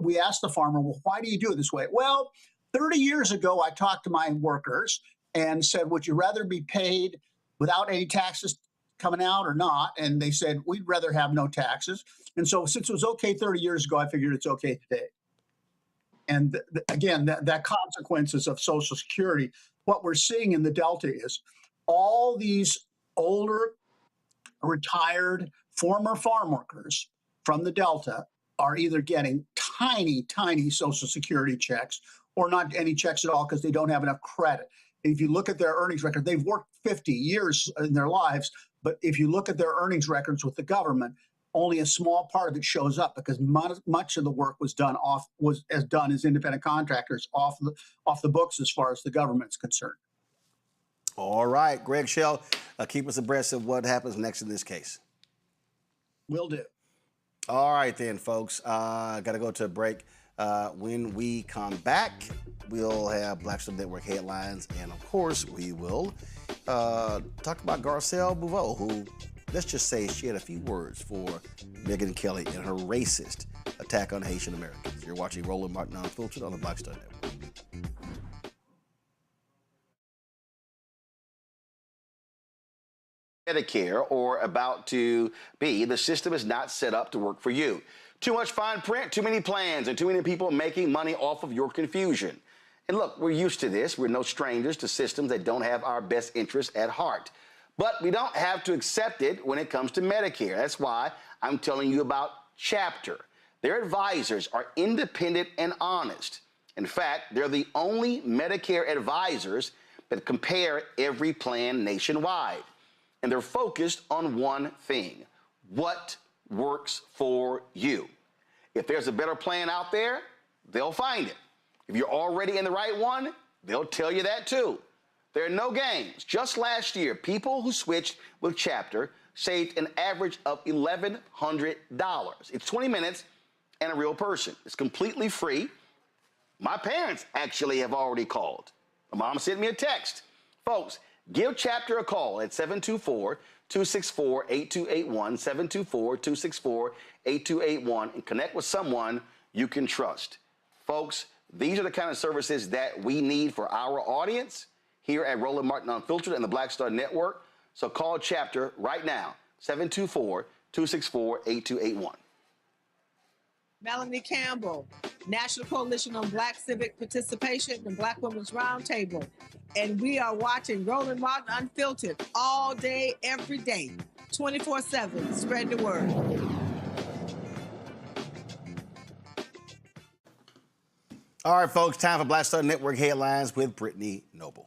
we asked the farmer, well, why do you do it this way? Well, 30 years ago, I talked to my workers and said, would you rather be paid without any taxes coming out or not? And they said, we'd rather have no taxes. And so since it was okay 30 years ago, I figured it's okay today. And again, that consequences of Social Security, what we're seeing in the Delta is all these older, retired, former farm workers from the Delta are either getting tiny, tiny Social Security checks or not any checks at all because they don't have enough credit. If you look at their earnings record, they've worked 50 years in their lives, but if you look at their earnings records with the government, only a small part of it shows up because much of the work was done as independent contractors off the books as far as the government's concerned. All right, Greg Shell, keep us abreast of what happens next in this case. Will do. All right then, folks. Got to go to a break. When we come back, we'll have Black Star Network headlines, and of course, we will talk about Garcelle Bouveau, who, let's just say, she had a few words for Megyn Kelly in her racist attack on Haitian Americans. You're watching Roland Martin Unfiltered on the Black Star Network. Medicare, or about to be, the system is not set up to work for you. Too much fine print, too many plans, and too many people making money off of your confusion. And look, we're used to this. We're no strangers to systems that don't have our best interests at heart. But we don't have to accept it when it comes to Medicare. That's why I'm telling you about Chapter. Their advisors are independent and honest. In fact, they're the only Medicare advisors that compare every plan nationwide. And they're focused on one thing: what works for you. If there's a better plan out there, they'll find it. If you're already in the right one, they'll tell you that too. There are no games. Just last year, people who switched with Chapter saved an average of $1,100. It's 20 minutes and a real person. It's completely free. My parents actually have already called. My mom sent me a text. Folks, give Chapter a call at 724-264-8281, 724-264-8281, and connect with someone you can trust. Folks, these are the kind of services that we need for our audience here at Roland Martin Unfiltered and the Black Star Network. So call Chapter right now, 724-264-8281. Melanie Campbell, National Coalition on Black Civic Participation and Black Women's Roundtable. And we are watching Roland Martin Unfiltered all day, every day, 24/7. Spread the word. All right, folks, time for Black Star Network headlines with Brittany Noble.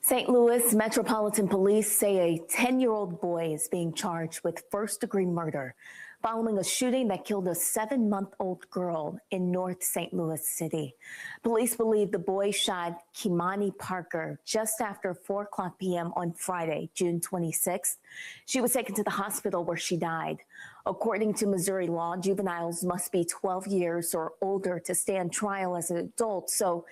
St. Louis Metropolitan Police say a 10-year-old boy is being charged with first-degree murder following a shooting that killed a 7-month-old girl in North St. Louis City. Police believe the boy shot Kimani Parker just after 4:00 p.m. on Friday, June 26th. She was taken to the hospital where she died. According to Missouri law, juveniles must be 12 years or older to stand trial as an adult, so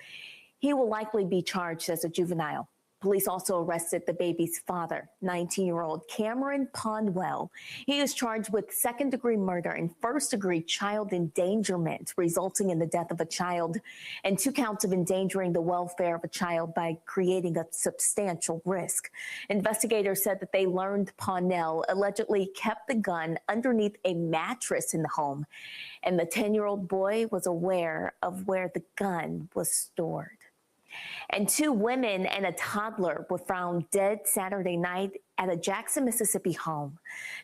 he will likely be charged as a juvenile. Police also arrested the baby's father, 19-year-old Cameron Pondwell. He is charged with second-degree murder and first-degree child endangerment, resulting in the death of a child, and 2 counts of endangering the welfare of a child by creating a substantial risk. Investigators said that they learned Pondwell allegedly kept the gun underneath a mattress in the home, and the 10-year-old boy was aware of where the gun was stored. And 2 women and a toddler were found dead Saturday night at a Jackson, Mississippi home.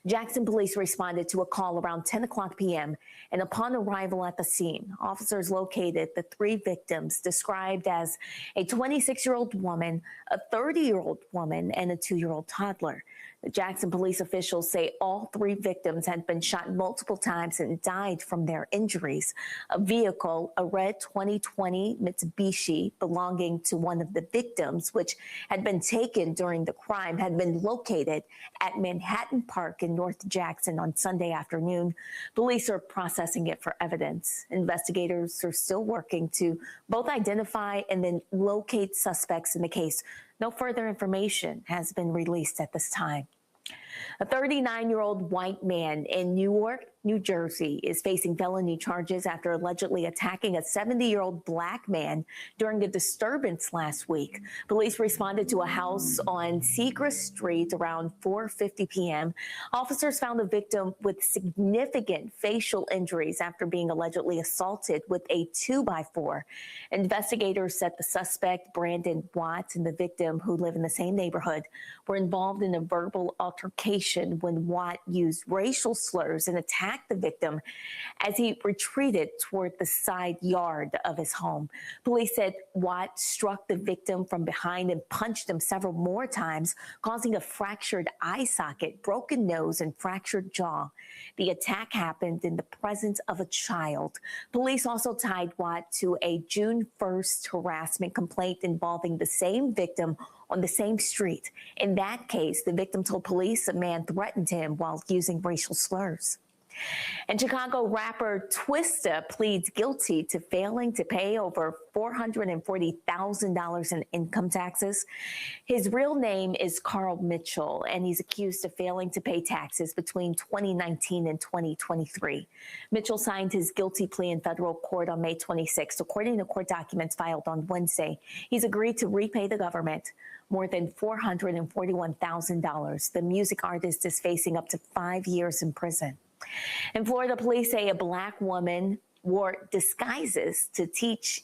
Jackson police responded to a call around 10:00 p.m. and upon arrival at the scene, officers located the 3 victims described as a 26-year-old woman, a 30-year-old woman, and a 2-year-old toddler. The Jackson police officials say all 3 victims had been shot multiple times and died from their injuries. A vehicle, a red 2020 Mitsubishi belonging to one of the victims, which had been taken during the crime, had been located at Manhattan Park in North Jackson on Sunday afternoon. Police are processing it for evidence. Investigators are still working to both identify and then locate suspects in the case. No further information has been released at this time. A 39-year-old white man in Newark, New Jersey is facing felony charges after allegedly attacking a 70-year-old black man during a disturbance last week. Police responded to a house on Seacrest Street around 4:50 p.m. Officers found the victim with significant facial injuries after being allegedly assaulted with a 2x4. Investigators said the suspect, Brandon Watts, and the victim, who live in the same neighborhood, were involved in a verbal altercation when Watt used racial slurs and attacked the victim as he retreated toward the side yard of his home. Police said Watt struck the victim from behind and punched him several more times, causing a fractured eye socket, broken nose, and fractured jaw. The attack happened in the presence of a child. Police also tied Watt to a June 1st harassment complaint involving the same victim on the same street. In that case, the victim told police a man threatened him while using racial slurs. And Chicago rapper Twista pleads guilty to failing to pay over $440,000 in income taxes. His real name is Carl Mitchell, and he's accused of failing to pay taxes between 2019 and 2023. Mitchell signed his guilty plea in federal court on May 26th. According to court documents filed on Wednesday, he's agreed to repay the government more than $441,000. The music artist is facing up to 5 years in prison. In Florida, police say a black woman wore disguises to take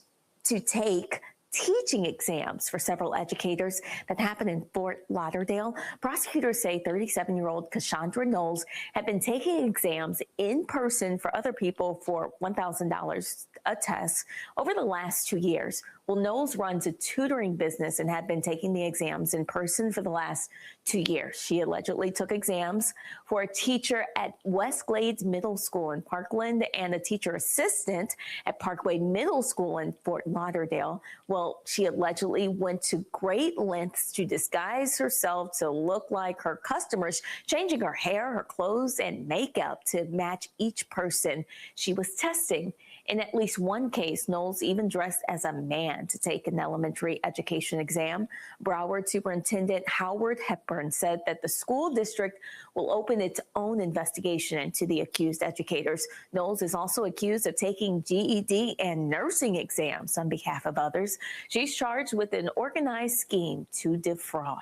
teaching exams for several educators that happened in Fort Lauderdale. Prosecutors say 37-year-old Cassandra Knowles had been taking exams in person for other people for $1,000 a test over the last 2 years. Well, Knowles runs a tutoring business and had been taking the exams in person for the last 2 years. She allegedly took exams for a teacher at West Glades Middle School in Parkland and a teacher assistant at Parkway Middle School in Fort Lauderdale. Well, she allegedly went to great lengths to disguise herself to look like her customers, changing her hair, her clothes, and makeup to match each person she was testing. In at least one case, Knowles even dressed as a man to take an elementary education exam. Broward Superintendent Howard Hepburn said that the school district will open its own investigation into the accused educators. Knowles is also accused of taking GED and nursing exams on behalf of others. She's charged with an organized scheme to defraud.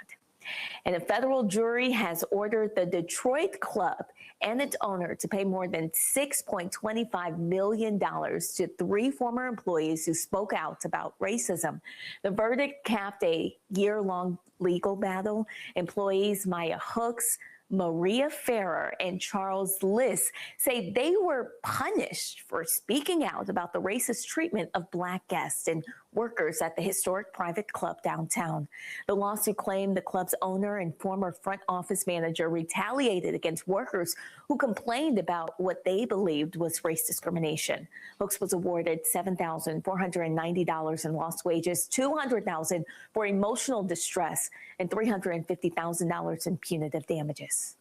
And a federal jury has ordered the Detroit club and its owner to pay more than $6.25 million to 3 former employees who spoke out about racism. The verdict capped a year-long legal battle. Employees Maya Hooks, Maria Ferrer, and Charles Liss say they were punished for speaking out about the racist treatment of Black guests and workers at the historic private club downtown. The lawsuit claimed the club's owner and former front office manager retaliated against workers who complained about what they believed was race discrimination. Hooks was awarded $7,490 in lost wages, $200,000 for emotional distress, and $350,000 in punitive damages.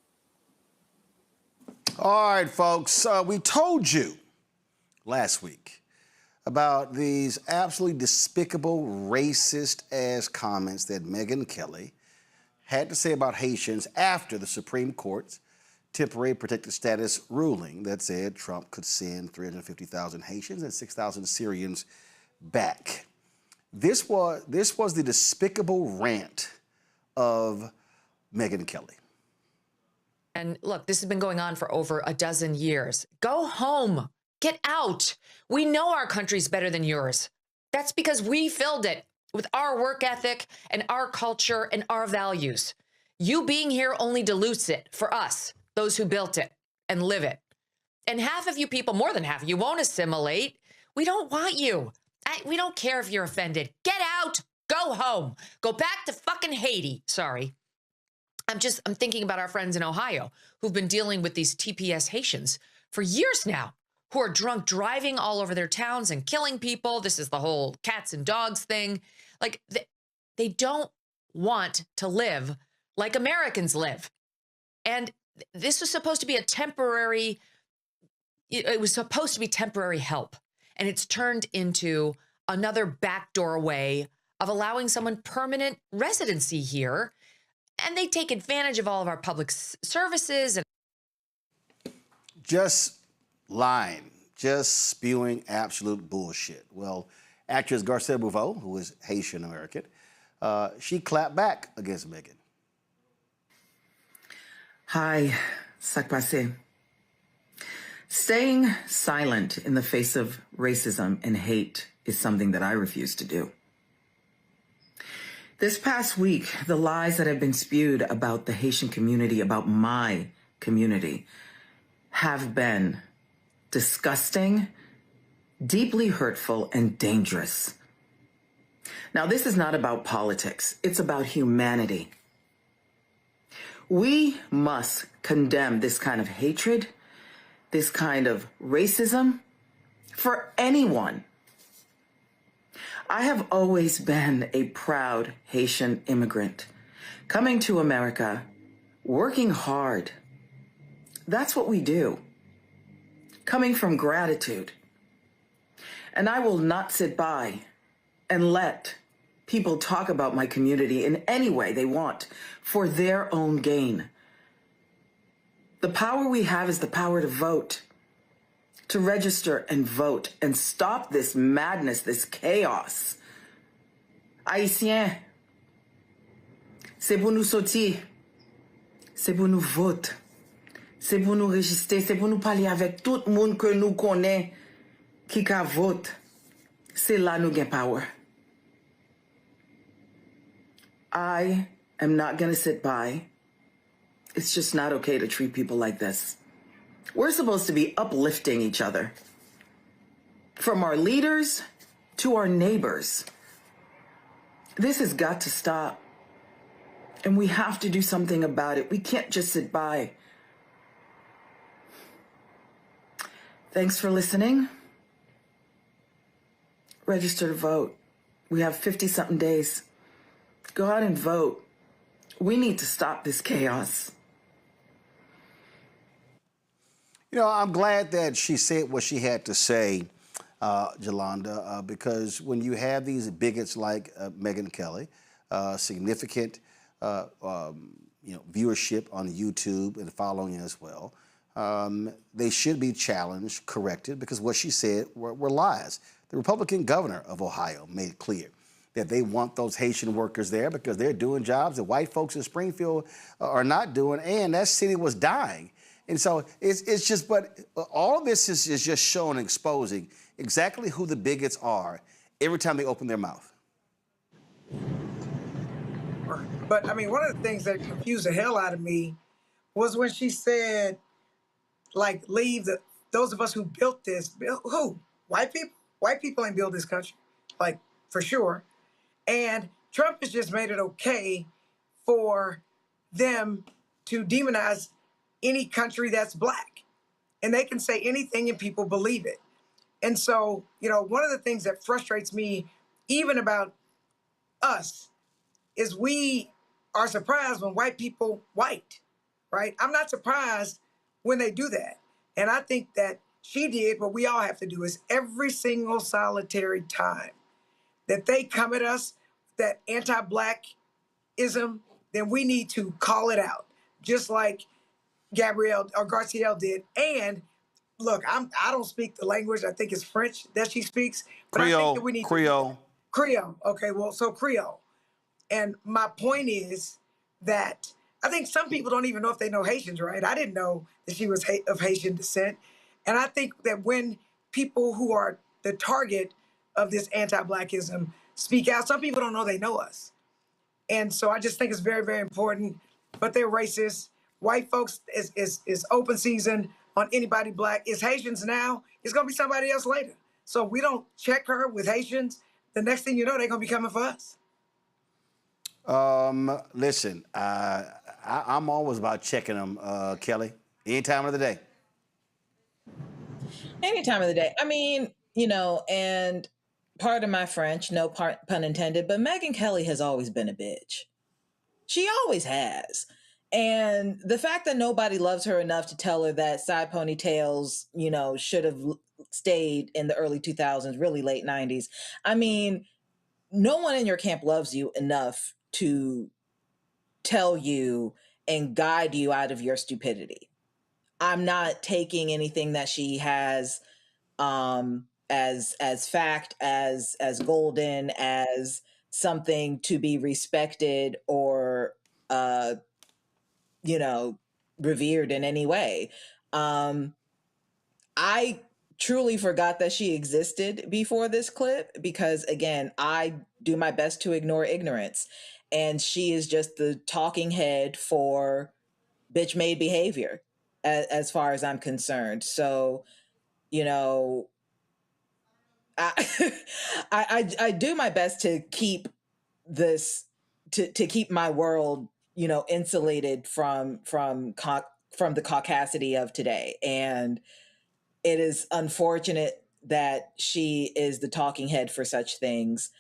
All right, folks, we told you last week about these absolutely despicable, racist-ass comments that Megyn Kelly had to say about Haitians after the Supreme Court's temporary protected status ruling that said Trump could send 350,000 Haitians and 6,000 Syrians back. This was the despicable rant of Megyn Kelly. And look, this has been going on for over a dozen years. Go home. Get out. We know our country's better than yours. That's because we filled it with our work ethic and our culture and our values. You being here only dilutes it for us, those who built it and live it. And half of you people, more than half, you won't assimilate. We don't want you. We don't care if you're offended. Get out. Go home. Go back to fucking Haiti. Sorry. I'm thinking about our friends in Ohio who've been dealing with these TPS Haitians for years now, who are drunk driving all over their towns and killing people. This is the whole cats and dogs thing. Like, they don't want to live like Americans live. And this was supposed to be it was supposed to be temporary help. And it's turned into another backdoor way of allowing someone permanent residency here. And they take advantage of all of our public services. And Just lying, just spewing absolute bullshit. Well, actress Garcelle Bouveau, who is Haitian American, she clapped back against Megyn. Hi, sak passe. Staying silent in the face of racism and hate is something that I refuse to do. This past week, the lies that have been spewed about the Haitian community, about my community, have been disgusting, deeply hurtful, and dangerous. Now, this is not about politics. It's about humanity. We must condemn this kind of hatred, this kind of racism for anyone. I have always been a proud Haitian immigrant, coming to America, working hard. That's what we do. Coming from gratitude. And I will not sit by and let people talk about my community in any way they want for their own gain. The power we have is the power to vote, to register and vote and stop this madness, this chaos. Haïtiens, c'est pour nous sortir, c'est pour nous voter, c'est pour nous register, c'est pour nous parler avec tout le monde que nous connaît qui ka vote. C'est là nous gain power. I am not going to sit by. It's just not okay to treat people like this. We're supposed to be uplifting each other. From our leaders to our neighbors. This has got to stop. And we have to do something about it. We can't just sit by. Thanks for listening. Register to vote. We have 50-something days. Go out and vote. We need to stop this chaos. You know, I'm glad that she said what she had to say, Jolanda, because when you have these bigots like Megyn Kelly, significant viewership on YouTube and following as well, they should be challenged, corrected, because what she said were lies. The Republican governor of Ohio made it clear that they want those Haitian workers there because they're doing jobs that white folks in Springfield are not doing, and that city was dying. And so it's just, but all of this is just showing, exposing exactly who the bigots are every time they open their mouth. But I mean, one of the things that confused the hell out of me was when she said, like, leave those of us who built this. Who? White people? White people ain't built this country, like, for sure. And Trump has just made it okay for them to demonize any country that's black. And they can say anything and people believe it. And so, you know, one of the things that frustrates me even about us is we are surprised when white people white, right? I'm not surprised when they do that. And I think that she did what we all have to do is every single solitary time that they come at us, that anti-blackism, then we need to call it out, just like Gabrielle or Garcia did. And look, I don't speak the language. I think it's French that she speaks. But Creole, I think that we need Creole. Creole. Okay, well, so Creole. And my point is that I think some people don't even know if they know Haitians, right? I didn't know that she was of Haitian descent. And I think that when people who are the target of this anti-blackism speak out, some people don't know they know us. And so I just think it's very, very important. But they're racist. White folks is open season on anybody black. It's Haitians now. It's going to be somebody else later. So if we don't check her with Haitians, the next thing you know, they're going to be coming for us. Listen, I'm always about checking them, Kelly, any time of the day. Any time of the day. I mean, you know, and pardon my French, no pun intended, but Megyn Kelly has always been a bitch. She always has. And the fact that nobody loves her enough to tell her that side ponytails, you know, should have stayed in the early 2000s, really late 90s. I mean, no one in your camp loves you enough to tell you and guide you out of your stupidity. I'm not taking anything that she has as fact, as golden, as something to be respected or you know, revered in any way. I truly forgot that she existed before this clip because, again, I do my best to ignore ignorance. And she is just the talking head for bitch-made behavior as far as I'm concerned. So, you know, I do my best to keep this, to keep my world, you know, insulated from the caucasity of today. And it is unfortunate that she is the talking head for such things.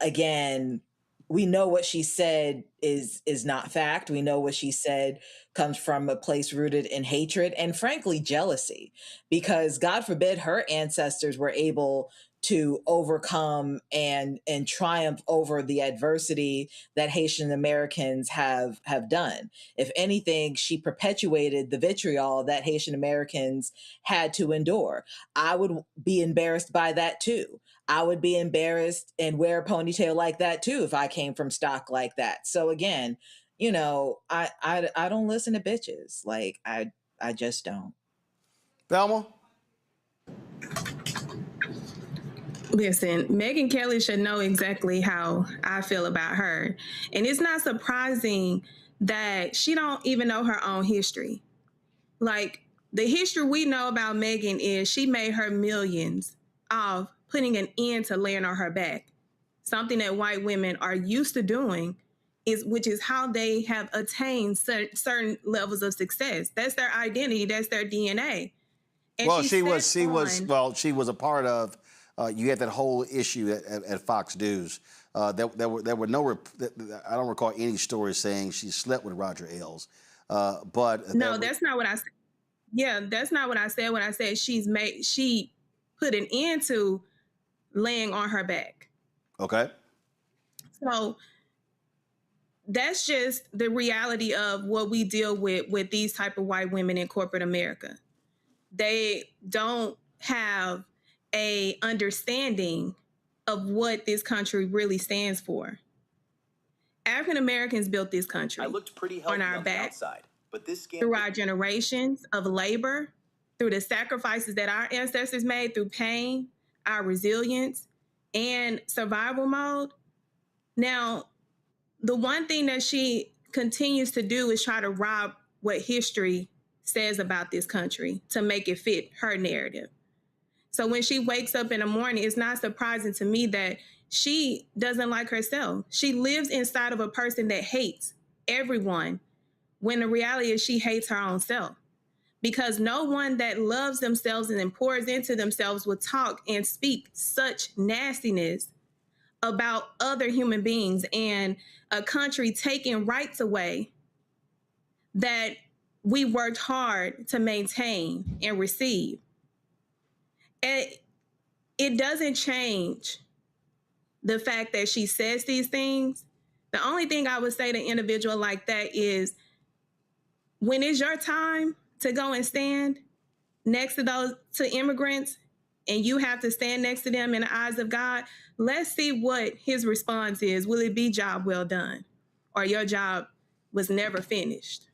Again, we know what she said is not fact. We know what she said comes from a place rooted in hatred and, frankly, jealousy, because God forbid her ancestors were able to overcome and triumph over the adversity that Haitian Americans have done. If anything, she perpetuated the vitriol that Haitian Americans had to endure. I would be embarrassed by that too. I would be embarrassed and wear a ponytail like that too if I came from stock like that. So again, you know, I don't listen to bitches. Like I just don't. Velma? Listen, Megyn Kelly should know exactly how I feel about her. And it's not surprising that she don't even know her own history. Like, the history we know about Megyn is she made her millions off putting an end to laying on her back. Something that white women are used to doing, which is how they have attained certain levels of success. That's their identity. That's their DNA. And well, she was a part of. You had that whole issue at Fox News. There were no. I don't recall any stories saying she slept with Roger Ailes. But no, that's not what I said. Yeah, that's not what I said. When I said she put an end to laying on her back. Okay. So that's just the reality of what we deal with these type of white women in corporate America. They don't have a understanding of what this country really stands for. African Americans built this country. I looked pretty on healthy our on the backs, outside, but this scam through our generations of labor, through the sacrifices that our ancestors made, through pain, our resilience, and survival mode. Now, the one thing that she continues to do is try to rob what history says about this country to make it fit her narrative. So when she wakes up in the morning, it's not surprising to me that she doesn't like herself. She lives inside of a person that hates everyone, when the reality is she hates her own self. Because no one that loves themselves and then pours into themselves will talk and speak such nastiness about other human beings and a country taking rights away that we worked hard to maintain and receive. And it doesn't change the fact that she says these things. The only thing I would say to an individual like that is, when it's your time to go and stand next to immigrants, and you have to stand next to them in the eyes of God, let's see what his response is. Will it be job well done? Or your job was never finished?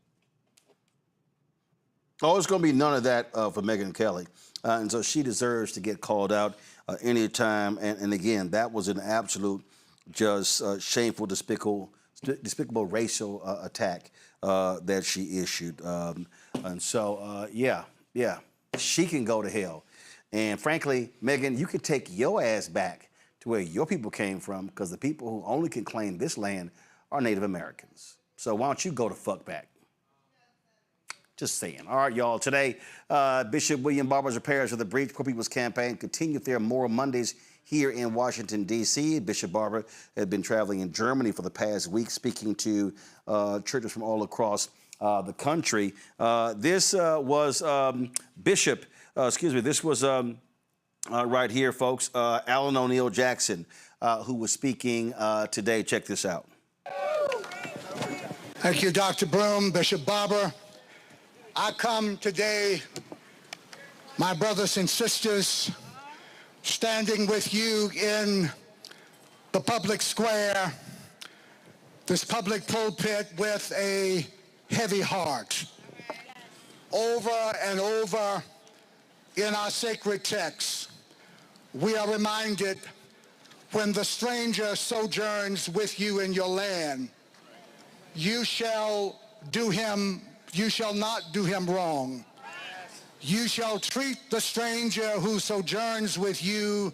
Oh, it's going to be none of that for Megyn Kelly. And so she deserves to get called out anytime. And again, that was an absolute, just shameful, despicable racial attack that she issued. And so, yeah, she can go to hell. And frankly, Megyn, you can take your ass back to where your people came from, because the people who only can claim this land are Native Americans. So why don't you go to fuck back? Just saying. All right, y'all. Today, Bishop William Barber's repairs of the Breach Poor People's Campaign continue their Moral Mondays here in Washington, D.C. Bishop Barber had been traveling in Germany for the past week, speaking to churches from all across the country. This was Bishop, this was right here, folks, Alan O'Neill Jackson, who was speaking today. Check this out. Thank you, Dr. Broom, Bishop Barber. I come today, my brothers and sisters, standing with you in the public square, this public pulpit, with a heavy heart. Over and over in our sacred texts, we are reminded, when the stranger sojourns with you in your land, you shall not do him wrong. You shall treat the stranger who sojourns with you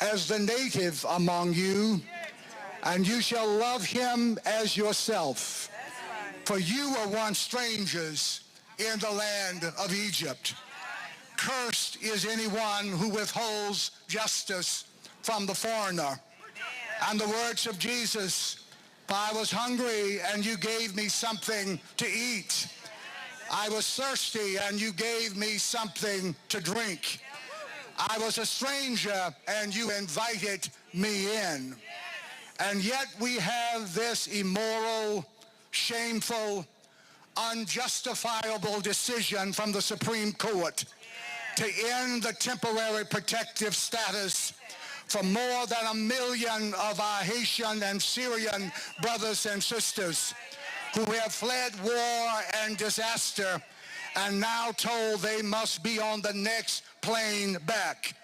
as the native among you, and you shall love him as yourself. For you were once strangers in the land of Egypt. Cursed is anyone who withholds justice from the foreigner. And the words of Jesus, for I was hungry and you gave me something to eat. I was thirsty and you gave me something to drink. I was a stranger and you invited me in. And yet we have this immoral, shameful, unjustifiable decision from the Supreme Court to end the temporary protective status for more than 1 million of our Haitian and Syrian brothers and sisters who have fled war and disaster and now told they must be on the next plane back.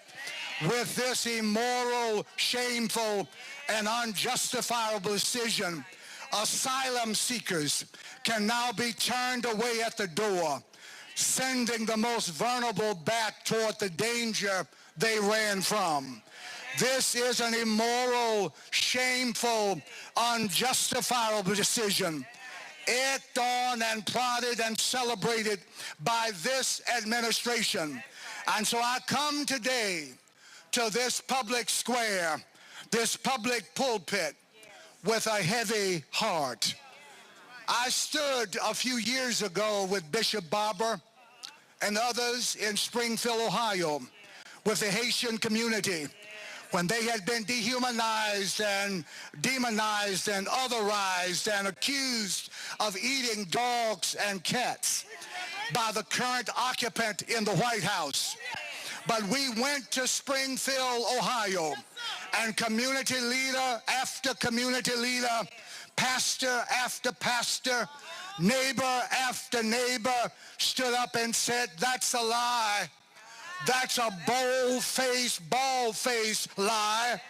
With this immoral, shameful, and unjustifiable decision, asylum seekers can now be turned away at the door, sending the most vulnerable back toward the danger they ran from. This is an immoral, shameful, unjustifiable decision, egged on and plotted and celebrated by this administration. And so I come today to this public square, this public pulpit, with a heavy heart. I stood a few years ago with Bishop Barber and others in Springfield, Ohio, with the Haitian community, when they had been dehumanized and demonized and otherized and accused of eating dogs and cats by the current occupant in the White House. But we went to Springfield, Ohio, And community leader after community leader, pastor after pastor, neighbor after neighbor stood up and said, that's a lie. That's a bold-faced, bald-faced lie.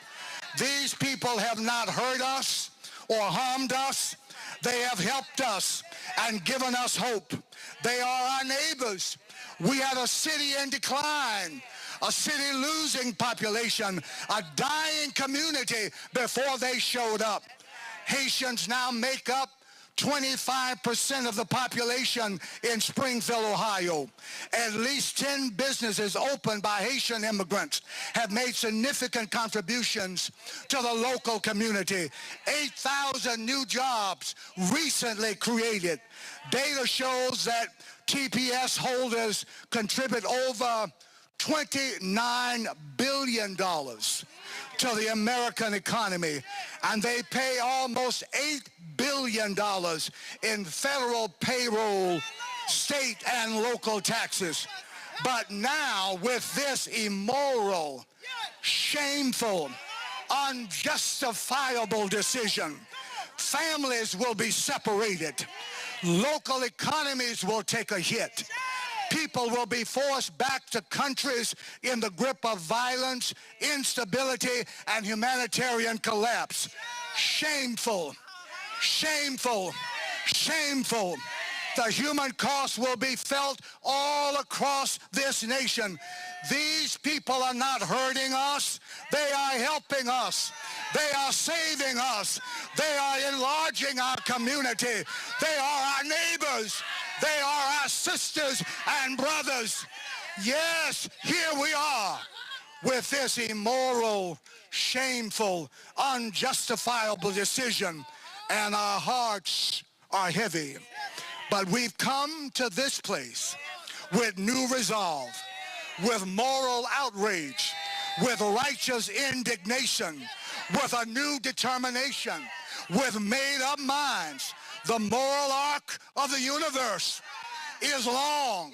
These people have not hurt us or harmed us. They have helped us and given us hope. They are our neighbors. We had a city in decline, a city losing population, a dying community before they showed up. Haitians now make up 25% of the population in Springfield, Ohio. At least 10 businesses opened by Haitian immigrants have made significant contributions to the local community. 8,000 new jobs recently created. Data shows that TPS holders contribute over $29 billion to the American economy, and they pay almost $8 billion in federal payroll, state and local taxes. But now, with this immoral, shameful, unjustifiable decision, families will be separated. Local economies will take a hit. People will be forced back to countries in the grip of violence, instability, and humanitarian collapse. Shameful, shameful, shameful. The human cost will be felt all across this nation. These people are not hurting us. They are helping us. They are saving us. They are enlarging our community. They are our neighbors. They are our sisters and brothers. Yes, here we are with this immoral, shameful, unjustifiable decision, and our hearts are heavy. But we've come to this place with new resolve, with moral outrage, with righteous indignation, with a new determination, with made-up minds. The moral arc of the universe is long,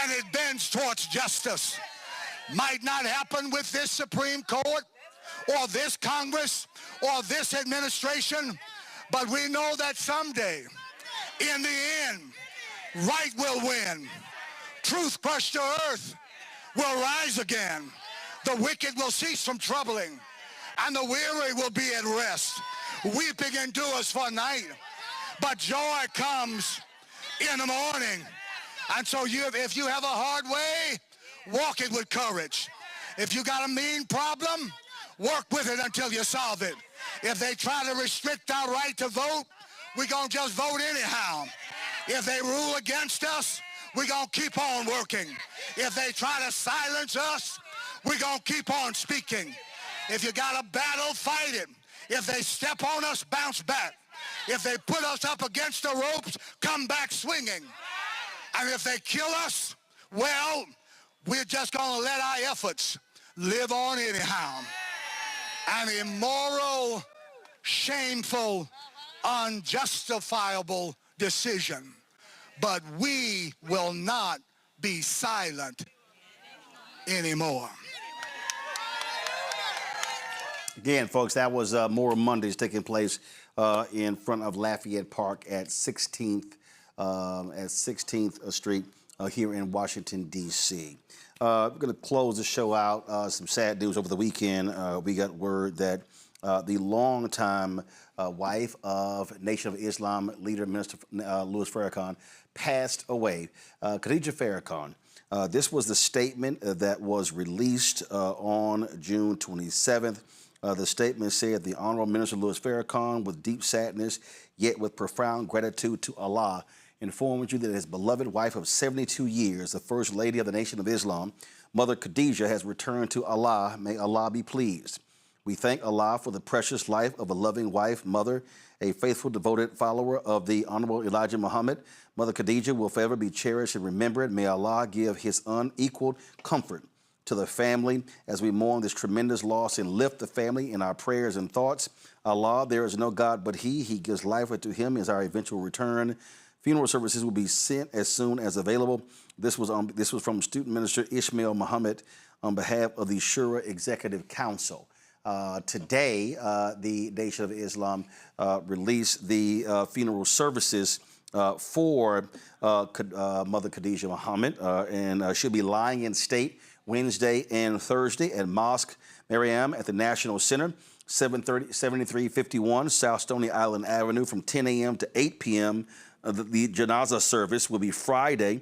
and it bends towards justice. Might not happen with this Supreme Court or this Congress or this administration, but we know that someday, in the end, right will win. Truth crushed to earth will rise again. The wicked will cease from troubling, and the weary will be at rest. Weeping endures for night, but joy comes in the morning. And so if you have a hard way, walk it with courage. If you got a mean problem, work with it until you solve it. If they try to restrict our right to vote, we're going to just vote anyhow. If they rule against us, we're going to keep on working. If they try to silence us, we're going to keep on speaking. If you got a battle, fight it. If they step on us, bounce back. If they put us up against the ropes, come back swinging. And if they kill us, well, we're just going to let our efforts live on anyhow. An immoral, shameful, unjustifiable decision. But we will not be silent anymore. Again, folks, that was Moral Mondays taking place in front of Lafayette Park at 16th Street here in Washington, D.C. We're going to close the show out. Some sad news over the weekend. We got word that the longtime wife of Nation of Islam leader, Minister Louis Farrakhan, passed away. Khadija Farrakhan. This was the statement that was released on June 27th. The statement said, the Honorable Minister Louis Farrakhan, with deep sadness, yet with profound gratitude to Allah, informs you that his beloved wife of 72 years, the First Lady of the Nation of Islam, Mother Khadija, has returned to Allah. May Allah be pleased. We thank Allah for the precious life of a loving wife, mother, a faithful, devoted follower of the Honorable Elijah Muhammad. Mother Khadija will forever be cherished and remembered. May Allah give his unequaled comfort to the family as we mourn this tremendous loss and lift the family in our prayers and thoughts. Allah, there is no God but He. He gives life unto Him is our eventual return. Funeral services will be sent as soon as available. This was from Student Minister Ismail Muhammad on behalf of the Shura Executive Council. Today, the Nation of Islam released the funeral services for Mother Khadijah Muhammad, and she'll be lying in state Wednesday and Thursday at Mosque Mariam at the National Center, 7351 South Stony Island Avenue from 10 a.m. to 8 p.m. The Janazah service will be Friday,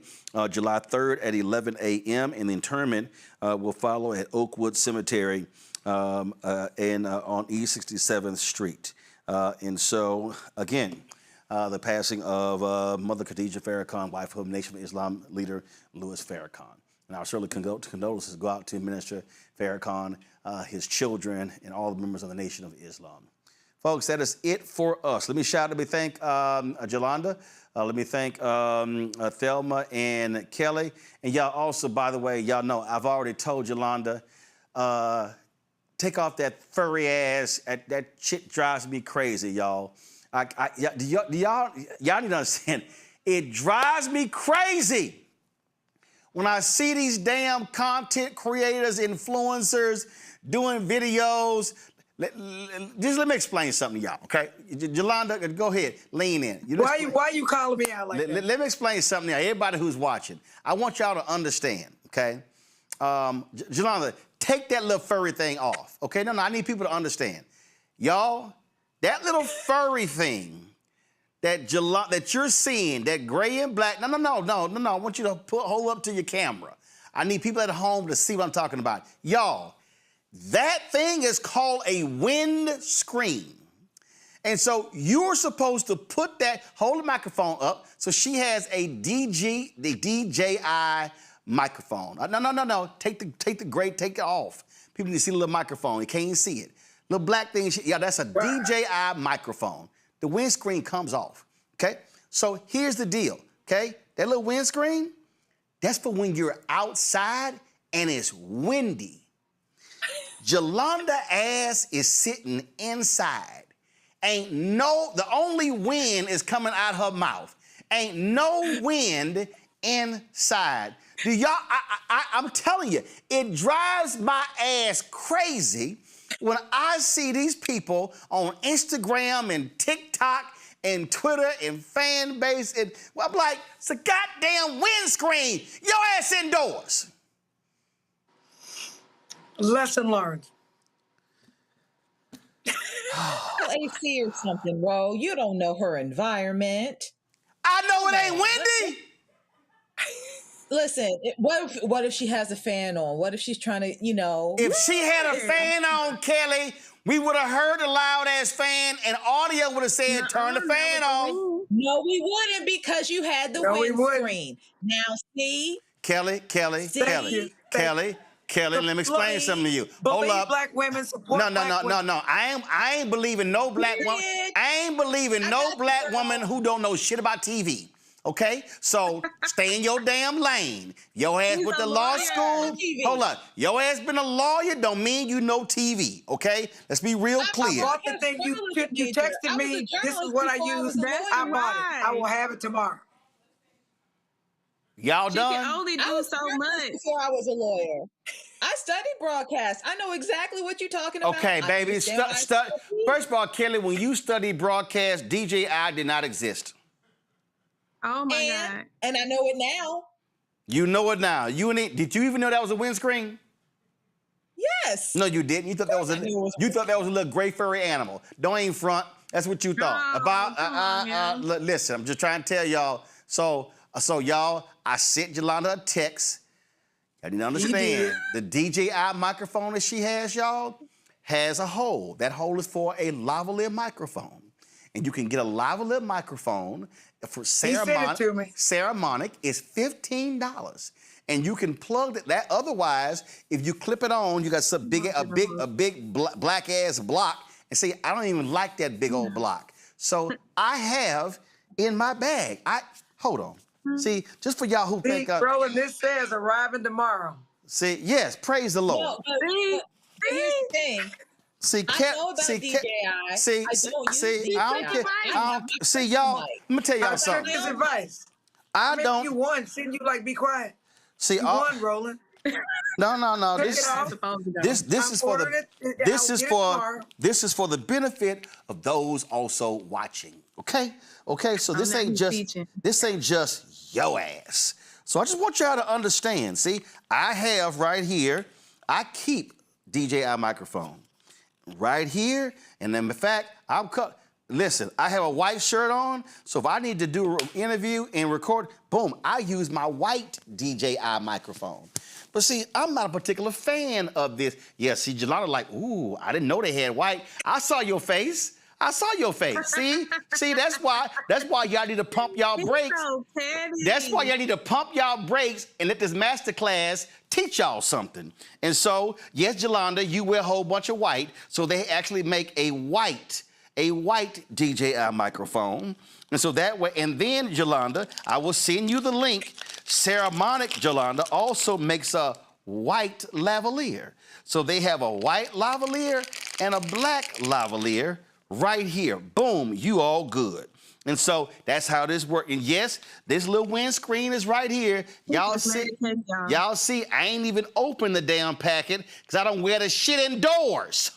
July 3rd at 11 a.m. and the interment will follow at Oakwood Cemetery and on East 67th Street. And so, again, the passing of Mother Khadijah Farrakhan, wife of Nation of Islam leader Louis Farrakhan. And our certainly condolences go out to Minister Farrakhan, his children, and all the members of the Nation of Islam. Folks, that is it for us. Let me thank Jolanda. Let me thank Thelma and Kelly. And y'all also, by the way, y'all know I've already told Jolanda, take off that furry ass. That shit drives me crazy, y'all. Y'all need to understand, it drives me crazy when I see these damn content creators, influencers doing videos. Just let me explain something to y'all, okay? Jolanda, go ahead, lean in. Why you calling me out like that? Let me explain something to everybody who's watching. I want y'all to understand, okay? Jolanda, take that little furry thing off, okay? No, I need people to understand. Y'all, that little furry thing that you're seeing, that gray and black, no, I want you to hold up to your camera. I need people at home to see what I'm talking about. Y'all, that thing is called a windscreen. And so you're supposed to hold the microphone up so she has a DJI microphone. No. Take it off. People need to see the little microphone. You can't even see it. Little black thing, that's a DJI microphone. The windscreen comes off, okay? So here's the deal, okay? That little windscreen, that's for when you're outside and it's windy. Jolanda ass is sitting inside. The only wind is coming out her mouth. Ain't no wind inside. Do y'all, I'm telling you, it drives my ass crazy when I see these people on Instagram and TikTok and Twitter and fan base, and I'm like, it's a goddamn windscreen. Your ass indoors. Lesson learned. AC or something, bro. You don't know her environment. I know it ain't windy. Listen, what if she has a fan on? What if she's trying to, If she had a fan on, Kelly, we would have heard a loud-ass fan and audio would have said, turn the fan on. No, we wouldn't because you had the windscreen. Now, see? Kelly, let me explain something to you. Hold up. Black women support No. I ain't believing no black woman. I ain't believing no black woman who don't know shit about TV. Okay? So stay in your damn lane. Your ass with the law school. Hold up. Your ass been a lawyer don't mean you know TV. Okay? Let's be real clear. I bought the thing you texted me. This is what I use. I bought it. I will have it tomorrow. Y'all done? She can only do so much. Before I was a lawyer. I studied broadcast. I know exactly what you're talking about. Okay, baby. First of all, Kelly, when you studied broadcast, DJI did not exist. Oh my God. And I know it now. You know it now. Did you even know that was a windscreen? Yes. No, you didn't. You thought that was a little gray furry animal. Don't even front. That's what you thought. Listen, I'm just trying to tell y'all. So y'all, I sent Jolanda a text. I didn't understand. The DJI microphone that she has, y'all, has a hole. That hole is for a lavalier microphone. And you can get a lavalier microphone for ceremonic is $15. And you can plug that. Otherwise, if you clip it on, you got a big black ass block. And say, I don't even like that big old block. So I have in my bag. Hold on. See, just for y'all who think Roland, this says arriving tomorrow. Yes, praise the Lord. No, but here's the thing. I know about DJI. I don't see y'all. Let me tell y'all something. His advice. I don't. You won. Shouldn't you be quiet? See, you won, Roland. No. Take it off. This is for ordering the it. this I'll is get it for tomorrow. this is for the benefit of those also watching. Okay? Okay, so this ain't just your ass. So I just want y'all to understand. See, I have right here, I keep DJI microphone right here, and then in fact, listen, I have a white shirt on, so if I need to do an interview and record, boom, I use my white DJI microphone. But see, I'm not a particular fan of this. Yeah, see, Jelana like, ooh, I didn't know they had white. I saw your face. I saw your face. See, that's why y'all need to pump y'all brakes. So petty. That's why y'all need to pump y'all brakes and let this master class teach y'all something. And so, yes, Yolanda, you wear a whole bunch of white, so they actually make a white DJI microphone. And so that way, and then, Yolanda, I will send you the link. Ceremonic Yolanda also makes a white lavalier. So they have a white lavalier and a black lavalier right here. Boom, you all good. And so that's how this works. And yes, this little windscreen is right here. Y'all see, I ain't even opened the damn packet because I don't wear the shit indoors.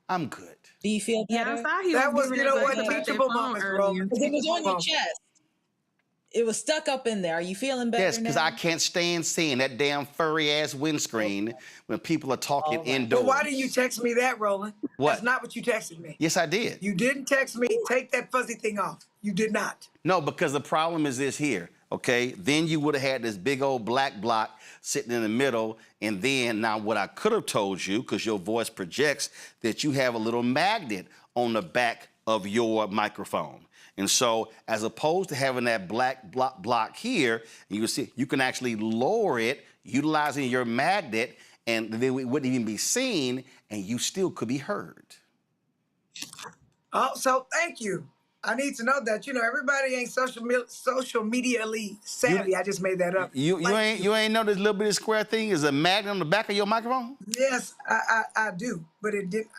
I'm good. Do you feel better? Yeah, I saw he That was, giving you know it what, back the about teachable that phone moments, earlier. Roland. Because it was on your chest. It was stuck up in there. Are you feeling better Yes, because now? I can't stand seeing that damn furry-ass windscreen when people are talking indoors. But why did you text me that, Roland? What? That's not what you texted me. Yes, I did. You didn't text me, take that fuzzy thing off. You did not. No, because the problem is this here, okay? Then you would have had this big old black block sitting in the middle, and then now what I could have told you, because your voice projects, that you have a little magnet on the back of your microphone. And so, as opposed to having that black block here, you can see you can actually lower it utilizing your magnet, and then it wouldn't even be seen, and you still could be heard. Oh, so thank you. I need to know that. You know, everybody ain't social media-ly savvy. I just made that up. You ain't know this little bitty square thing is a magnet on the back of your microphone? Yes, I do, but it didn't.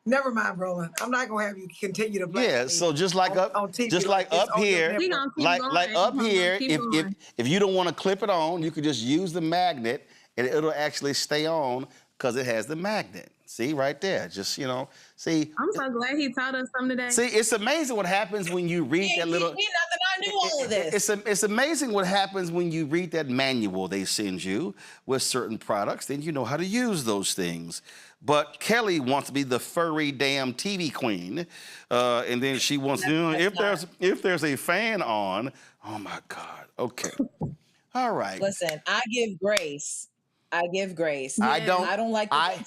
Never mind, Roland. I'm not gonna have you continue to blame me. So just like up TV, just like it's up on your here, network. like up here, if you don't want to clip it on, you could just use the magnet and it'll actually stay on because it has the magnet. See right there, just see. I'm so glad he taught us something today. See, it's amazing what happens when you read that little. Nothing. I knew all of this. It's amazing what happens when you read that manual they send you with certain products. Then you know how to use those things. But Kelly wants to be the furry damn TV queen, and then she wants if there's a fan on. Oh my God. Okay. All right. Listen, I give grace. I give I don't like. I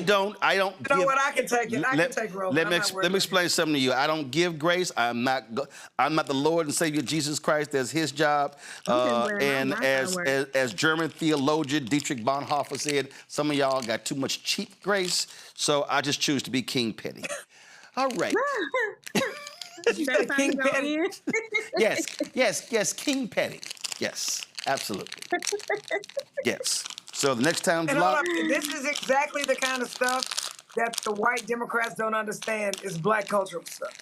don't. You know what? I can take it. I can take Roland. Let me explain something to you. I don't give grace. I'm not the Lord and Savior Jesus Christ. That's His job. And as German theologian Dietrich Bonhoeffer said, some of y'all got too much cheap grace. So I just choose to be King Petty. All right. King Petty. Yes, King Petty. Yes, absolutely. Yes. So the next time, And hold up, this is exactly the kind of stuff that the white Democrats don't understand is black cultural stuff.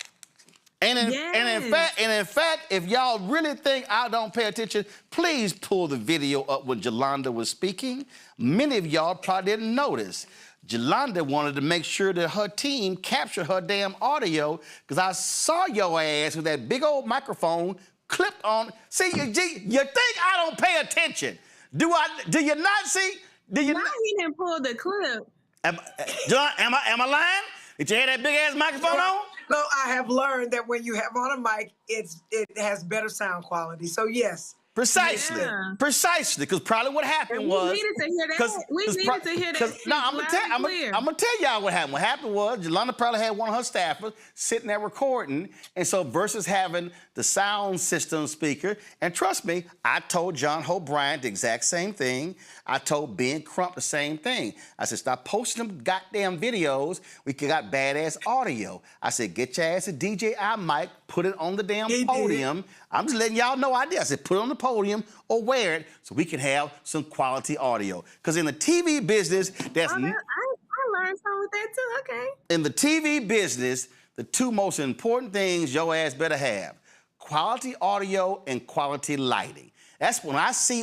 And in fact, if y'all really think I don't pay attention, please pull the video up when Yolanda was speaking. Many of y'all probably didn't notice. Yolanda wanted to make sure that her team captured her damn audio because I saw your ass with that big old microphone clipped on. See, you think I don't pay attention? Do you not see? He didn't pull the clip. Am I lying? Did you have that big ass microphone on? No, I have learned that when you have on a mic, it has better sound quality. So yes. Precisely. Yeah. Precisely. Because probably what happened was. We needed to hear that. We needed to hear that. No, I'm gonna tell y'all what happened. What happened was Yolanda probably had one of her staffers sitting there recording, and so versus having the sound system speaker, and trust me, I told John Hope Bryant the exact same thing. I told Ben Crump the same thing. I said, stop posting them goddamn videos. We got badass audio. I said, get your ass a DJI mic, put it on the damn podium. I'm just letting y'all know I did. I said, put it on the podium or wear it so we can have some quality audio. Because in the TV business, I learned something with that too. Okay. In the TV business, the two most important things your ass better have: quality audio and quality lighting. That's when I see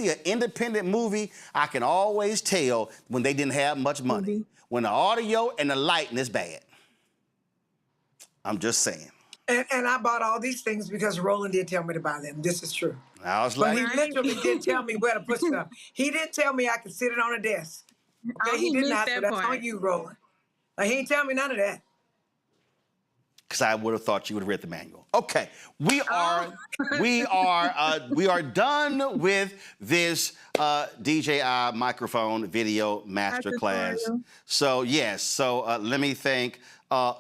an independent movie, I can always tell when they didn't have much money. When the audio and the lighting is bad. I'm just saying. And I bought all these things because Roland did tell me to buy them. This is true. I was like, but he literally did tell me where to put stuff. He didn't tell me I could sit it on a desk. Okay, he didn't have to. That's on you, Roland. Like, he ain't tell me none of that. Because I would have thought you would have read the manual. Okay, we are done with this DJI microphone video masterclass. So yes, let me thank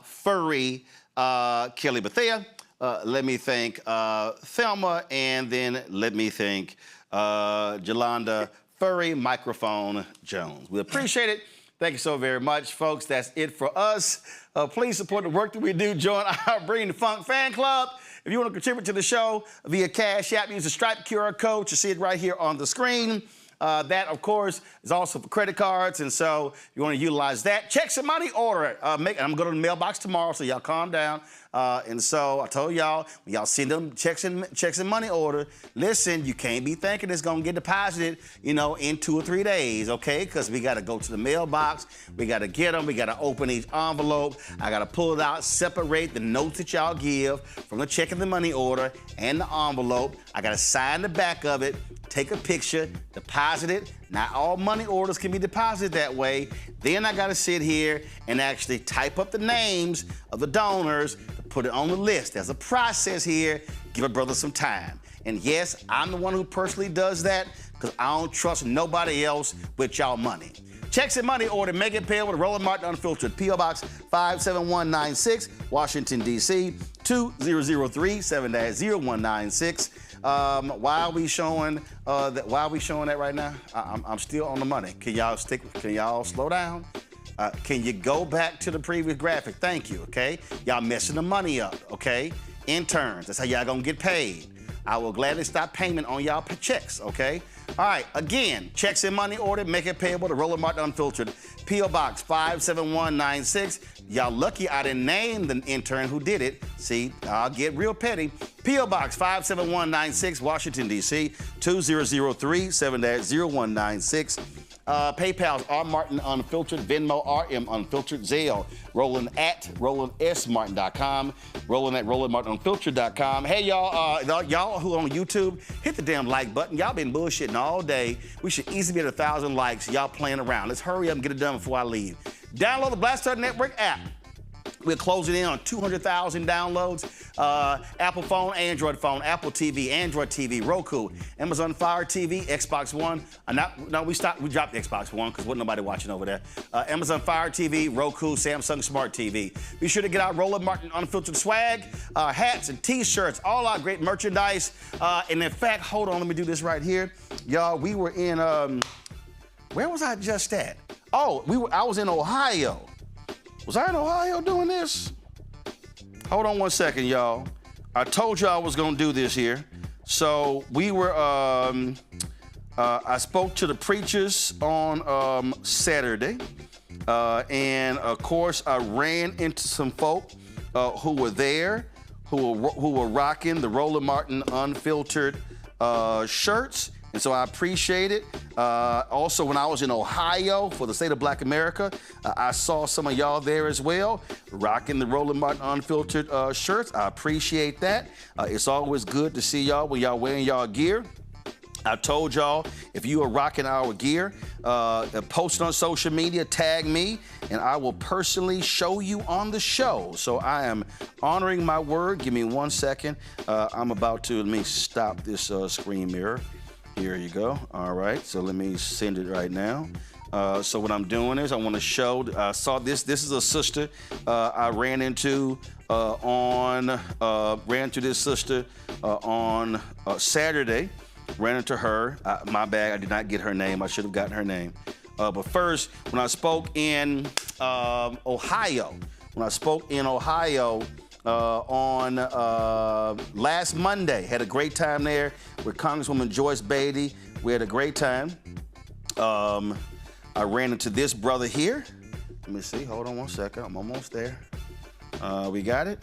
Furry Kelly Bethea. Let me thank Thelma, and then let me thank Jolanda Furry Microphone Jones. We appreciate it. Thank you so very much, folks. That's it for us. Please support the work that we do. Join our Bring the Funk fan club. If you want to contribute to the show via Cash App, use the Stripe QR code. You see it right here on the screen. That, of course, is also for credit cards, and so you want to utilize that. Checks and money order. I'm going to go to the mailbox tomorrow, so y'all calm down. And so I told y'all, when y'all send them checks and money order, listen, you can't be thinking it's going to get deposited, in 2 or 3 days, okay? Because we got to go to the mailbox. We got to get them. We got to open each envelope. I got to pull it out, separate the notes that y'all give from the check and the money order and the envelope. I got to sign the back of it, take a picture, deposit it. Not all money orders can be deposited that way. Then I got to sit here and actually type up the names of the donors, put it on the list. There's a process here. Give a brother some time. And yes, I'm the one who personally does that because I don't trust nobody else with y'all money. Checks and money order, make it payable to Roland Martin Unfiltered, P.O. Box 57196, Washington, D.C. 2003 7-0196. Why are we showing that right now? I'm still on the money. Can y'all slow down? Can you go back to the previous graphic? Thank you, okay? Y'all messing the money up, okay? Interns, that's how y'all gonna get paid. I will gladly stop payment on y'all checks, okay? All right, again, checks and money order, make it payable to Roland Martin Unfiltered, P.O. Box 57196. Y'all lucky I didn't name the intern who did it. See, I'll get real petty. P.O. Box 57196, Washington, D.C. 2003 7-0196. PayPal's R Martin Unfiltered, Venmo RM Unfiltered, Zelle, Roland at RolandSMartin.com, Roland at RolandMartinUnfiltered.com. Hey, y'all who on YouTube, hit the damn like button. Y'all been bullshitting all day. We should easily get 1,000 likes. Y'all playing around. Let's hurry up and get it done before I leave. Download the Black Star Network app. We're closing in on 200,000 downloads. Apple phone, Android phone, Apple TV, Android TV, Roku, Amazon Fire TV, Xbox One. We dropped the Xbox One because wasn't nobody watching over there. Amazon Fire TV, Roku, Samsung Smart TV. Be sure to get our Roland Martin Unfiltered swag, hats and T-shirts, all our great merchandise. And in fact, hold on, let me do this right here. Y'all, we were in, where was I just at? Oh, I was in Ohio. Was I in Ohio doing this? Hold on one second, y'all. I told you I was gonna do this here. So we were, I spoke to the preachers on Saturday. And of course, I ran into some folk who were there, who were rocking the Roland Martin Unfiltered shirts. And so I appreciate it. Also, when I was in Ohio for the State of Black America, I saw some of y'all there as well, rocking the Roland Martin Unfiltered shirts. I appreciate that. It's always good to see y'all when y'all wearing y'all gear. I told y'all, if you are rocking our gear, post on social media, tag me, and I will personally show you on the show. So I am honoring my word. Give me 1 second. I'm about to, let me stop this screen mirror. Here you go. All right, so let me send it right now. So what I'm doing is I want to show, I saw this. This is a sister I ran into on Saturday. Ran into her. My bad, I did not get her name. I should have gotten her name. But first, when I spoke in Ohio, on last Monday, had a great time there with Congresswoman Joyce Beatty. We had a great time. I ran into this brother here. Let me see, hold on 1 second, I'm almost there. We got it.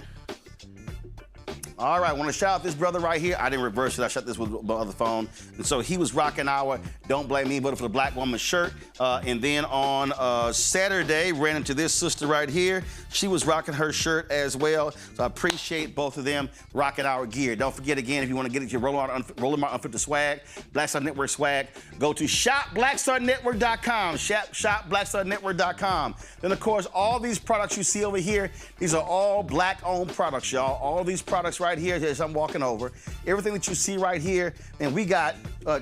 All right, I want to shout out this brother right here. I didn't reverse it. I shot this with my other phone. And so he was rocking our Don't Blame Me, Voted for the Black Woman shirt. And then on Saturday, ran into this sister right here. She was rocking her shirt as well. So I appreciate both of them rocking our gear. Don't forget, again, if you want to get your Roland Martin Unfiltered swag, Black Star Network swag, go to shopblackstarnetwork.com. Shopblackstarnetwork.com. Then, of course, all these products you see over here, these are all Black-owned products, y'all. All these products right here, as I'm walking over, everything that you see right here, and we got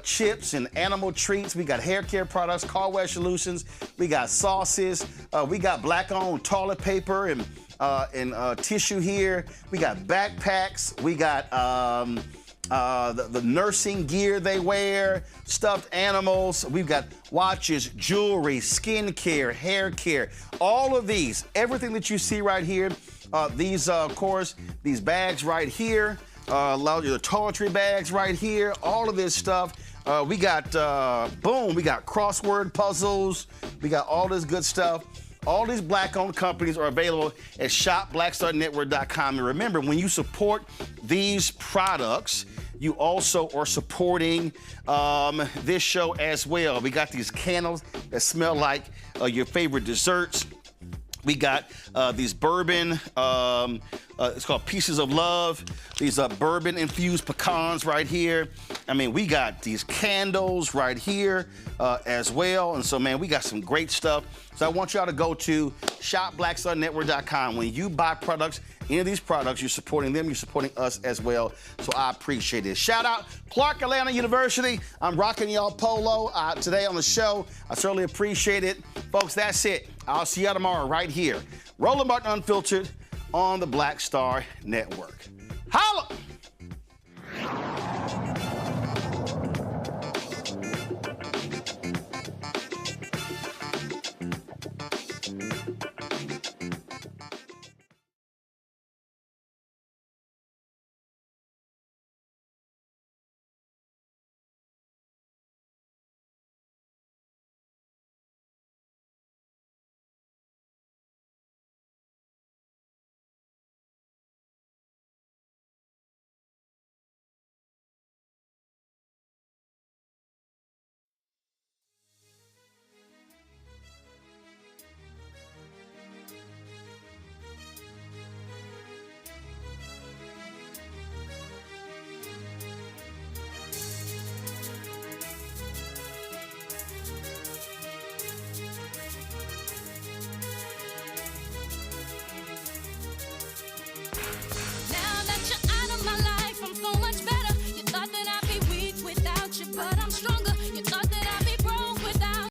chips and animal treats. We got hair care products, car wash solutions. We got sauces. We got Black-owned toilet paper and tissue here. We got backpacks. We got the nursing gear they wear, stuffed animals. We've got watches, jewelry, skincare, hair care. All of these, everything that you see right here. These, of course, these bags right here. The toiletry bags right here. All of this stuff. We got, we got crossword puzzles. We got all this good stuff. All these Black-owned companies are available at shopblackstarnetwork.com. And remember, when you support these products, you also are supporting this show as well. We got these candles that smell like your favorite desserts. We got these bourbon, it's called Pieces of Love. These bourbon-infused pecans right here. I mean, we got these candles right here as well. And so, man, we got some great stuff. So I want y'all to go to shopblackstarnetwork.com. When you buy products, any of these products, you're supporting them, you're supporting us as well. So I appreciate it. Shout out Clark Atlanta University. I'm rocking y'all polo today on the show. I certainly appreciate it. Folks, that's it. I'll see y'all tomorrow right here. Roland Martin Unfiltered on the Black Star Network. Holla!